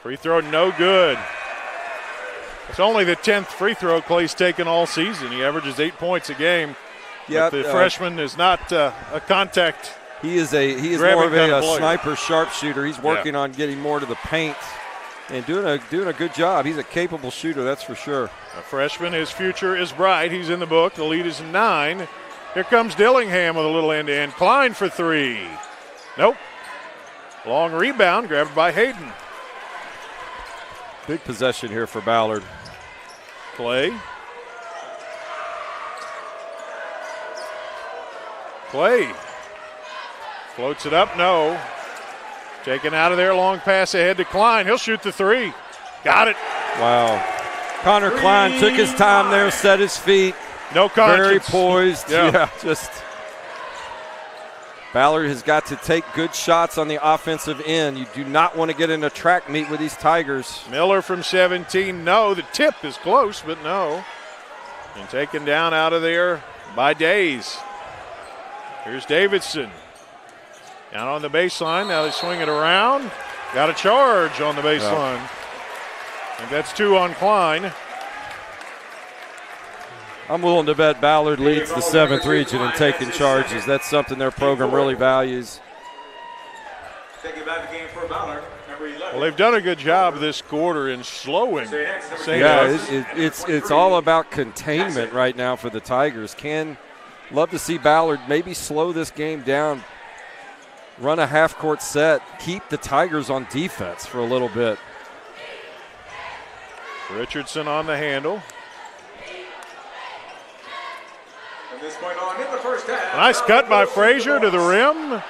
Free throw no good. It's only the 10th free throw Clay's taken all season. He averages 8 points a game. Yeah, the freshman is not a contact. He is more of a sniper sharpshooter. He's working on getting more to the paint and doing a good job. He's a capable shooter, that's for sure. A freshman, his future is bright. He's in the book. The lead is 9. Here comes Dillingham with a little end-to-end. Klein for three. Nope. Long rebound grabbed by Hayden. Big possession here for Ballard. Clay floats it up, no. Taken out of there, long pass ahead to Klein. He'll shoot the three. Got it. Wow. Connor Klein took his time there, set his feet. No conscience. Very poised. Yeah. Just Ballard has got to take good shots on the offensive end. You do not want to get in a track meet with these Tigers. Miller from 17, no. The tip is close, but no. And taken down out of there by Days. Here's Davidson. Down on the baseline. Now they swing it around. Got a charge on the baseline. I think that's two on Klein. I'm willing to bet Ballard leads the 7th region in taking charges. That's something their program really values. Taking back the game for Ballard, number 11. Well, they've done a good job this quarter in slowing. It's all about containment right now for the Tigers. Love to see Ballard maybe slow this game down, run a half-court set, keep the Tigers on defense for a little bit. Richardson on the handle. From this point on in the first half. Nice cut by Frazier to the rim.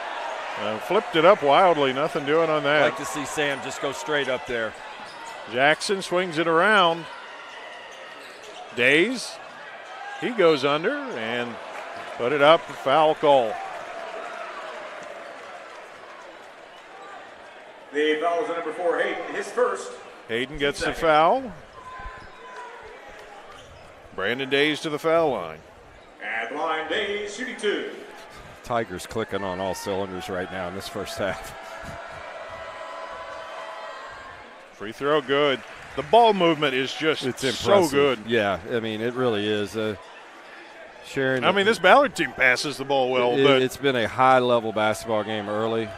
Flipped it up wildly. Nothing doing on that. I'd like to see Sam just go straight up there. Jackson swings it around. Days. He goes under and put it up. Foul call. The foul is on number 4, Hayden, his first. Hayden gets the foul. Brandon Days to the foul line. At line, Days shooting two. Tigers clicking on all cylinders right now in this first half. Free throw good. The ball movement is just so good. Yeah, I mean, it really is. Sharon. I mean, this Ballard team passes the ball well. But it's been a high-level basketball game early.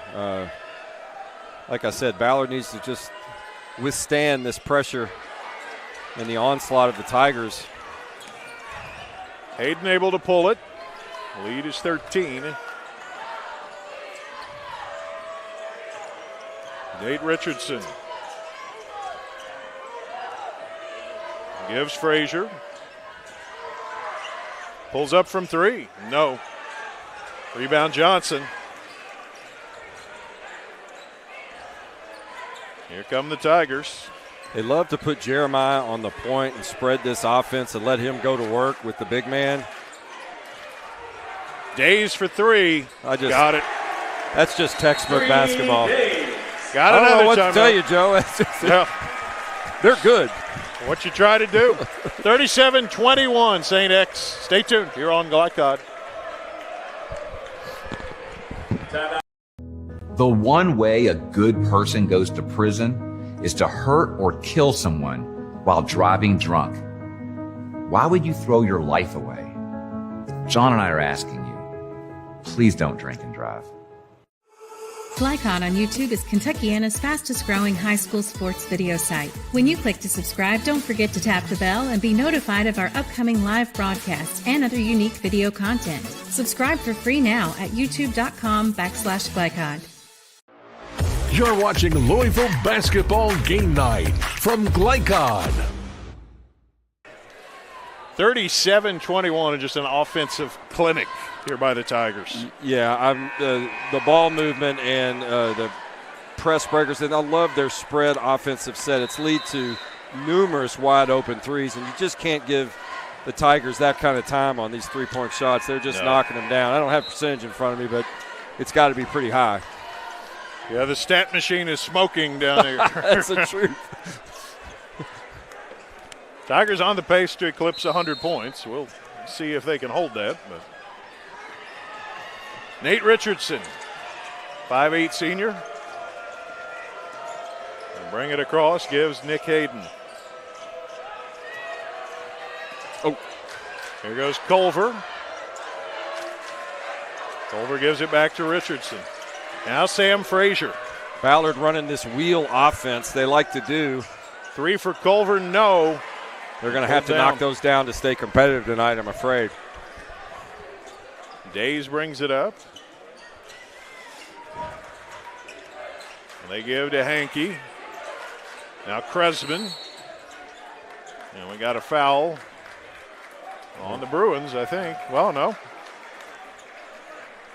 Like I said, Ballard needs to just withstand this pressure and the onslaught of the Tigers. Hayden able to pull it. Lead is 13. Nate Richardson gives Frazier. Pulls up from three. No. Rebound Johnson. Here come the Tigers. They love to put Jeremiah on the point and spread this offense and let him go to work with the big man. Days for three. Got it. That's just textbook basketball. Got I don't know what time to tell you, Joe. They're good. What you try to do. 37-21, St. X. Stay tuned. You're on Glycod. The one way a good person goes to prison is to hurt or kill someone while driving drunk. Why would you throw your life away? John and I are asking you, please don't drink and drive. Glycod on YouTube is Kentuckiana's fastest growing high school sports video site. When you click to subscribe, don't forget to tap the bell and be notified of our upcoming live broadcasts and other unique video content. Subscribe for free now at youtube.com/Glycod. You're watching Louisville Basketball Game Night from Glycod. 37-21 and just an offensive clinic here by the Tigers. Yeah, the ball movement and the press breakers, and I love their spread offensive set. It's lead to numerous wide open threes, and you just can't give the Tigers that kind of time on these three-point shots. They're just knocking them down. I don't have percentage in front of me, but it's got to be pretty high. Yeah, the stat machine is smoking down here. That's the truth. Tigers on the pace to eclipse 100 points. We'll see if they can hold that. But Nate Richardson, 5'8" senior. And bring it across, gives Nick Hayden. Oh, here goes Culver. Culver gives it back to Richardson. Now Sam Frazier. Ballard running this wheel offense they like to do. 3 for Culver, no. They're going to have to knock those down to stay competitive tonight, I'm afraid. Days brings it up. And they give to Hankey. Now Kresman. And we got a foul on the Bruins, I think. Well, no.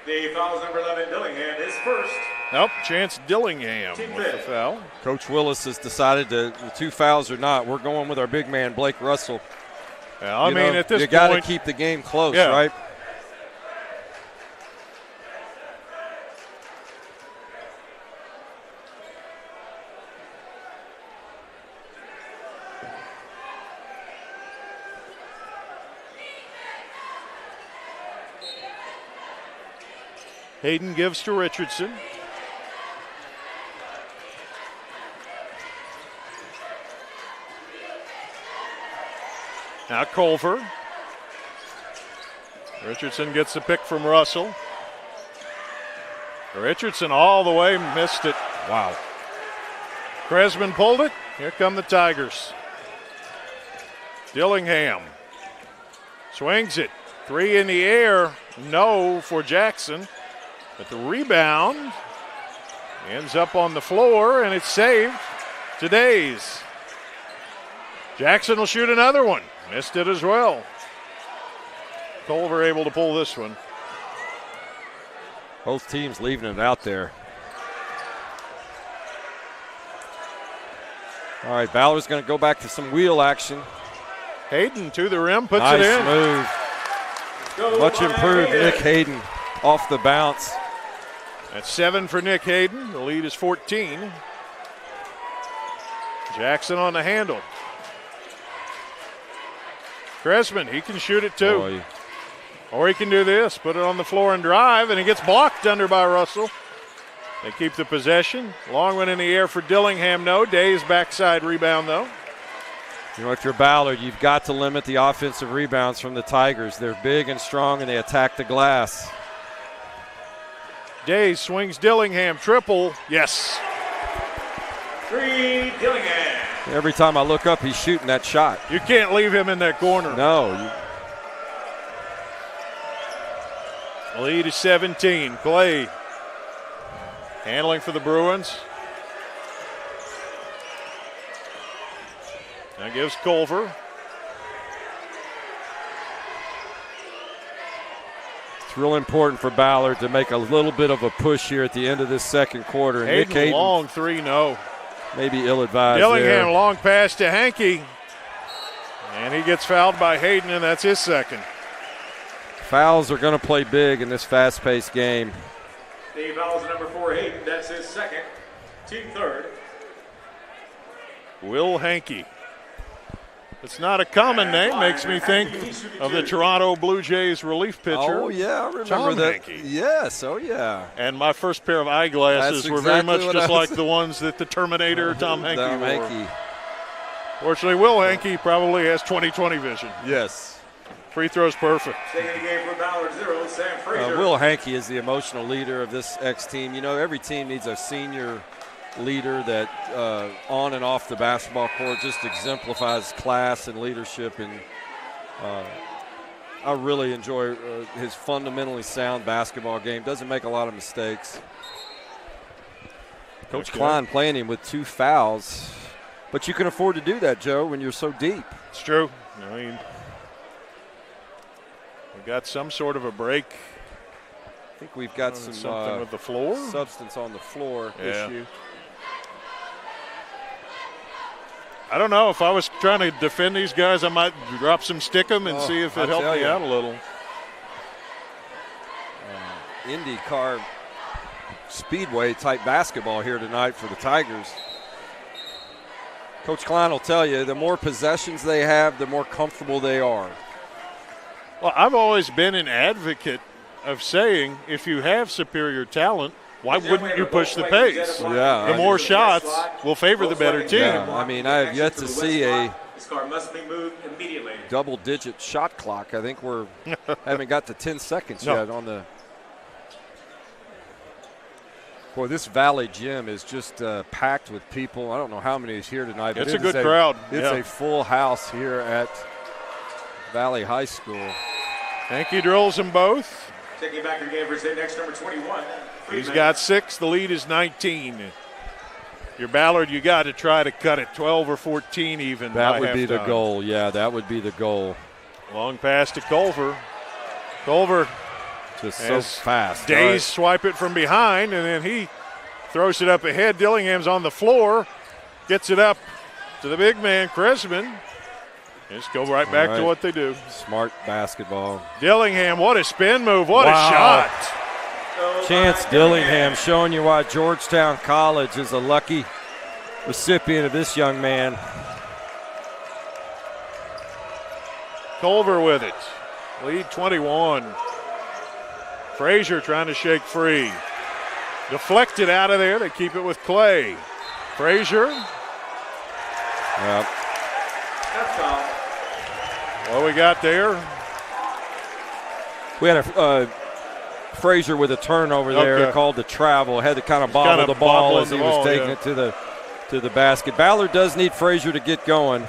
The foul is number 11, Dillingham, is first. Nope, Chance Dillingham with the foul. Coach Willis has decided the 2 fouls or not. We're going with our big man, Blake Russell. Yeah, I mean, at this point, you got to keep the game close, right? Hayden gives to Richardson. Now Culver. Richardson gets the pick from Russell. Richardson all the way, missed it. Wow. Kresman pulled it. Here come the Tigers. Dillingham swings it. 3 in the air. No for Jackson. But the rebound ends up on the floor, and it's saved to Days. Jackson will shoot another one. Missed it as well. Culver able to pull this one. Both teams leaving it out there. All right, Ballard's going to go back to some wheel action. Hayden to the rim, puts nice it in. Move. Much improved Nick Hayden off the bounce. That's 7 for Nick Hayden. The lead is 14. Jackson on the handle. Kresman, he can shoot it too. Boy. Or he can do this, put it on the floor and drive, and he gets blocked under by Russell. They keep the possession. Long one in the air for Dillingham, no. Day's backside rebound, though. You know, if you're Ballard, you've got to limit the offensive rebounds from the Tigers. They're big and strong, and they attack the glass. Days swings Dillingham, triple, yes. 3, Dillingham. Every time I look up, he's shooting that shot. You can't leave him in that corner. No. Lead is 17. Clay handling for the Bruins. Now gives Culver. It's real important for Ballard to make a little bit of a push here at the end of this second quarter. Hayden, Nick Hayden, long 3, no. Maybe ill-advised Dillingham, there. long pass to Hankey. And he gets fouled by Hayden, and that's his second. Fouls are going to play big in this fast-paced game. The foul is number 4, Hayden. That's his second. Team third. Will Hankey. It's not a common name. Makes me think of the Toronto Blue Jays relief pitcher. Oh, yeah, I remember Tom that. Hankey. Yes, oh, yeah. And my first pair of eyeglasses That's were very exactly much just like the ones that the Terminator Tom Hankey Tom wore. Hankey. Fortunately, Will Hankey probably has 20/20 vision. Yes. Free throw's perfect. Taking the game for Ballard 0, Sam Fraser. Will Hankey is the emotional leader of this X team. You know, every team needs a senior leader that on and off the basketball court just exemplifies class and leadership. And I really enjoy his fundamentally sound basketball game. Doesn't make a lot of mistakes. Coach Klein playing him with 2 fouls. But you can afford to do that, Joe, when you're so deep. It's true. I mean, we got some sort of a break. I think we've got something with the floor. Substance on the floor issue. I don't know. If I was trying to defend these guys, I might drop some stickum and see if it helped me out a little. IndyCar Speedway type basketball here tonight for the Tigers. Coach Klein will tell you, the more possessions they have, the more comfortable they are. Well, I've always been an advocate of saying if you have superior talent, why wouldn't you push the pace? Yeah, the more shots will favor the better team. Yeah, I mean, I have yet to see a This car must be moved immediately. double-digit shot clock. I think we're haven't got to 10 seconds yet on the. Boy, this Valley Gym is just packed with people. I don't know how many is here tonight. But It's a good crowd. It's a full house here at Valley High School. Hankey drills them both. Taking back the game for his next number 21. He's got 6. The lead is 19. Your Ballard, you got to try to cut it 12 or 14 even. That would be the goal. Yeah, that would be the goal. Long pass to Culver. Culver just so fast. Days swipe it from behind, and then he throws it up ahead. Dillingham's on the floor. Gets it up to the big man, Kresman. Just go right back to what they do. Smart basketball. Dillingham, what a spin move. What a shot. Chance Dillingham showing you why Georgetown College is a lucky recipient of this young man. Culver with it. Lead 21. Frazier trying to shake free. Deflected out of there. They keep it with Clay. Frazier. Yep. That's foul. What we got there? We had a Frazier with a turnover there, called the travel. Had to kind of bobble the ball as he was taking it to the basket. Ballard does need Frazier to get going.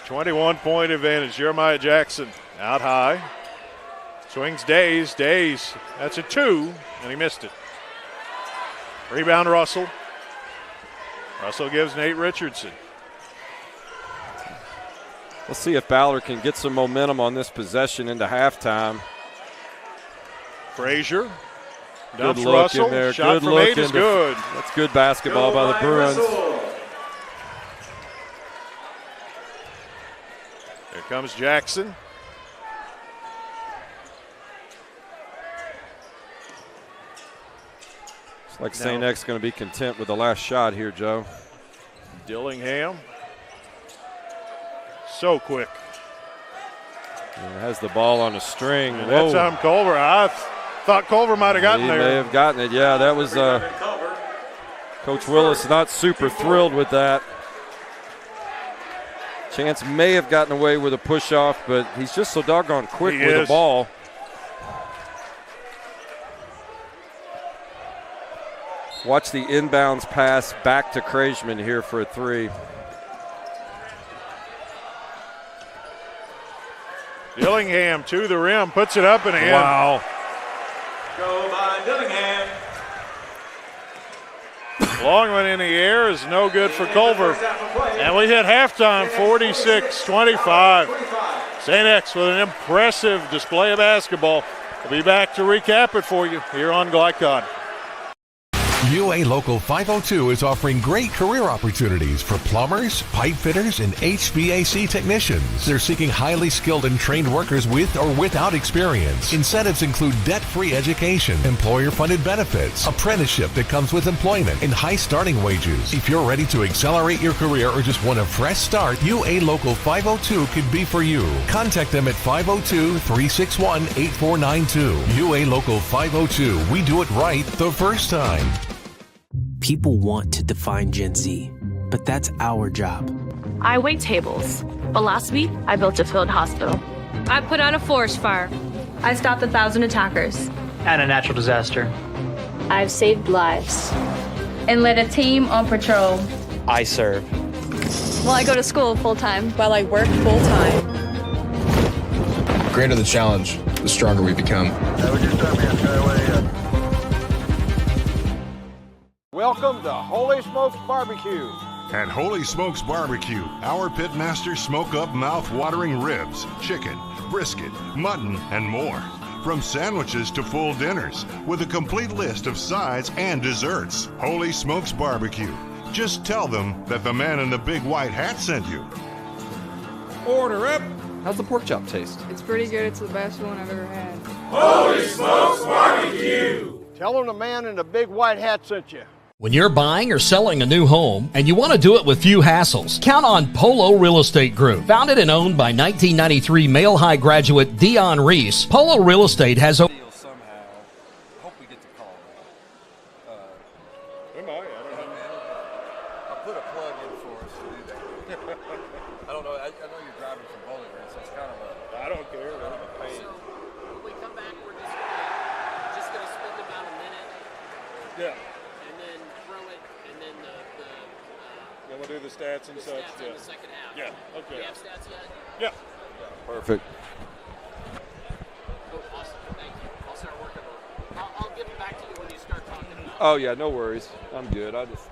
21-point advantage. Jeremiah Jackson out high. Swings Days. Days, that's a 2, and he missed it. Rebound Russell. Russell gives Nate Richardson. Let's see if Ballard can get some momentum on this possession into halftime. Frazier Good dumps look Russell. in there. Shot Good from look 8 is good. That's good basketball by the Bruins. Here comes Jackson. It's like St. X going to be content with the last shot here, Joe. Dillingham. So quick. And has the ball on a string. And that time Culver, I thought Culver might have gotten there. He may have gotten it. Yeah, that was Coach Willis not super thrilled with that. Chance may have gotten away with a push-off, but he's just so doggone quick with the ball. Watch the inbounds pass back to Kresman here for a 3. Dillingham to the rim, puts it up and in. Wow. Go by Dillingham. Long one in the air is no good for Culver. And we hit halftime, 46-25. St. X with an impressive display of basketball. We'll be back to recap it for you here on Glycod. UA Local 502 is offering great career opportunities for plumbers, pipe fitters, and HVAC technicians. They're seeking highly skilled and trained workers with or without experience. Incentives include debt-free education, employer-funded benefits, apprenticeship that comes with employment, and high starting wages. If you're ready to accelerate your career or just want a fresh start, UA Local 502 could be for you. Contact them at 502-361-8492. UA Local 502. We do it right the first time. People want to define Gen Z, but that's our job. I wait tables, but last week I built a field hospital. I put out a forest fire. I stopped 1,000 attackers. And a natural disaster. I've saved lives. And led a team on patrol. I serve. Well, I go to school full-time while I work full-time. The greater the challenge, the stronger we become. Welcome to Holy Smokes Barbecue. At Holy Smokes Barbecue, our pitmasters smoke up mouth-watering ribs, chicken, brisket, mutton, and more. From sandwiches to full dinners, with a complete list of sides and desserts. Holy Smokes Barbecue. Just tell them that the man in the big white hat sent you. Order up. How's the pork chop taste? It's pretty good. It's the best one I've ever had. Holy Smokes Barbecue. Tell them the man in the big white hat sent you. When you're buying or selling a new home and you want to do it with few hassles, count on Polo Real Estate Group. Founded and owned by 1993 Male High graduate Dion Reese, Polo Real Estate has Somehow, hope we get to call that. Am I? I don't know. I'll put a plug in for us to do that. I don't know. I know you're driving from Bowling Green, so it's kind of a. I don't care. Kind of a pain. So when we come back, we're just gonna spend about a minute. Yeah. And then throw it, and then Then we'll do the stats and such. Stats in the second half. Yeah. Okay. Do you have stats yet? Yeah. Perfect. Oh, awesome. Thank you. I'll start working on it. I'll give it back to you when you start talking about it. Oh yeah, no worries. I'm good. I'm just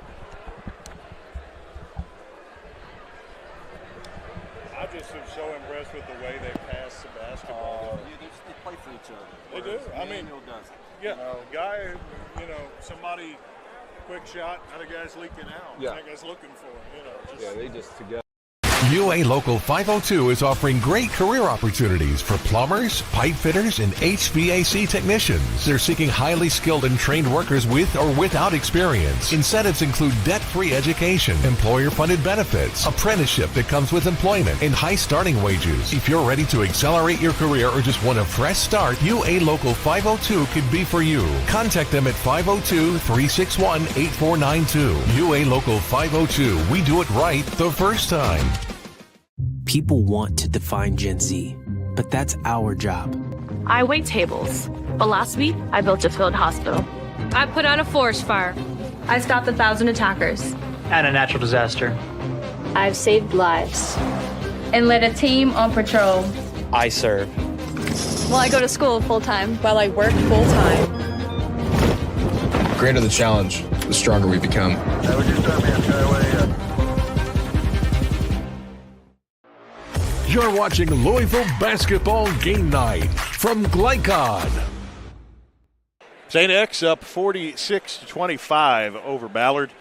so impressed with the way they pass the basketball. They play for each other. They do. I mean, doesn't. Yeah, guy, somebody quick shot, other guy's leaking out. Yeah. That guy's looking for him, Yeah, they just together. UA Local 502 is offering great career opportunities for plumbers, pipe fitters, and HVAC technicians. They're seeking highly skilled and trained workers with or without experience. Incentives include debt-free education, employer-funded benefits, apprenticeship that comes with employment, and high starting wages. If you're ready to accelerate your career or just want a fresh start, UA Local 502 could be for you. Contact them at 502-361-8492. UA Local 502. We do it right the first time. People want to define Gen Z, but that's our job. I wait tables, but last week I built a field hospital. I put out a forest fire. I stopped 1,000 attackers. And a natural disaster. I've saved lives. And led a team on patrol. I serve. Well, I go to school full-time while I work full-time. The greater the challenge, the stronger we become. You're watching Louisville Basketball Game Night from Glycod. St. X up 46-25 over Ballard.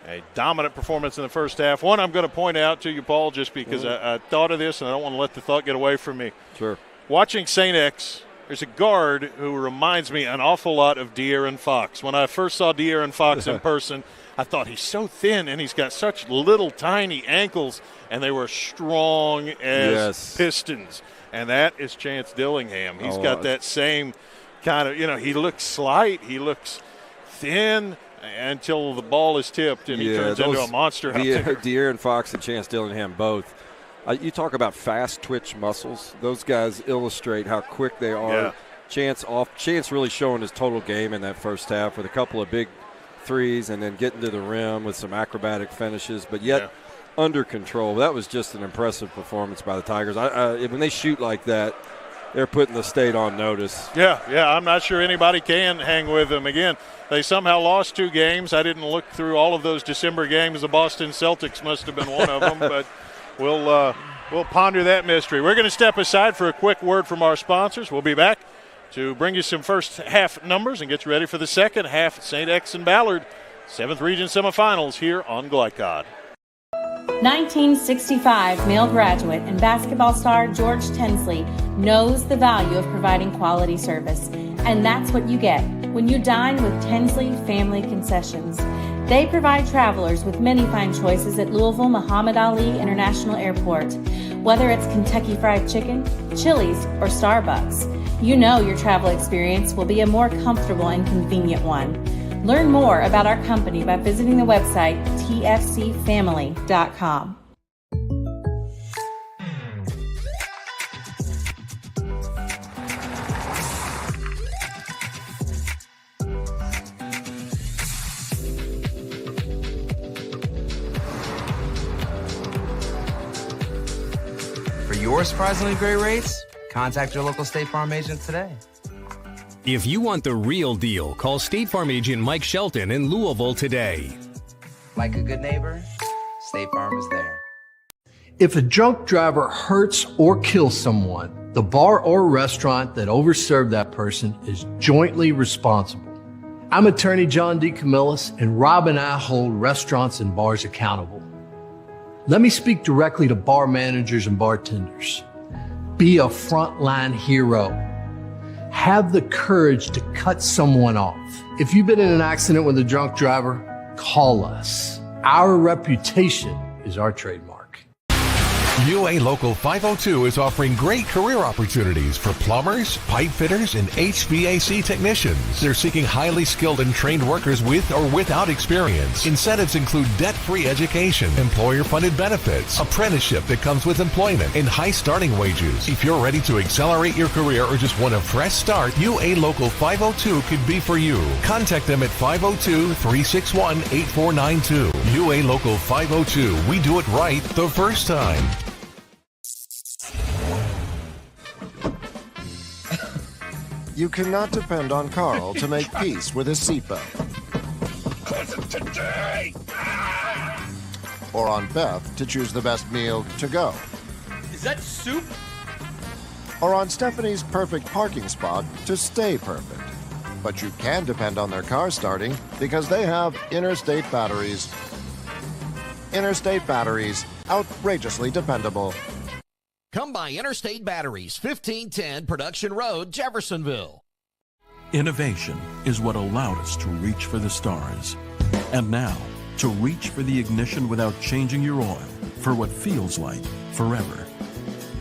A dominant performance in the first half. One I'm going to point out to you, Paul, just because I thought of this and I don't want to let the thought get away from me. Sure. Watching St. X, there's a guard who reminds me an awful lot of De'Aaron Fox. When I first saw De'Aaron Fox in person, I thought he's so thin and he's got such little tiny ankles, and they were strong as pistons. And that is Chance Dillingham. He's got that same kind of, he looks slight, he looks thin until the ball is tipped and he turns into a monster out there. De'Aaron Fox and Chance Dillingham both. You talk about fast twitch muscles. Those guys illustrate how quick they are. Yeah. Chance really showing his total game in that first half with a couple of big threes and then getting to the rim with some acrobatic finishes, but yet under control. That was just an impressive performance by the Tigers. When they shoot like that, they're putting the state on notice. Yeah, I'm not sure anybody can hang with them. Again, they somehow lost 2 games. I didn't look through all of those December games. The Boston Celtics must have been one of them, but we'll ponder that mystery. We're going to step aside for a quick word from our sponsors. We'll be back to bring you some first half numbers and get you ready for the second half. St. X and Ballard 7th Region Semifinals here on Glycod. 1965 male graduate and basketball star George Tinsley knows the value of providing quality service. And that's what you get when you dine with Tinsley Family Concessions. They provide travelers with many fine choices at Louisville Muhammad Ali International Airport. Whether it's Kentucky Fried Chicken, Chili's, or Starbucks, you know your travel experience will be a more comfortable and convenient one. Learn more about our company by visiting the website tfcfamily.com. For your surprisingly great rates, contact your local State Farm agent today. If you want the real deal, call State Farm agent Mike Shelton in Louisville today. Like a good neighbor, State Farm is there. If a drunk driver hurts or kills someone, the bar or restaurant that overserved that person is jointly responsible. I'm attorney John D. Camillus, and Rob and I hold restaurants and bars accountable. Let me speak directly to bar managers and bartenders. Be a frontline hero. Have the courage to cut someone off. If you've been in an accident with a drunk driver, call us. Our reputation is our trademark. UA Local 502 is offering great career opportunities for plumbers, pipe fitters, and HVAC technicians. They're seeking highly skilled and trained workers with or without experience. Incentives include debt-free education, employer-funded benefits, apprenticeship that comes with employment, and high starting wages. If you're ready to accelerate your career or just want a fresh start, UA Local 502 could be for you. Contact them at 502-361-8492. UA Local 502. We do it right the first time. You cannot depend on Carl to make peace with his seatbelt. Or on Beth to choose the best meal to go. Is that soup? Or on Stephanie's perfect parking spot to stay perfect. But you can depend on their car starting because they have Interstate batteries. Interstate batteries, outrageously dependable. Come by Interstate Batteries, 1510 Production Road, Jeffersonville. Innovation is what allowed us to reach for the stars. And now, to reach for the ignition without changing your oil for what feels like forever.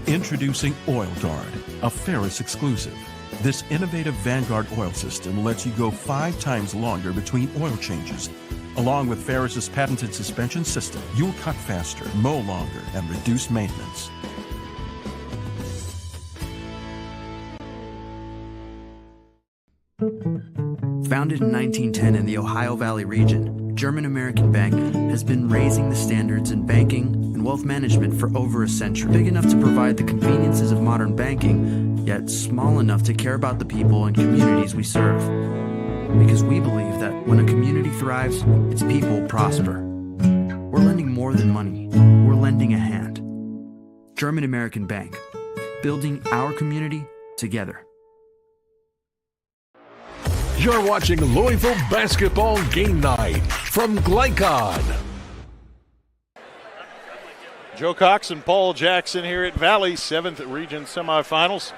Introducing Oil Guard, a Ferris exclusive. This innovative Vanguard oil system lets you go 5 times longer between oil changes. Along with Ferris's patented suspension system, you'll cut faster, mow longer, and reduce maintenance. Founded in 1910 in the Ohio Valley region, German American Bank has been raising the standards in banking and wealth management for over a century. Big enough to provide the conveniences of modern banking, yet small enough to care about the people and communities we serve. Because we believe that when a community thrives, its people prosper. We're lending more than money. We're lending a hand. German American Bank, building our community together. You're watching Louisville Basketball Game Night from Glycod. Joe Cox and Paul Jackson here at Valley, 7th Region Semifinals.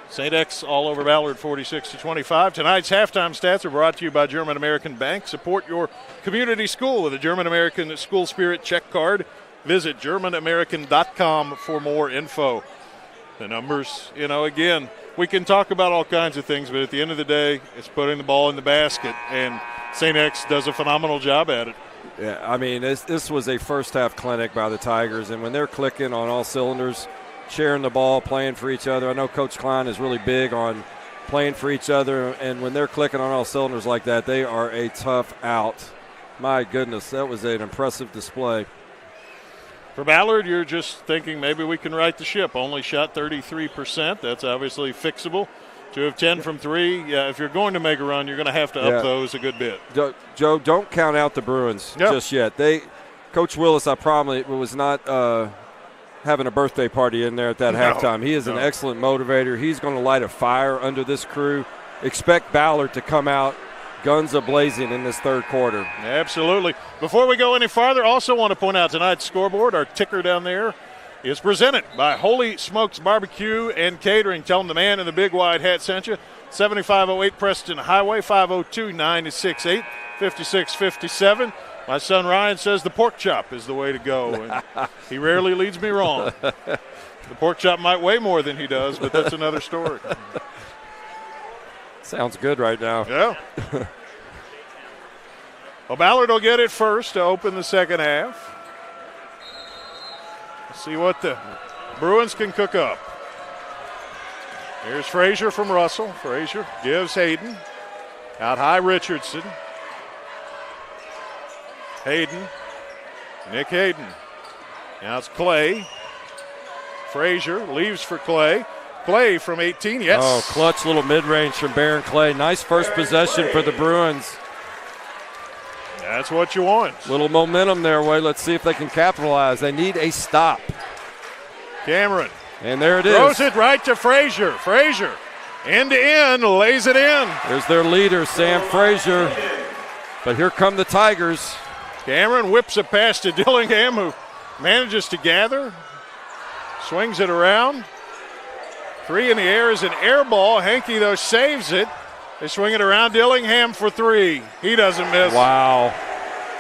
St. X all over Ballard, 46-25. Tonight's halftime stats are brought to you by German American Bank. Support your community school with a German American School Spirit check card. Visit GermanAmerican.com for more info. The numbers, again, we can talk about all kinds of things, but at the end of the day, it's putting the ball in the basket, and St. X does a phenomenal job at it. Yeah, I mean, this was a first-half clinic by the Tigers, and when they're clicking on all cylinders, sharing the ball, playing for each other. I know Coach Klein is really big on playing for each other, and when they're clicking on all cylinders like that, they are a tough out. My goodness, that was an impressive display. For Ballard, you're just thinking maybe we can right the ship. Only shot 33%. That's obviously fixable. 2 of 10 from 3. Yeah, if you're going to make a run, you're going to have to up those a good bit. Joe, don't count out the Bruins just yet. Coach Willis, I promise, was not having a birthday party in there at that halftime. He is an excellent motivator. He's going to light a fire under this crew. Expect Ballard to come out guns a-blazing in this third quarter. Absolutely. Before we go any farther, also want to point out tonight's scoreboard. Our ticker down there is presented by Holy Smokes Barbecue and Catering. Tell them the man in the big white hat sent you. 7508 Preston Highway, 502-968-5657. My son Ryan says the pork chop is the way to go, and he rarely leads me wrong. The pork chop might weigh more than he does, but that's another story. Sounds good right now. Yeah. Well, Ballard will get it first to open the second half. Let's see what the Bruins can cook up. Here's Frazier from Russell. Frazier gives Hayden. Out high, Richardson. Hayden. Nick Hayden. Now it's Clay. Frazier leaves for Clay. Clay from 18, yes. Oh, clutch little mid-range from Baron Clay. Nice first possession for the Bruins. That's what you want. Little momentum their way. Let's see if they can capitalize. They need a stop. Cameron. And there it is. Throws it right to Frazier. Frazier, end to end, lays it in. There's their leader, Sam Frazier. But here come the Tigers. Cameron whips it past to Dillingham, who manages to gather. Swings it around. Three in the air is an air ball. Hankey, though, saves it. They swing it around. Dillingham for three. He doesn't miss. Wow.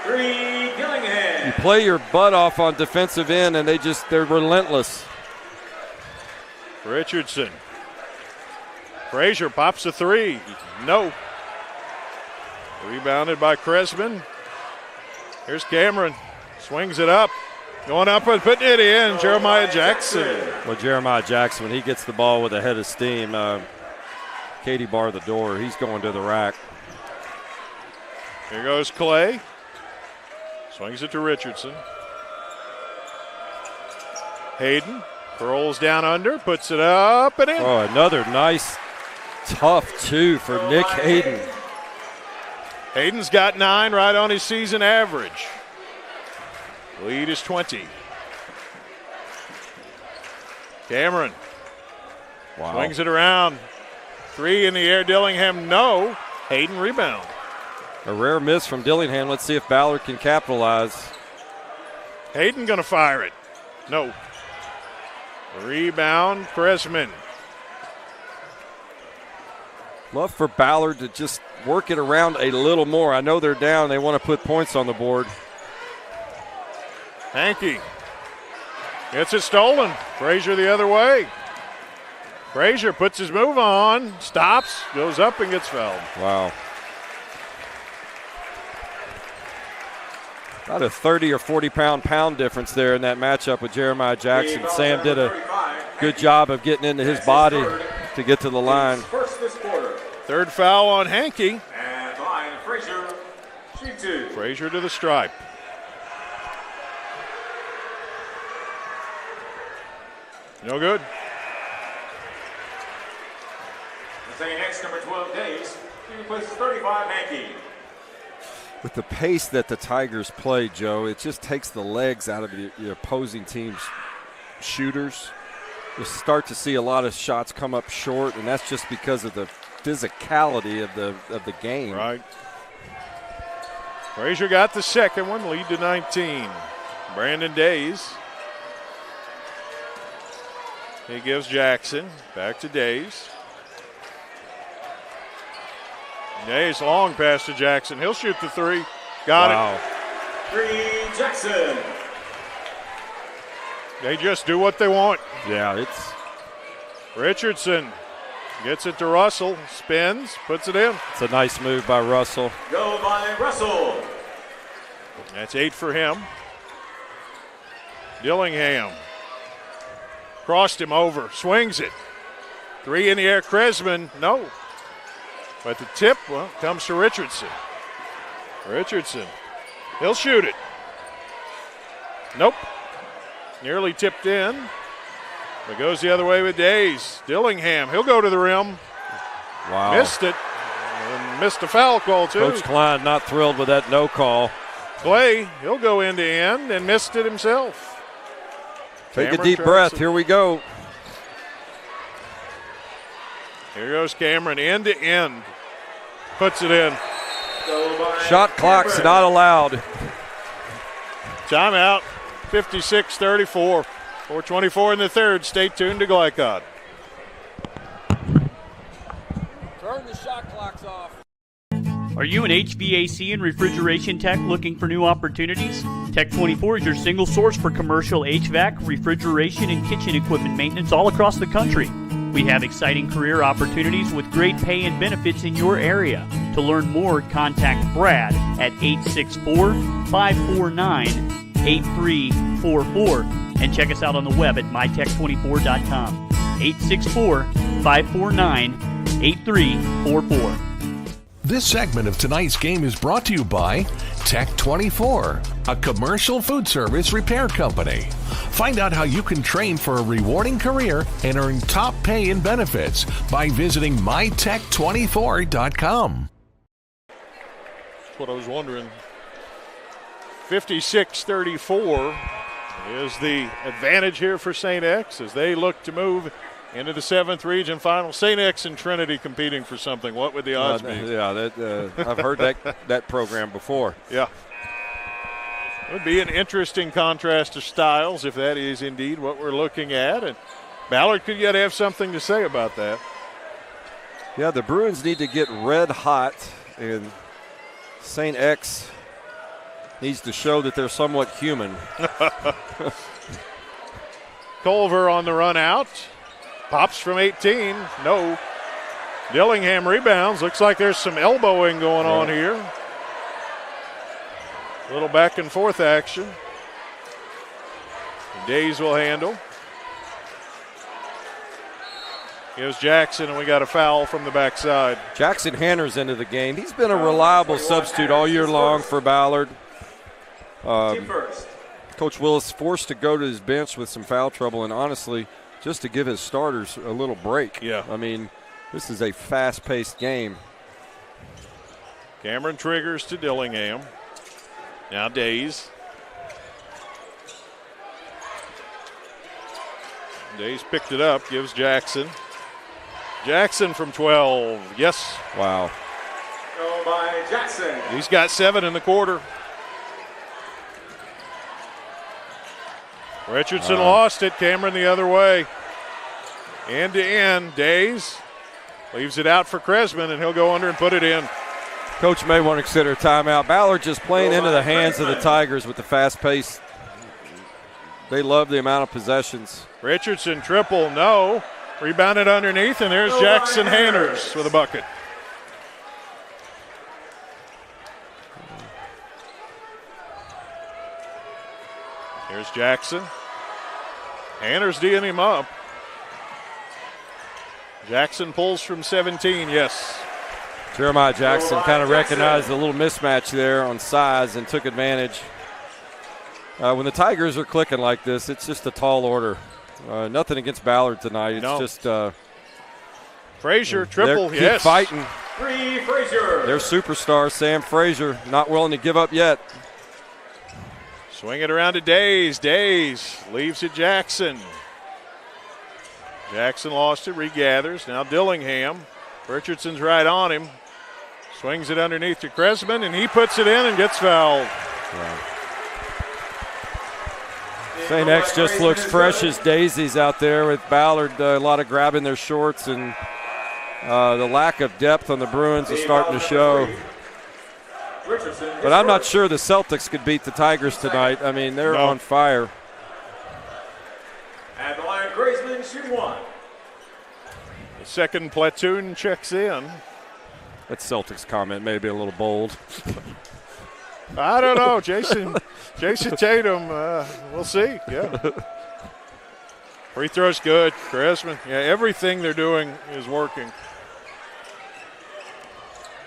Three, Dillingham. You play your butt off on defensive end, and they're relentless. Richardson. Frazier pops a three. No. Rebounded by Kresman. Here's Cameron. Swings it up. Going up and putting it in, Jeremiah Jackson. Well, Jeremiah Jackson, when he gets the ball with a head of steam, Katie barred the door. He's going to the rack. Here goes Clay. Swings it to Richardson. Hayden curls down under, puts it up and in. Oh, another nice, tough two for Nick Hayden. Hayden's got 9 right on his season average. Lead is 20. Cameron. Wow. Swings it around. 3 in the air. Dillingham, no. Hayden rebound. A rare miss from Dillingham. Let's see if Ballard can capitalize. Hayden going to fire it. No. Rebound, Kresman. Love for Ballard to just work it around a little more. I know they're down. They want to put points on the board. Hankey gets it stolen. Frazier the other way. Frazier puts his move on, stops, goes up and gets fouled. Wow. About a 30 or 40 pound difference there in that matchup with Jeremiah Jackson. Sam did a good job of getting into his body to get to the line. Third foul on Hankey. And line, Frazier, shoot 2. Frazier to the stripe. No good. Saying next, number 12 days. He replaces 35, Hankey. With the pace that the Tigers play, Joe, it just takes the legs out of the opposing team's shooters. You start to see a lot of shots come up short, and that's just because of the physicality of the game. Right. Frazier got the second one, lead to 19. Brandon Days. He gives Jackson back to Days. Days long pass to Jackson. He'll shoot the three. Got it. 3, Jackson. They just do what they want. Yeah, it's Richardson gets it to Russell, spins, puts it in. It's a nice move by Russell. Go by Russell. That's 8 for him. Dillingham crossed him over, swings it. 3 in the air, Kresman, no. But the tip, well, comes to Richardson. Richardson, he'll shoot it. Nope. Nearly tipped in. But goes the other way with Days. Dillingham, he'll go to the rim. Wow. Missed it. And missed a foul call, too. Coach Klein not thrilled with that no call. Clay, he'll go end to end and missed it himself. Take a deep breath. Here we go. Here goes Cameron, end to end. Puts it in. Shot clock's not allowed. Timeout, 56-34. 4:24 in the third. Stay tuned to Glycod. Turn the shot clocks off. Are you an HVAC and refrigeration tech looking for new opportunities? Tech 24 is your single source for commercial HVAC, refrigeration, and kitchen equipment maintenance all across the country. We have exciting career opportunities with great pay and benefits in your area. To learn more, contact Brad at 864-549-8344 and check us out on the web at mytech24.com. 864-549-8344. This segment of tonight's game is brought to you by Tech 24, a commercial food service repair company. Find out how you can train for a rewarding career and earn top pay and benefits by visiting mytech24.com. That's what I was wondering. 56-34 is the advantage here for St. X as they look to move into the 7th region final. St. X and Trinity competing for something. What would the odds be? Yeah, I've heard that program before. Yeah. It would be an interesting contrast of styles if that is indeed what we're looking at. And Ballard could yet have something to say about that. Yeah, the Bruins need to get red hot, and St. X needs to show that they're somewhat human. Culver on the run out. Pops from 18. No. Dillingham rebounds. Looks like there's some elbowing going on here. A little back and forth action. Days will handle. Here's Jackson, and we got a foul from the backside. Jackson Hanner's into the game. He's been a reliable substitute all year long for Ballard. Coach Willis forced to go to his bench with some foul trouble, and honestly, just to give his starters a little break. Yeah. I mean, this is a fast-paced game. Cameron triggers to Dillingham. Now Days. Days picked it up, gives Jackson. Jackson from 12. Yes. Wow. Go by Jackson. He's got 7 in the quarter. Richardson lost it. Cameron the other way. End to end. Days leaves it out for Kresman, and he'll go under and put it in. Coach may want to consider a timeout. Ballard just playing into the hands of the Tigers with the fast pace. They love the amount of possessions. Richardson triple, no. Rebounded underneath, and there's Jackson Hanners with a bucket. Here's Jackson. Hanners D'ing him up. Jackson pulls from 17, yes. Jeremiah Jackson kind of recognized a little mismatch there on size and took advantage. When the Tigers are clicking like this, it's just a tall order. Nothing against Ballard tonight. It's just Frazier triple, keep yes. fighting. Frazier. Their superstar, Sam Frazier, not willing to give up yet. Swing it around to Days. Days leaves it Jackson. Jackson lost it, regathers. Now Dillingham. Richardson's right on him. Swings it underneath to Kresman, and he puts it in and gets fouled. Yeah. St. X just looks fresh as daisies out there with Ballard. A lot of grabbing their shorts, and the lack of depth on the Bruins is starting to show. But I'm not sure the Celtics could beat the Tigers tonight. I mean, they're on fire. At the line, Graceman, shoot one. The second platoon checks in. That Celtics comment may be a little bold. I don't know, Jason Tatum. We'll see. Yeah. Free throw's good. Kresman. Yeah, everything they're doing is working.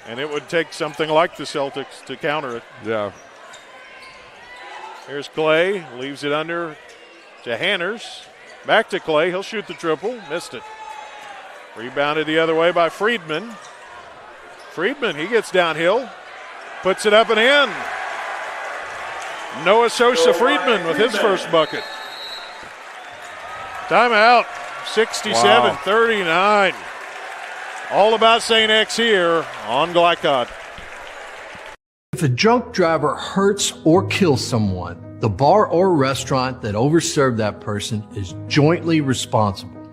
And it would take something like the Celtics to counter it. Yeah. Here's Clay. Leaves it under to Hanners. Back to Clay. He'll shoot the triple. Missed it. Rebounded the other way by Friedman. Friedman, he gets downhill. Puts it up and in. Noah Sosa Friedman with his first bucket. Timeout. 67-39. All about St. X here on Glycod. If a drunk driver hurts or kills someone, the bar or restaurant that overserved that person is jointly responsible.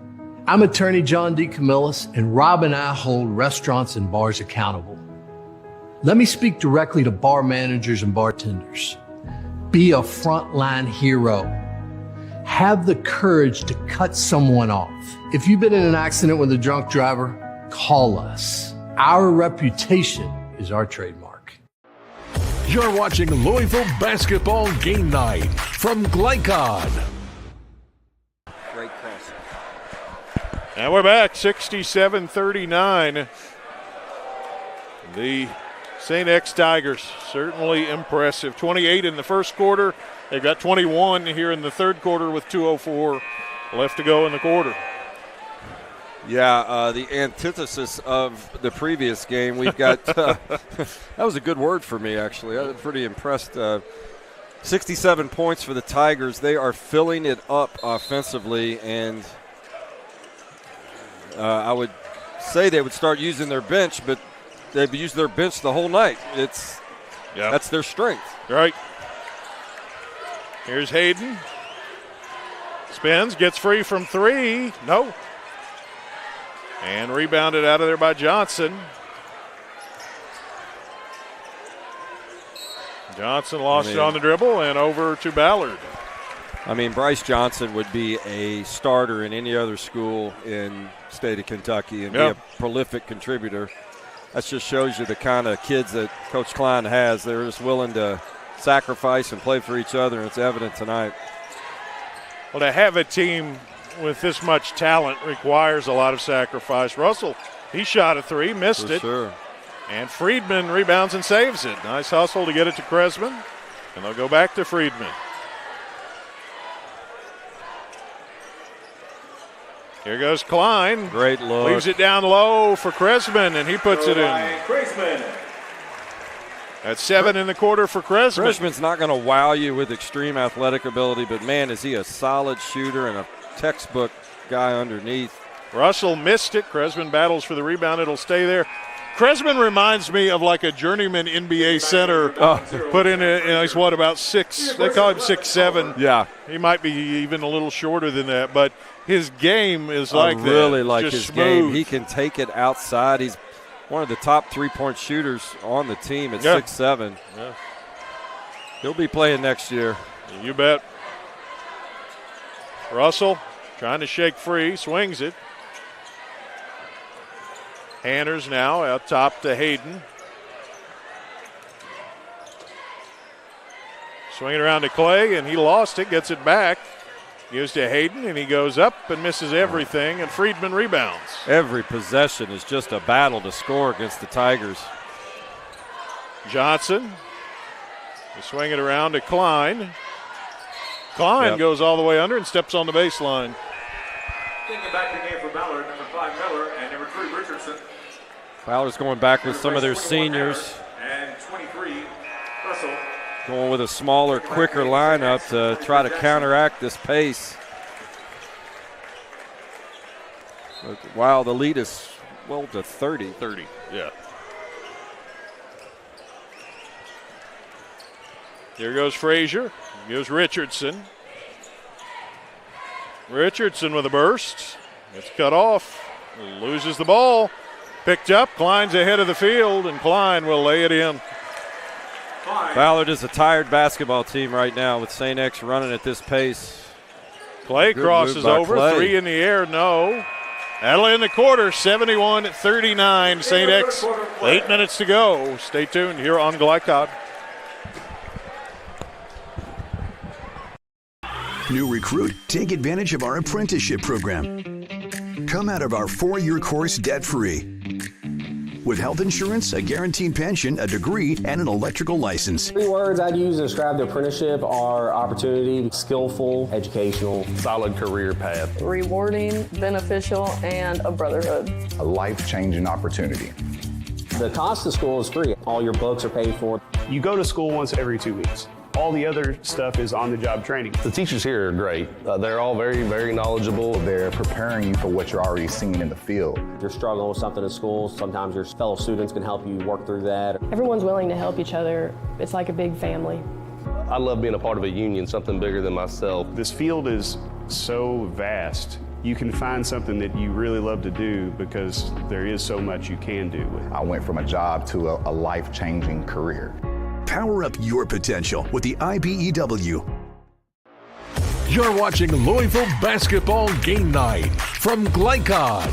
I'm attorney John D. Camillus, and Rob and I hold restaurants and bars accountable. Let me speak directly to bar managers and bartenders. Be a frontline hero. Have the courage to cut someone off. If you've been in an accident with a drunk driver, call us. Our reputation is our trademark. You're watching Louisville Basketball Game Night from Glycod. Great cross. And we're back, 67-39. The St. X Tigers, certainly impressive. 28 in the first quarter. They've got 21 here in the third quarter with 2:04 left to go in the quarter. Yeah, the antithesis of the previous game. We've got that was a good word for me, actually. I was pretty impressed. 67 points for the Tigers. They are filling it up offensively, and I would say they would start using their bench, but they've used their bench the whole night. That's their strength. Right. Here's Hayden. Spins, gets free from three. No. And rebounded out of there by Johnson. Johnson lost it on the dribble and over to Ballard. I mean, Bryce Johnson would be a starter in any other school in the state of Kentucky and be a prolific contributor. That just shows you the kind of kids that Coach Klein has. They're just willing to sacrifice and play for each other, and it's evident tonight. Well, to have a team with this much talent requires a lot of sacrifice. Russell, he shot a three, missed it. Sure. And Friedman rebounds and saves it. Nice hustle to get it to Kresman, and they'll go back to Friedman. Here goes Klein. Great look. Leaves it down low for Kresman, and he puts it in. That's 7 in the quarter for Kresman. Kresman's not going to wow you with extreme athletic ability, but, man, is he a solid shooter and a textbook guy underneath. Russell missed it. Kresman battles for the rebound. It'll stay there. Kresman reminds me of like a journeyman NBA center. Put in he's what, about 6? They call him 6'7". Yeah. He might be even a little shorter than that, but his game is like that. I really like his smooth game. He can take it outside. He's one of the top three-point shooters on the team at 6'7". Yeah. He'll be playing next year. You bet. Russell trying to shake free, swings it. Hanners now out top to Hayden. Swinging around to Clay, and he lost it, gets it back. Gives to Hayden, and he goes up and misses everything, and Friedman rebounds. Every possession is just a battle to score against the Tigers. Johnson. They swing it around to Klein. Klein goes all the way under and steps on the baseline. Taking back the game for Ballard, number 5 Miller, and number 3 Richardson. Ballard's going back with some of their seniors. And 23 Russell. Going with a smaller, quicker lineup to try to counteract this pace. Wow, the lead is well to 30. 30, yeah. Here goes Frazier. Goes Richardson. Richardson with a burst. It's cut off. Loses the ball. Picked up. Klein's ahead of the field, and Klein will lay it in. Ballard is a tired basketball team right now with St. X running at this pace. Clay crosses over. Clay. 3 in the air, no. That'll end the quarter, 71-39. St. X, 8 minutes to go. Stay tuned here on Glycod. New recruit, take advantage of our apprenticeship program. Come out of our 4-year course debt-free. With health insurance, a guaranteed pension, a degree, and an electrical license. 3 words I'd use to describe the apprenticeship are opportunity, skillful, educational, solid career path, rewarding, beneficial, and a brotherhood. A life-changing opportunity. The cost of school is free. All your books are paid for. You go to school once every 2 weeks. All the other stuff is on-the-job training. The teachers here are great. They're all very, very knowledgeable. They're preparing you for what you're already seeing in the field. If you're struggling with something at school, sometimes your fellow students can help you work through that. Everyone's willing to help each other. It's like a big family. I love being a part of a union, something bigger than myself. This field is so vast. You can find something that you really love to do because there is so much you can do. I went from a job to a life-changing career. Power up your potential with the IBEW. You're watching Louisville Basketball Game Night from Glycon.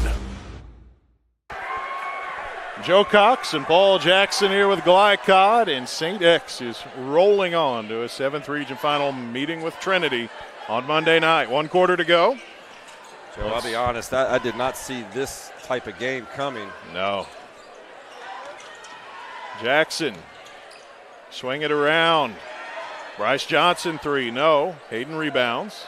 Joe Cox and Paul Jackson here with Glycod, and St. X is rolling on to a 7th region final meeting with Trinity on Monday night. 1 quarter to go. Joe, I'll be honest, I did not see this type of game coming. No. Jackson, swing it around. Bryce Johnson 3, no. Hayden rebounds.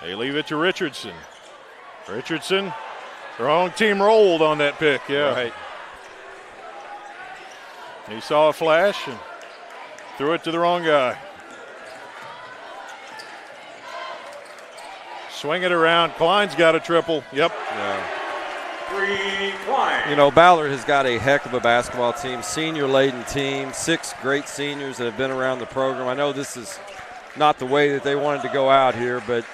They leave it to Richardson. Richardson, the wrong team rolled on that pick, yeah. Right. He saw a flash and threw it to the wrong guy. Swing it around. Klein's got a triple. Yep. Yeah. 3, Klein. You know, Ballard has got a heck of a basketball team, senior-laden team, 6 great seniors that have been around the program. I know this is not the way that they wanted to go out here, but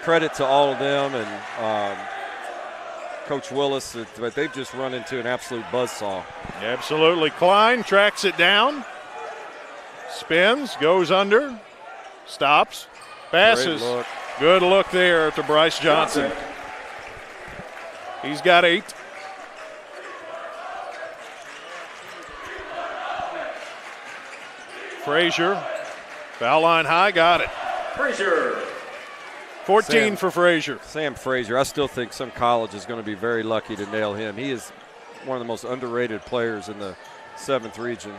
credit to all of them and Coach Willis, but they've just run into an absolute buzzsaw. Absolutely. Klein tracks it down, spins, goes under, stops, passes. Great look. Good look there to Bryce Johnson. He's got 8. Frazier, foul line high, got it. Frazier. 14 for Frazier. Sam Frazier, I still think some college is going to be very lucky to nail him. He is one of the most underrated players in the 7th region.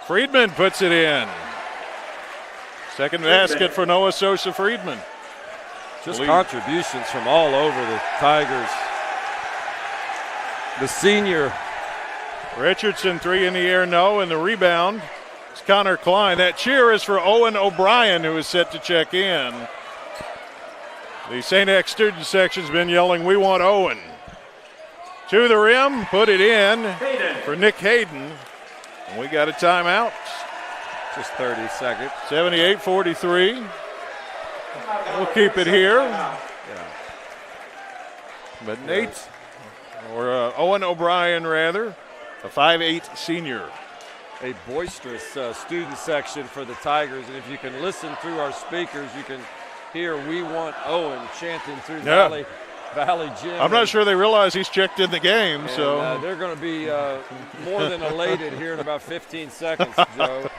Friedman puts it in. Second basket for Noah Sosa Friedman. Just contributions from all over the Tigers. The senior. Richardson 3 in the air, no, and the rebound is Connor Klein. That cheer is for Owen O'Brien, who is set to check in. The St. X student section's been yelling, "We want Owen." To the rim, put it in for Nick Hayden. And we got a timeout. Just 30 seconds. 78-43. We'll keep it here. Yeah. But Nate, or Owen O'Brien rather, a 5'8 senior. A boisterous student section for the Tigers. And if you can listen through our speakers, you can hear "We Want Owen" chanting through Valley Gym. I'm not sure they realize he's checked in the game. And, so they're going to be more than elated here in about 15 seconds, Joe.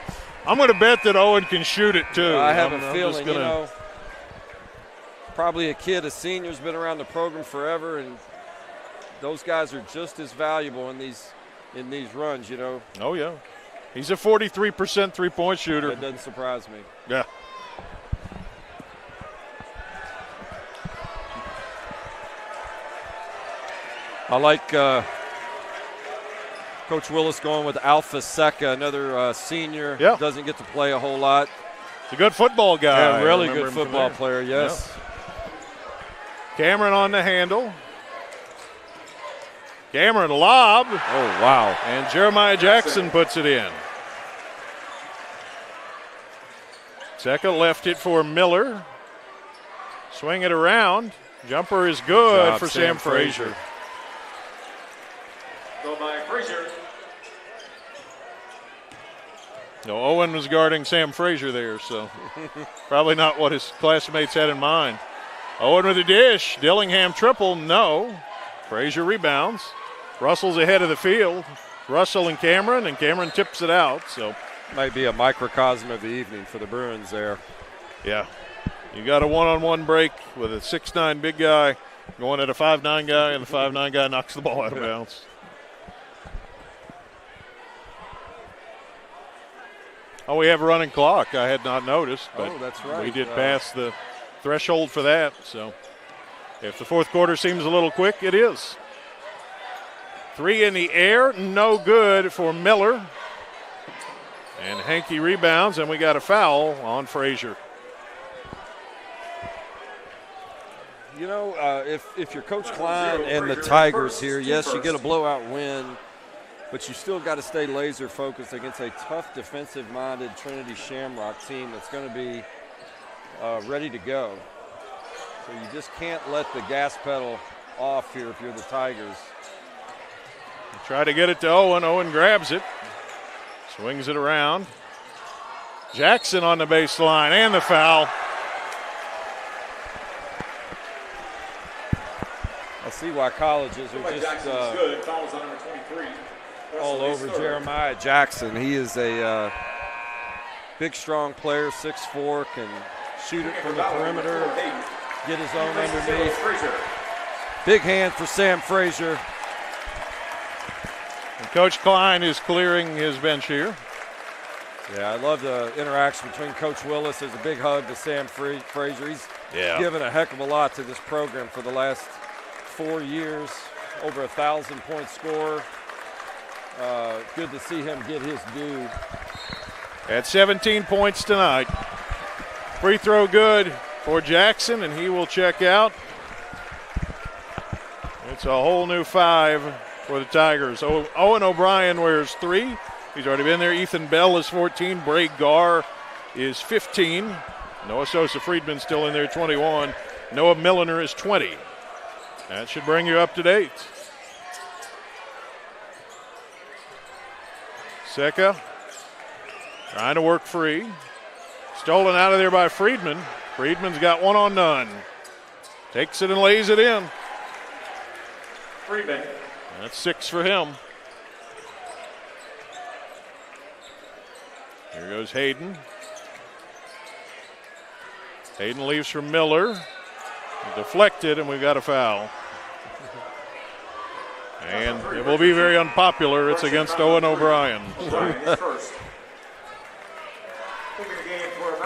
I'm going to bet that Owen can shoot it too. I have a feeling, you know, probably a senior, has been around the program forever, and those guys are just as valuable in these runs, you know. Oh, yeah. He's a 43% three-point shooter. That doesn't surprise me. Yeah. I like Coach Willis going with Alpha Seca, another senior. Yeah. Doesn't get to play a whole lot. He's a good football guy. Yeah, really good football player, yes. Yeah. Cameron on the handle. Cameron lob. Oh, wow. And Jeremiah Jackson puts it in. Seca left it for Miller. Swing it around. Jumper is good for Sam Frazier. Go by Frazier. No, Owen was guarding Sam Frazier there, so probably not what his classmates had in mind. Owen with a dish. Dillingham triple, no. Frazier rebounds. Russell's ahead of the field. Russell and Cameron tips it out. So might be a microcosm of the evening for the Bruins there. Yeah. You got a one-on-one break with a 6'9" big guy going at a 5'9" guy, and the 5'9" guy knocks the ball out of bounds. Oh, we have a running clock. I had not noticed, but that's right. We did pass the threshold for that. So if the fourth quarter seems a little quick, it is. Three in the air, no good for Miller. And Hankey rebounds, and we got a foul on Frazier. You know, if you're Coach Klein and the Tigers here, yes, you get a blowout win, but you still got to stay laser focused against a tough defensive-minded Trinity Shamrock team that's going to be ready to go. So you just can't let the gas pedal off here if you're the Tigers. Try to get it to Owen. Owen grabs it, swings it around. Jackson on the baseline, and the foul. I see why colleges are just all over Jeremiah Jackson. He is a big, strong player, 6'4", can shoot it from the perimeter, get his own underneath. Big hand for Sam Frazier. And Coach Klein is clearing his bench here. Yeah, I love the interaction between Coach Willis. There's a big hug to Sam Frazier. He's given a heck of a lot to this program for the last 4 years, over 1,000-point scorer. Good to see him get his due. At 17 points tonight. Free throw good for Jackson, and he will check out. It's a whole new 5 for the Tigers. Owen O'Brien wears 3. He's already been there. Ethan Bell is 14. Bray Garr is 15. Noah Sosa Friedman still in there, 21. Noah Milliner is 20. That should bring you up to date. Secca trying to work free. Stolen out of there by Friedman. Friedman's got one on none. Takes it and lays it in. Friedman. That's 6 for him. Here goes Hayden. Hayden leaves for Miller. Deflected, and we've got a foul. And it will be very unpopular. It's against Owen O'Brien.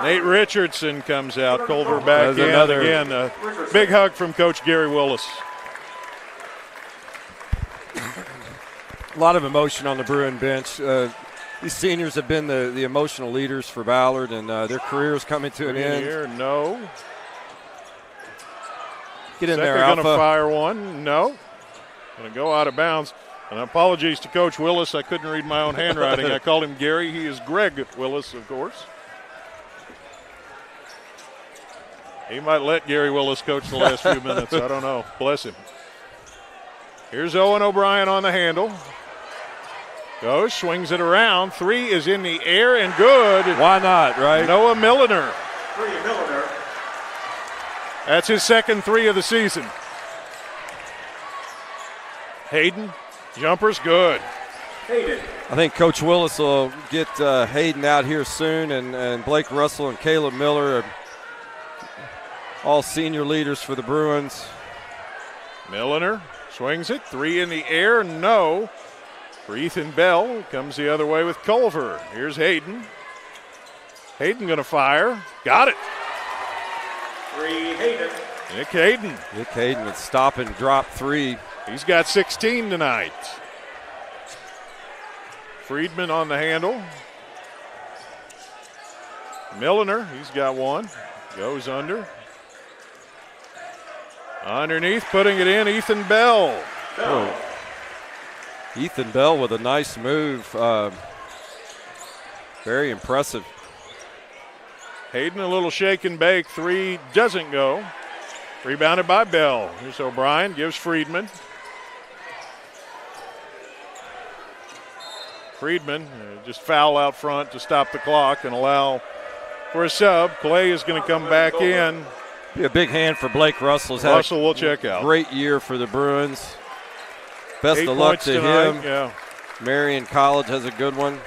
Nate Richardson comes out. Culver back in. Again, a big hug from Coach Gary Willis. A lot of emotion on the Bruin bench. These seniors have been the emotional leaders for Ballard, and their careers coming to an end. Here, no. Get in there, Alpha. Going to fire one. No. Going to go out of bounds. And apologies to Coach Willis. I couldn't read my own handwriting. I called him Gary. He is Greg Willis, of course. He might let Gary Willis coach the last few minutes. I don't know. Bless him. Here's Owen O'Brien on the handle. Goes, swings it around. 3 is in the air and good. Why not, right? Noah Milliner. 3 Milliner. That's his second 3 of the season. Hayden, jumper's good. Hayden. I think Coach Willis will get Hayden out here soon, and Blake Russell and Caleb Miller are all senior leaders for the Bruins. Milliner swings it. 3 in the air, no. For Ethan Bell, comes the other way with Culver. Here's Hayden. Hayden going to fire. Got it. 3 Hayden. Nick Hayden. Nick Hayden with stop and drop 3. He's got 16 tonight. Friedman on the handle. Milliner, he's got 1. Goes under. Underneath, putting it in, Ethan Bell. Oh. Ethan Bell with a nice move. Very impressive. Hayden a little shake and bake. 3 doesn't go. Rebounded by Bell. Here's O'Brien, gives Friedman. Friedman just foul out front to stop the clock and allow for a sub. Clay is going to come back in. Be a big hand for Blake Russell. Russell will check out. Great year for the Bruins. Best 8 of luck to tonight. him. Yeah. Marion College has a good one.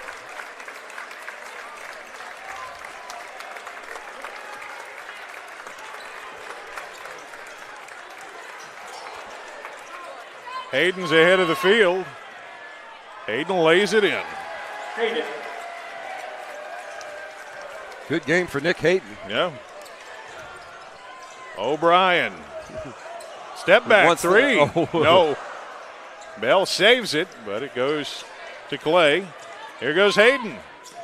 Hayden's ahead of the field. Hayden lays it in. Hayden. Good game for Nick Hayden. Yeah. O'Brien. Step back, 3. Oh. No. Bell saves it, but it goes to Clay. Here goes Hayden.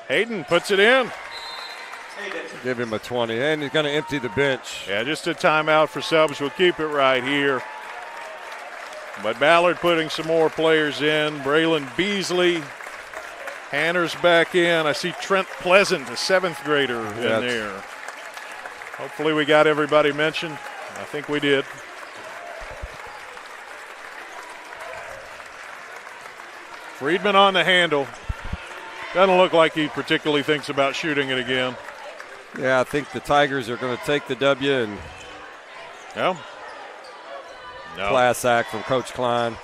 Hayden puts it in. Give him a 20, and he's going to empty the bench. Yeah, just a timeout for subs. We'll keep it right here. But Ballard putting some more players in. Braylon Beasley. Hanner's back in. I see Trent Pleasant, a 7th grader, in there. Hopefully we got everybody mentioned. I think we did. Friedman on the handle. Doesn't look like he particularly thinks about shooting it again. Yeah, I think the Tigers are going to take the W and no. Class act from Coach Klein.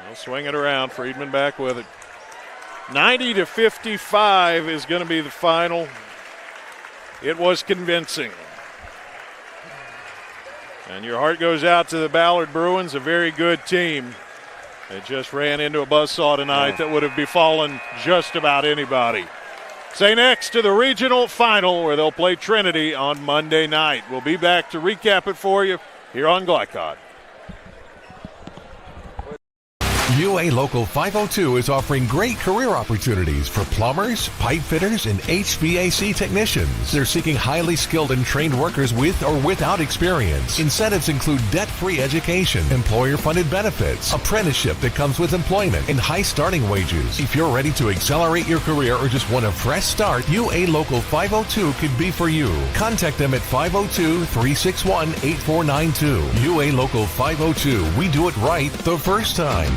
We'll swing it around. Friedman back with it. 90-55 is going to be the final. It was convincing. And your heart goes out to the Ballard Bruins, a very good team. They just ran into a buzzsaw tonight that would have befallen just about anybody. Say next to the regional final where they'll play Trinity on Monday night. We'll be back to recap it for you here on Glycod. UA Local 502 is offering great career opportunities for plumbers, pipe fitters, and HVAC technicians. They're seeking highly skilled and trained workers with or without experience. Incentives include debt-free education, employer-funded benefits, apprenticeship that comes with employment, and high starting wages. If you're ready to accelerate your career or just want a fresh start, UA Local 502 could be for you. Contact them at 502-361-8492. UA Local 502. We do it right the first time.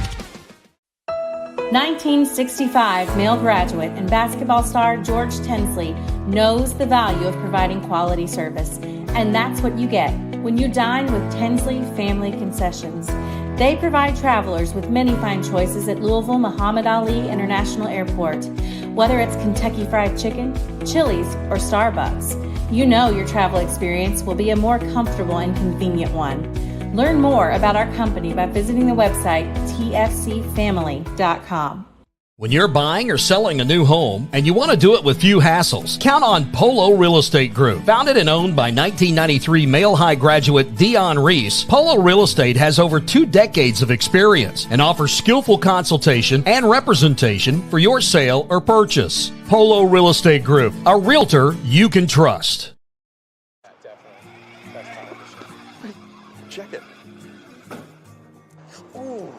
1965 male graduate and basketball star George Tensley knows the value of providing quality service, and that's what you get when you dine with Tensley Family Concessions. They provide travelers with many fine choices at Louisville Muhammad Ali International Airport. Whether it's Kentucky Fried Chicken, Chili's, or Starbucks, you know your travel experience will be a more comfortable and convenient one. Learn more about our company by visiting the website tfcfamily.com. When you're buying or selling a new home and you want to do it with few hassles, count on Polo Real Estate Group. Founded and owned by 1993 Male High graduate Dion Reese, Polo Real Estate has over 2 decades of experience and offers skillful consultation and representation for your sale or purchase. Polo Real Estate Group, a realtor you can trust. Check it. Ooh.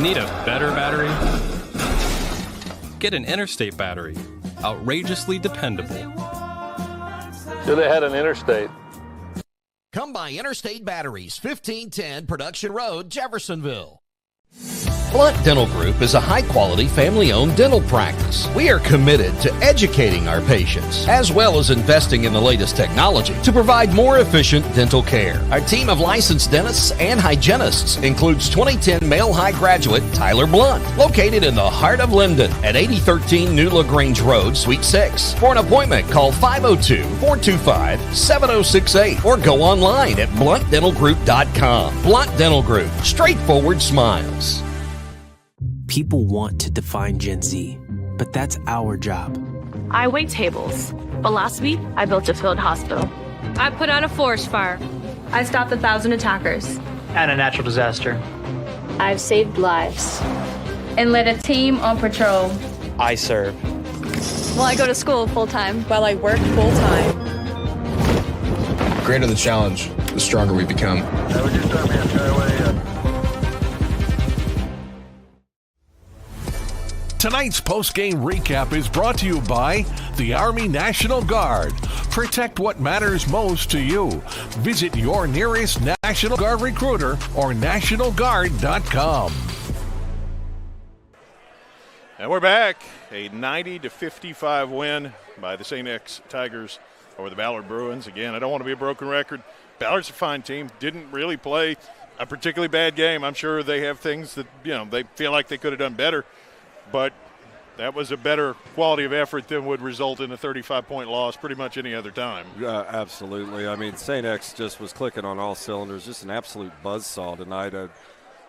Need a better battery? Get an Interstate battery. Outrageously dependable. Should have had an Interstate. Come by Interstate Batteries, 1510 Production Road, Jeffersonville. Blunt Dental Group is a high-quality, family-owned dental practice. We are committed to educating our patients, as well as investing in the latest technology to provide more efficient dental care. Our team of licensed dentists and hygienists includes 2010 Male High graduate Tyler Blunt, located in the heart of Linden at 8013 New LaGrange Road, Suite 6. For an appointment, call 502-425-7068 or go online at bluntdentalgroup.com. Blunt Dental Group, straightforward smiles. People want to define Gen Z, but that's our job. I wait tables, but last week I built a field hospital. I put out a forest fire. I stopped 1,000 attackers. And a natural disaster. I've saved lives. And led a team on patrol. I serve. Well, I go to school full-time. While I work full-time. The greater the challenge, the stronger we become. Tonight's post-game recap is brought to you by the Army National Guard. Protect what matters most to you. Visit your nearest National Guard recruiter or NationalGuard.com. And we're back. A 90-55 win by the St. X Tigers over the Ballard Bruins. Again, I don't want to be a broken record. Ballard's a fine team. Didn't really play a particularly bad game. I'm sure they have things that, they feel like they could have done better. But that was a better quality of effort than would result in a 35-point loss pretty much any other time. Absolutely. I mean, St. X just was clicking on all cylinders. Just an absolute buzzsaw tonight.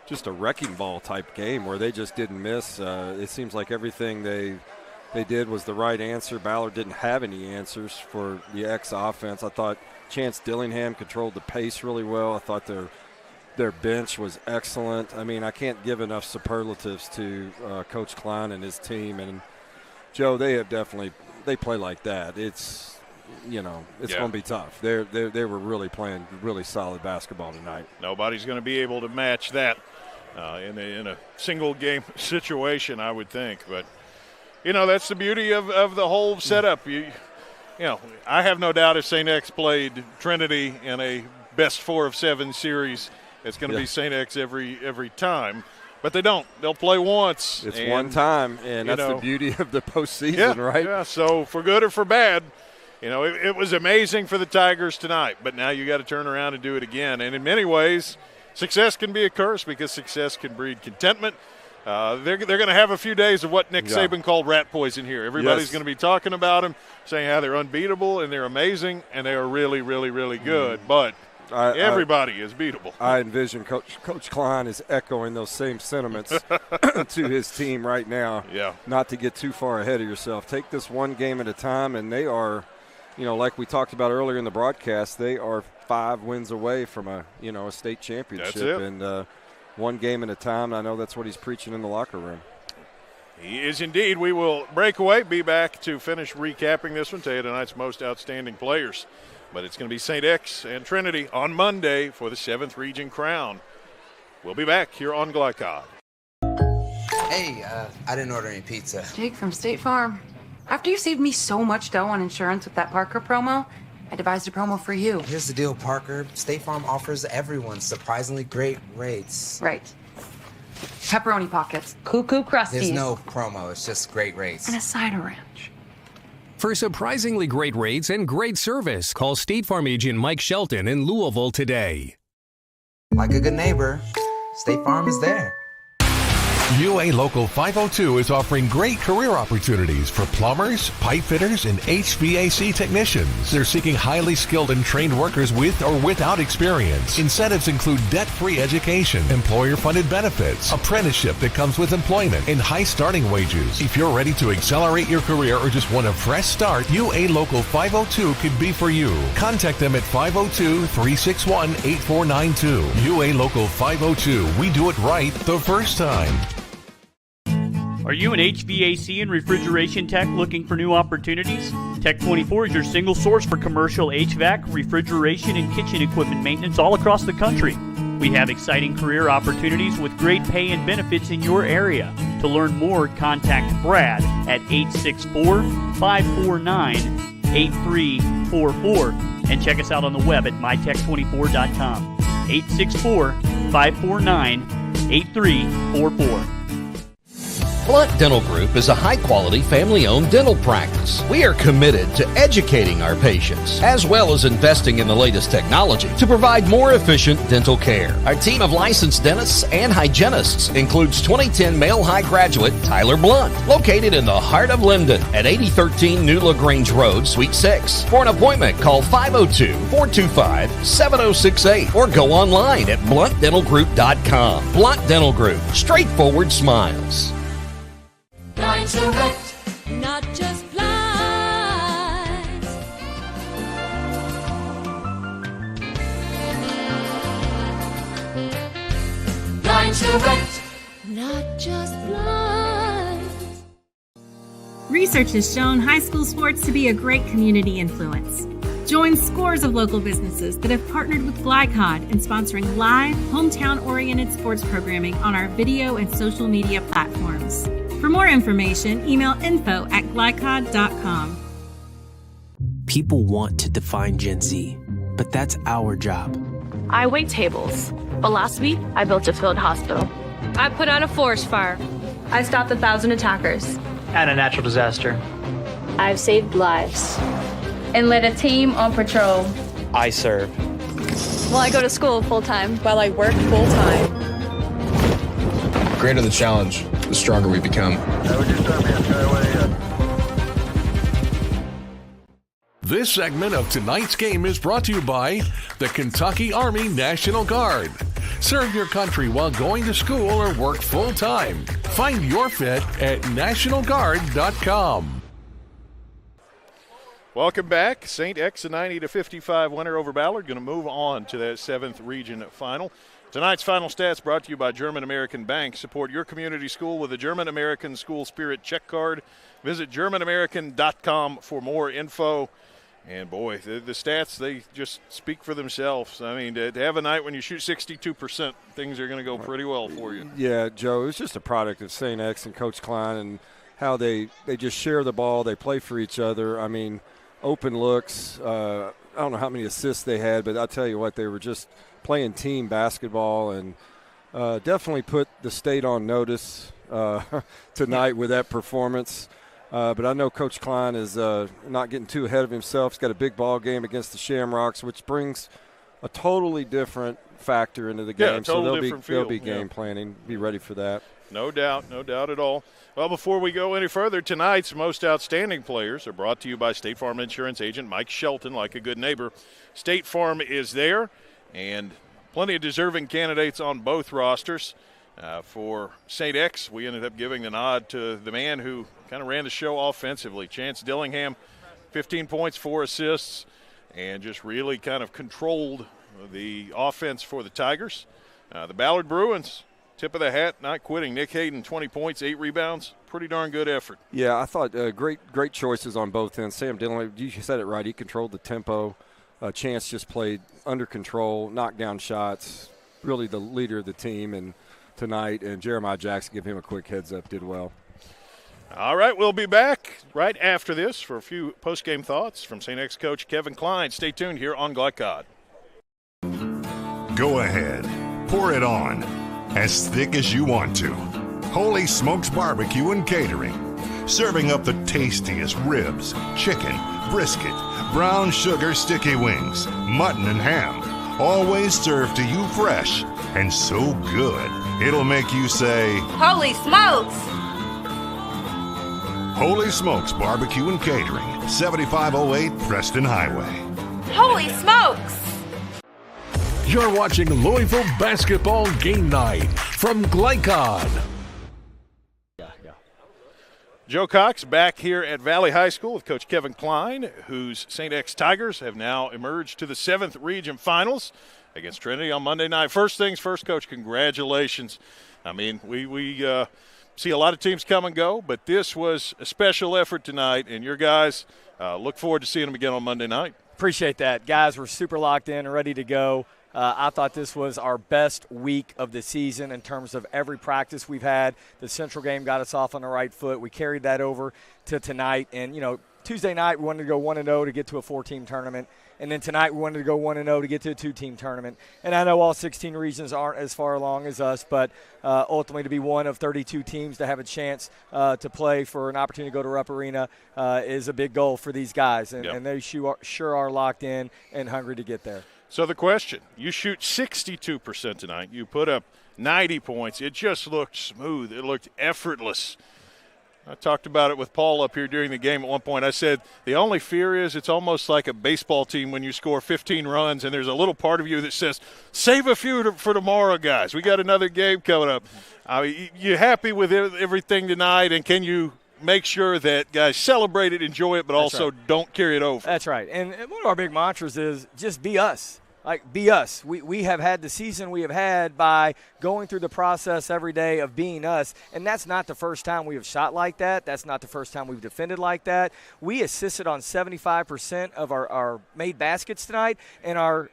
Just a wrecking ball type game where they just didn't miss. It seems like everything they did was the right answer. Ballard didn't have any answers for the X offense. I thought Chance Dillingham controlled the pace really well. I thought their bench was excellent. I mean, I can't give enough superlatives to Coach Klein and his team. And, Joe, they play like that. It's going to be tough. They were really playing really solid basketball tonight. Nobody's going to be able to match that in a single game situation, I would think. But, that's the beauty of the whole setup. I have no doubt if St. X played Trinity in a best 4 of 7 series, it's going to be St. X every time. But they don't. They'll play once. It's one time, and that's the beauty of the postseason, right? Yeah, so for good or for bad, it was amazing for the Tigers tonight. But now you got to turn around and do it again. And in many ways, success can be a curse because success can breed contentment. They're going to have a few days of what Nick Saban called rat poison here. Everybody's going to be talking about them, saying how they're unbeatable and they're amazing and they are really, really, really good. But everybody is beatable. I envision Coach Klein is echoing those same sentiments to his team right now. Yeah. Not to get too far ahead of yourself. Take this one game at a time, and they are, like we talked about earlier in the broadcast, they are 5 wins away from a state championship. That's it. And one game at a time. I know that's what he's preaching in the locker room. He is indeed. We will break away, be back to finish recapping this one, tell you tonight's most outstanding players. But it's going to be St. X and Trinity on Monday for the 7th Region crown. We'll be back here on Glycod. Hey, I didn't order any pizza. Jake from State Farm. After you saved me so much dough on insurance with that Parker promo, I devised a promo for you. Here's the deal, Parker. State Farm offers everyone surprisingly great rates. Right. Pepperoni pockets, cuckoo crusties. There's no promo, it's just great rates. And a side of ranch. For surprisingly great rates and great service, call State Farm agent Mike Shelton in Louisville today. Like a good neighbor, State Farm is there. UA Local 502 is offering great career opportunities for plumbers, pipe fitters, and HVAC technicians. They're seeking highly skilled and trained workers with or without experience. Incentives include debt-free education, employer-funded benefits, apprenticeship that comes with employment, and high starting wages. If you're ready to accelerate your career or just want a fresh start, UA Local 502 could be for you. Contact them at 502-361-8492. UA Local 502. We do it right the first time. Are you an HVAC and refrigeration tech looking for new opportunities? Tech 24 is your single source for commercial HVAC, refrigeration, and kitchen equipment maintenance all across the country. We have exciting career opportunities with great pay and benefits in your area. To learn more, contact Brad at 864-549-8344 and check us out on the web at mytech24.com. 864-549-8344. Blunt Dental Group is a high-quality, family-owned dental practice. We are committed to educating our patients, as well as investing in the latest technology to provide more efficient dental care. Our team of licensed dentists and hygienists includes 2010 male high graduate Tyler Blunt, located in the heart of Linden at 8013 New LaGrange Road, Suite 6. For an appointment, call 502-425-7068 or go online at bluntdentalgroup.com. Blunt Dental Group, straightforward smiles. Line Select, not just blinds. Line Select, not just blinds. Research has shown high school sports to be a great community influence. Join scores of local businesses that have partnered with Glycod in sponsoring live, hometown-oriented sports programming on our video and social media platforms. For more information, email info@glycod.com. People want to define Gen Z, but that's our job. I wait tables, but last week I built a field hospital. I put out a forest fire. I stopped 1,000 attackers. And a natural disaster. I've saved lives. And led a team on patrol. I serve. Well, I go to school full-time. While I work full-time. The greater the challenge, the stronger we become. This segment of tonight's game is brought to you by the Kentucky Army National Guard. Serve your country while going to school or work full-time. Find your fit at nationalguard.com. Welcome back. St. X, a 90-55 winner over Ballard. Going to move on to that 7th region final. Tonight's final stats brought to you by German American Bank. Support your community school with a German American School Spirit check card. Visit germanamerican.com for more info. And, boy, the stats, they just speak for themselves. I mean, to have a night when you shoot 62%, things are going to go pretty well for you. Yeah, Joe, it's just a product of St. X and Coach Klein and how they just share the ball. They play for each other. I mean, open looks. I don't know how many assists they had, but I'll tell you what, they were just playing team basketball and definitely put the state on notice tonight with that performance. But I know Coach Klein is not getting too ahead of himself. He's got a big ball game against the Shamrocks, which brings a totally different factor into the game. So they'll be game planning, be ready for that. No doubt at all. Well, before we go any further, tonight's most outstanding players are brought to you by State Farm Insurance agent Mike Shelton, like a good neighbor. State Farm is there, and plenty of deserving candidates on both rosters. For St. X, we ended up giving the nod to the man who kind of ran the show offensively, Chance Dillingham, 15 points, 4 assists, and just really kind of controlled the offense for the Tigers. The Ballard Bruins, tip of the hat, not quitting. Nick Hayden, 20 points, 8 rebounds. Pretty darn good effort. Yeah, I thought great choices on both ends. Sam Dillingham, you said it right. He controlled the tempo. Chance just played under control, knocked down shots, really the leader of the team and tonight. And Jeremiah Jackson, give him a quick heads up, did well. All right, we'll be back right after this for a few post-game thoughts from St. X coach Kevin Klein. Stay tuned here on Glycod. Go ahead, pour it on, as thick as you want to. Holy Smokes Barbecue and Catering, serving up the tastiest ribs, chicken, brisket, brown sugar sticky wings, mutton and ham, always served to you fresh and so good, it'll make you say, Holy smokes! Holy Smokes Barbecue and Catering, 7508 Preston Highway. Holy smokes! You're watching Louisville Basketball Game Night from Glycod. Joe Cox back here at Valley High School with Coach Kevin Klein, whose St. X Tigers have now emerged to the 7th Region Finals against Trinity on Monday night. First things first, Coach, congratulations. I mean, we see a lot of teams come and go, but this was a special effort tonight, and your guys look forward to seeing them again on Monday night. Appreciate that. Guys, we're super locked in and ready to go. I thought this was our best week of the season in terms of every practice we've had. The Central game got us off on the right foot. We carried that over to tonight. And, you know, Tuesday night we wanted to go 1-0 to get to a 4-team tournament. And then tonight we wanted to go 1-0 to get to a 2-team tournament. And I know all 16 regions aren't as far along as us, but ultimately to be one of 32 teams to have a chance to play for an opportunity to go to Rupp Arena is a big goal for these guys. And they sure are locked in and hungry to get there. So the question, you shoot 62% tonight. You put up 90 points. It just looked smooth. It looked effortless. I talked about it with Paul up here during the game at one point. I said the only fear is it's almost like a baseball team when you score 15 runs and there's a little part of you that says, save a few for tomorrow, guys. We got another game coming up. You happy with everything tonight, and can you make sure that guys celebrate it, enjoy it, but also don't carry it over? That's right. And one of our big mantras is just be us. Like, be us. We have had the season we have had by going through the process every day of being us, and that's not the first time we have shot like that. That's not the first time we've defended like that. We assisted on 75% of our made baskets tonight, and our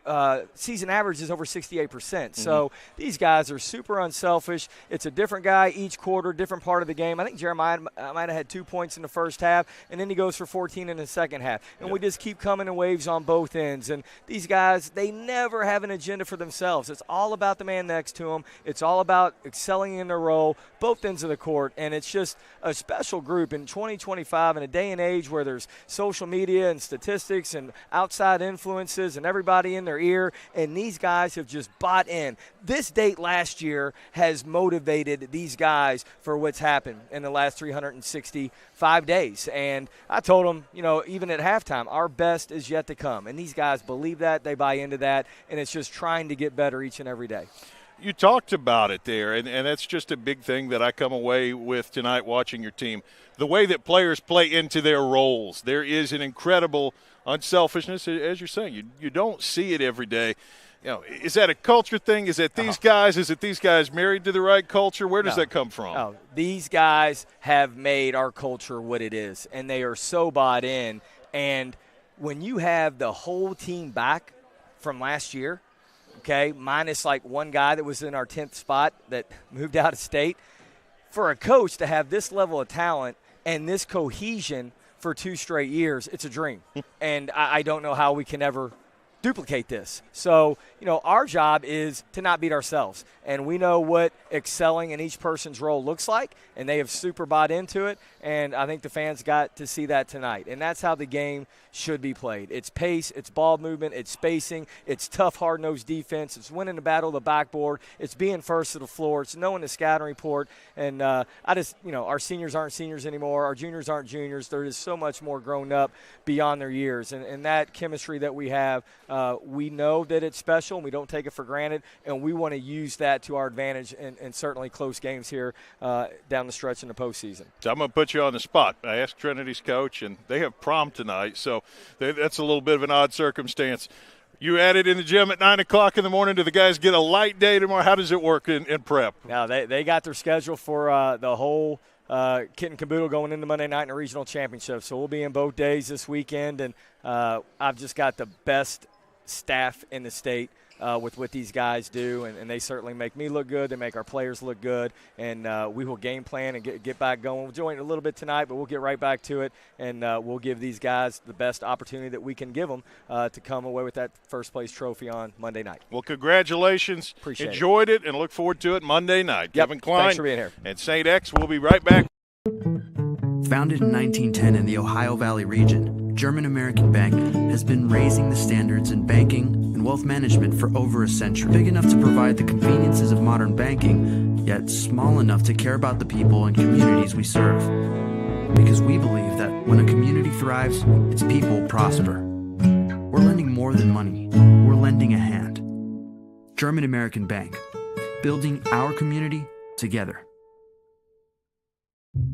season average is over 68%. So these guys are super unselfish. It's a different guy each quarter, different part of the game. I think Jeremiah might have had 2 points in the first half, and then he goes for 14 in the second half. And we just keep coming in waves on both ends. And these guys, they never have an agenda for themselves. It's all about the man next to them. It's all about excelling in their role, both ends of the court, and it's just a special group in 2025 in a day and age where there's social media and statistics and outside influences and everybody in their ear, and these guys have just bought in. This date last year has motivated these guys for what's happened in the last 365 days. And I told them, even at halftime, our best is yet to come. And these guys believe that, they buy into that, and it's just trying to get better each and every day. You talked about it there, and that's just a big thing that I come away with tonight watching your team. The way that players play into their roles. There is an incredible unselfishness, as you're saying. You don't see it every day. Is that a culture thing? Is it these guys? Is it these guys married to the right culture? Where does that come from? No, these guys have made our culture what it is, and they are so bought in. And when you have the whole team back from last year, okay, minus like one guy that was in our 10th spot that moved out of state, for a coach to have this level of talent and this cohesion for 2 straight years, it's a dream. And I don't know how we can ever duplicate this. So, our job is to not beat ourselves. And we know what excelling in each person's role looks like, and they have super bought into it. And I think the fans got to see that tonight. And that's how the game should be played. It's pace, it's ball movement, it's spacing, it's tough, hard-nosed defense, it's winning the battle of the backboard, it's being first to the floor, it's knowing the scouting report. And our seniors aren't seniors anymore, our juniors aren't juniors. They're just so much more grown up beyond their years. And that chemistry that we have, we know that it's special, and we don't take it for granted, and we want to use that to our advantage in certainly close games here down the stretch in the postseason. So I'm going to put you on the spot. I asked Trinity's coach, and they have prom tonight, so that's a little bit of an odd circumstance. You added in the gym at 9 o'clock in the morning. Do the guys get a light day tomorrow? How does it work in prep? Now, they got their schedule for the whole kit and caboodle going into Monday night in a regional championship. So we'll be in both days this weekend, and I've just got the best staff in the state with what these guys do, and they certainly make me look good. They make our players look good, and we will game plan and get back going. We'll join a little bit tonight, but we'll get right back to it, and we'll give these guys the best opportunity that we can give them to come away with that first-place trophy on Monday night. Well, congratulations. Enjoyed it and look forward to it Monday night. Yep. Kevin Klein Thanks for being here. and St. X. We'll be right back. Founded in 1910 in the Ohio Valley region, German American Bank has been raising the standards in banking and wealth management for over a century. Big enough to provide the conveniences of modern banking, yet small enough to care about the people and communities we serve. Because we believe that when a community thrives, its people prosper. We're lending more than money. We're lending a hand. German American Bank, building our community together.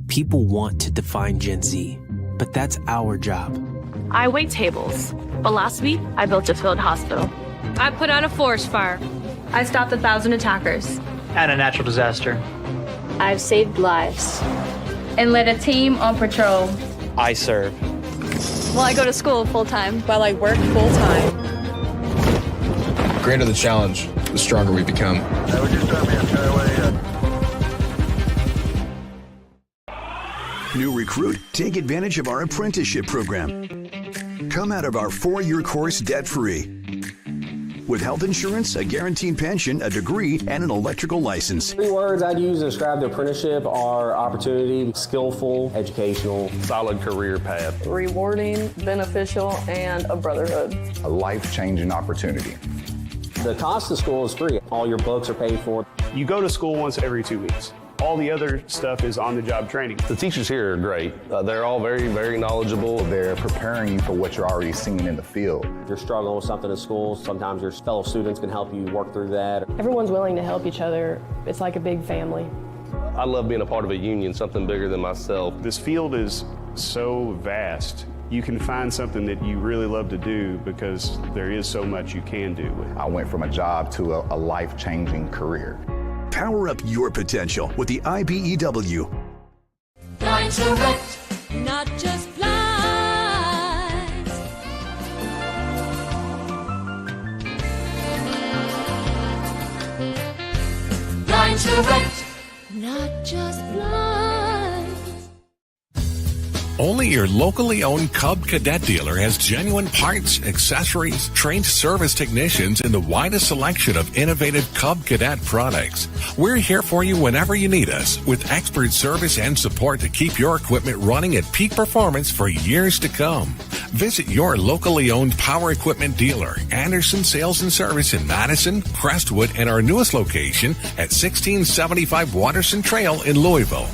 People want to define Gen Z, but that's our job. I wait tables, but last week I built a field hospital. I put out a forest fire. I stopped 1,000 attackers. And a natural disaster. I've saved lives. And led a team on patrol. I serve. Well, I go to school full-time. While I work full-time. The greater the challenge, the stronger we become. New recruit, take advantage of our apprenticeship program. Come out of our 4-year course debt-free. With health insurance, a guaranteed pension, a degree, and an electrical license. 3 words I'd use to describe the apprenticeship are opportunity, skillful, educational, solid career path, rewarding, beneficial, and a brotherhood. A life-changing opportunity. The cost of school is free. All your books are paid for. You go to school once every 2 weeks. All the other stuff is on-the-job training. The teachers here are great. They're all very, very knowledgeable. They're preparing you for what you're already seeing in the field. If you're struggling with something in school, sometimes your fellow students can help you work through that. Everyone's willing to help each other. It's like a big family. I love being a part of a union, something bigger than myself. This field is so vast. You can find something that you really love to do because there is so much you can do with it. I went from a job to a life-changing career. Power up your potential with the IBEW. Line Select, not just blinds. Line Select, not just blinds. Only your locally owned Cub Cadet dealer has genuine parts, accessories, trained service technicians, and the widest selection of innovative Cub Cadet products. We're here for you whenever you need us, with expert service and support to keep your equipment running at peak performance for years to come. Visit your locally owned power equipment dealer, Anderson Sales and Service in Madison, Crestwood, and our newest location at 1675 Watterson Trail in Louisville.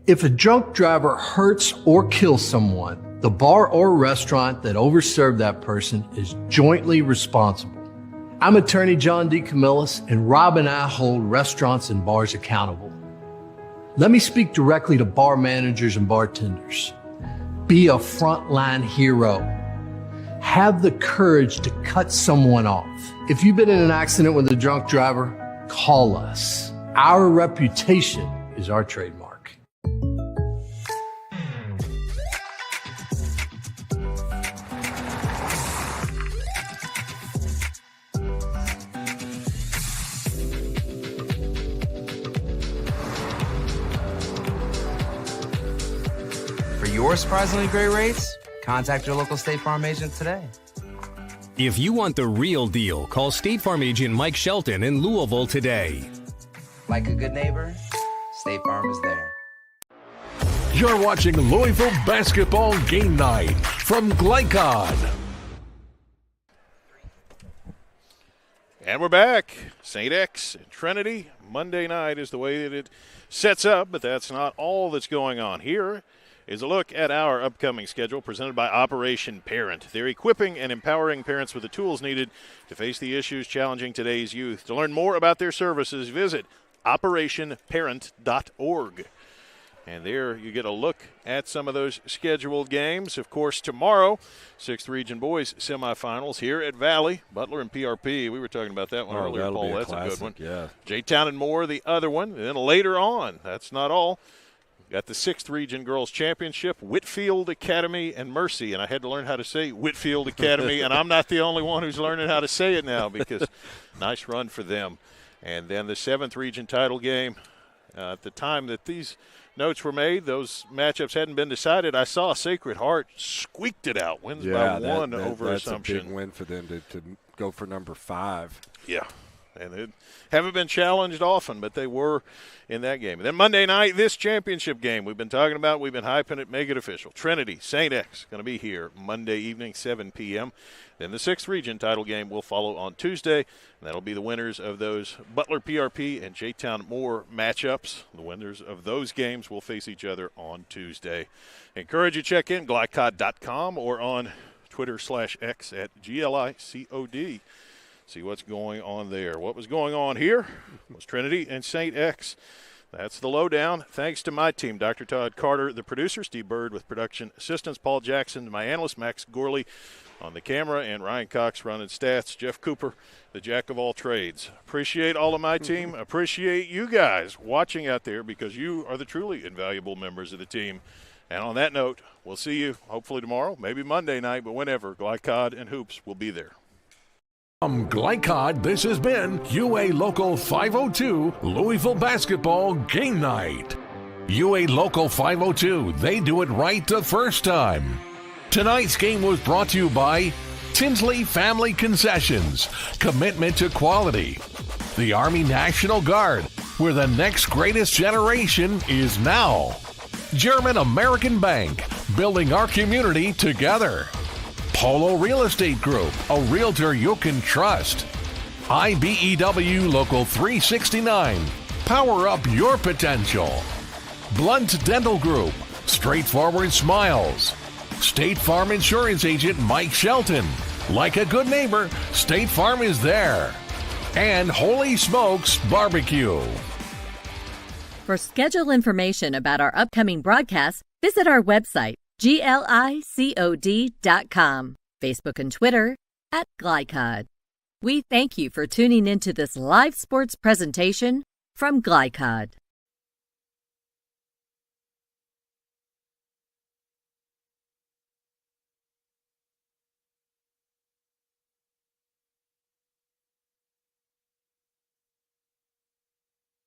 If a drunk driver hurts or kills someone, the bar or restaurant that overserved that person is jointly responsible. I'm attorney John D. Camillus, and Rob and I hold restaurants and bars accountable. Let me speak directly to bar managers and bartenders. Be a frontline hero. Have the courage to cut someone off. If you've been in an accident with a drunk driver, call us. Our reputation is our trademark. For your surprisingly great rates, contact your local State Farm agent today. If you want the real deal, call State Farm agent Mike Shelton in Louisville today. Like a good neighbor, State Farm is there. You're watching Louisville Basketball Game Night from Glycod. And we're back. St. X and Trinity. Monday night is the way that it sets up, but that's not all that's going on. Here is a look at our upcoming schedule presented by Operation Parent. They're equipping and empowering parents with the tools needed to face the issues challenging today's youth. To learn more about their services, visit operationparent.org. And there you get a look at some of those scheduled games. Of course, tomorrow, 6th Region Boys semifinals here at Valley. Butler and PRP, we were talking about that one earlier, Paul. That's a good one. Yeah. J-Town and Moore, the other one. And then later on, that's not all. Got the 6th Region Girls Championship, Whitfield Academy and Mercy. And I had to learn how to say Whitfield Academy, and I'm not the only one who's learning how to say it now because nice run for them. And then the 7th Region title game. At the time that these notes were made, those matchups hadn't been decided. I saw Sacred Heart squeaked it out, wins by one over Assumption. That's a big win for them to go for number 5. Yeah, and they haven't been challenged often, but they were in that game. And then Monday night, this championship game we've been talking about, we've been hyping it, make it official. Trinity, St. X, going to be here Monday evening, 7 p.m. Then the 6th Region title game will follow on Tuesday, and that'll be the winners of those Butler PRP and J-Town Moore matchups. The winners of those games will face each other on Tuesday. Encourage you to check in, glycod.com, or on Twitter/X at GLICOD. See what's going on there. What was going on here was Trinity and St. X. That's the lowdown. Thanks to my team, Dr. Todd Carter, the producer, Steve Bird with production assistance, Paul Jackson, my analyst, Max Gorley on the camera, and Ryan Cox running stats, Jeff Cooper, the jack of all trades. Appreciate all of my team. Appreciate you guys watching out there because you are the truly invaluable members of the team. And on that note, we'll see you hopefully tomorrow, maybe Monday night, but whenever. Glycod and Hoops will be there. From Glycod, this has been UA Local 502 Louisville Basketball Game Night. UA Local 502, they do it right the first time. Tonight's game was brought to you by Tinsley Family Concessions, commitment to quality. The Army National Guard, where the next greatest generation is now. German American Bank, building our community together. Polo Real Estate Group, a realtor you can trust. IBEW Local 369, power up your potential. Blunt Dental Group, straightforward smiles. State Farm Insurance Agent Mike Shelton, like a good neighbor, State Farm is there. And Holy Smokes Barbecue. For schedule information about our upcoming broadcasts, visit our website, GLICOD.com, Facebook and Twitter @Glycod. We thank you for tuning into this live sports presentation from Glycod.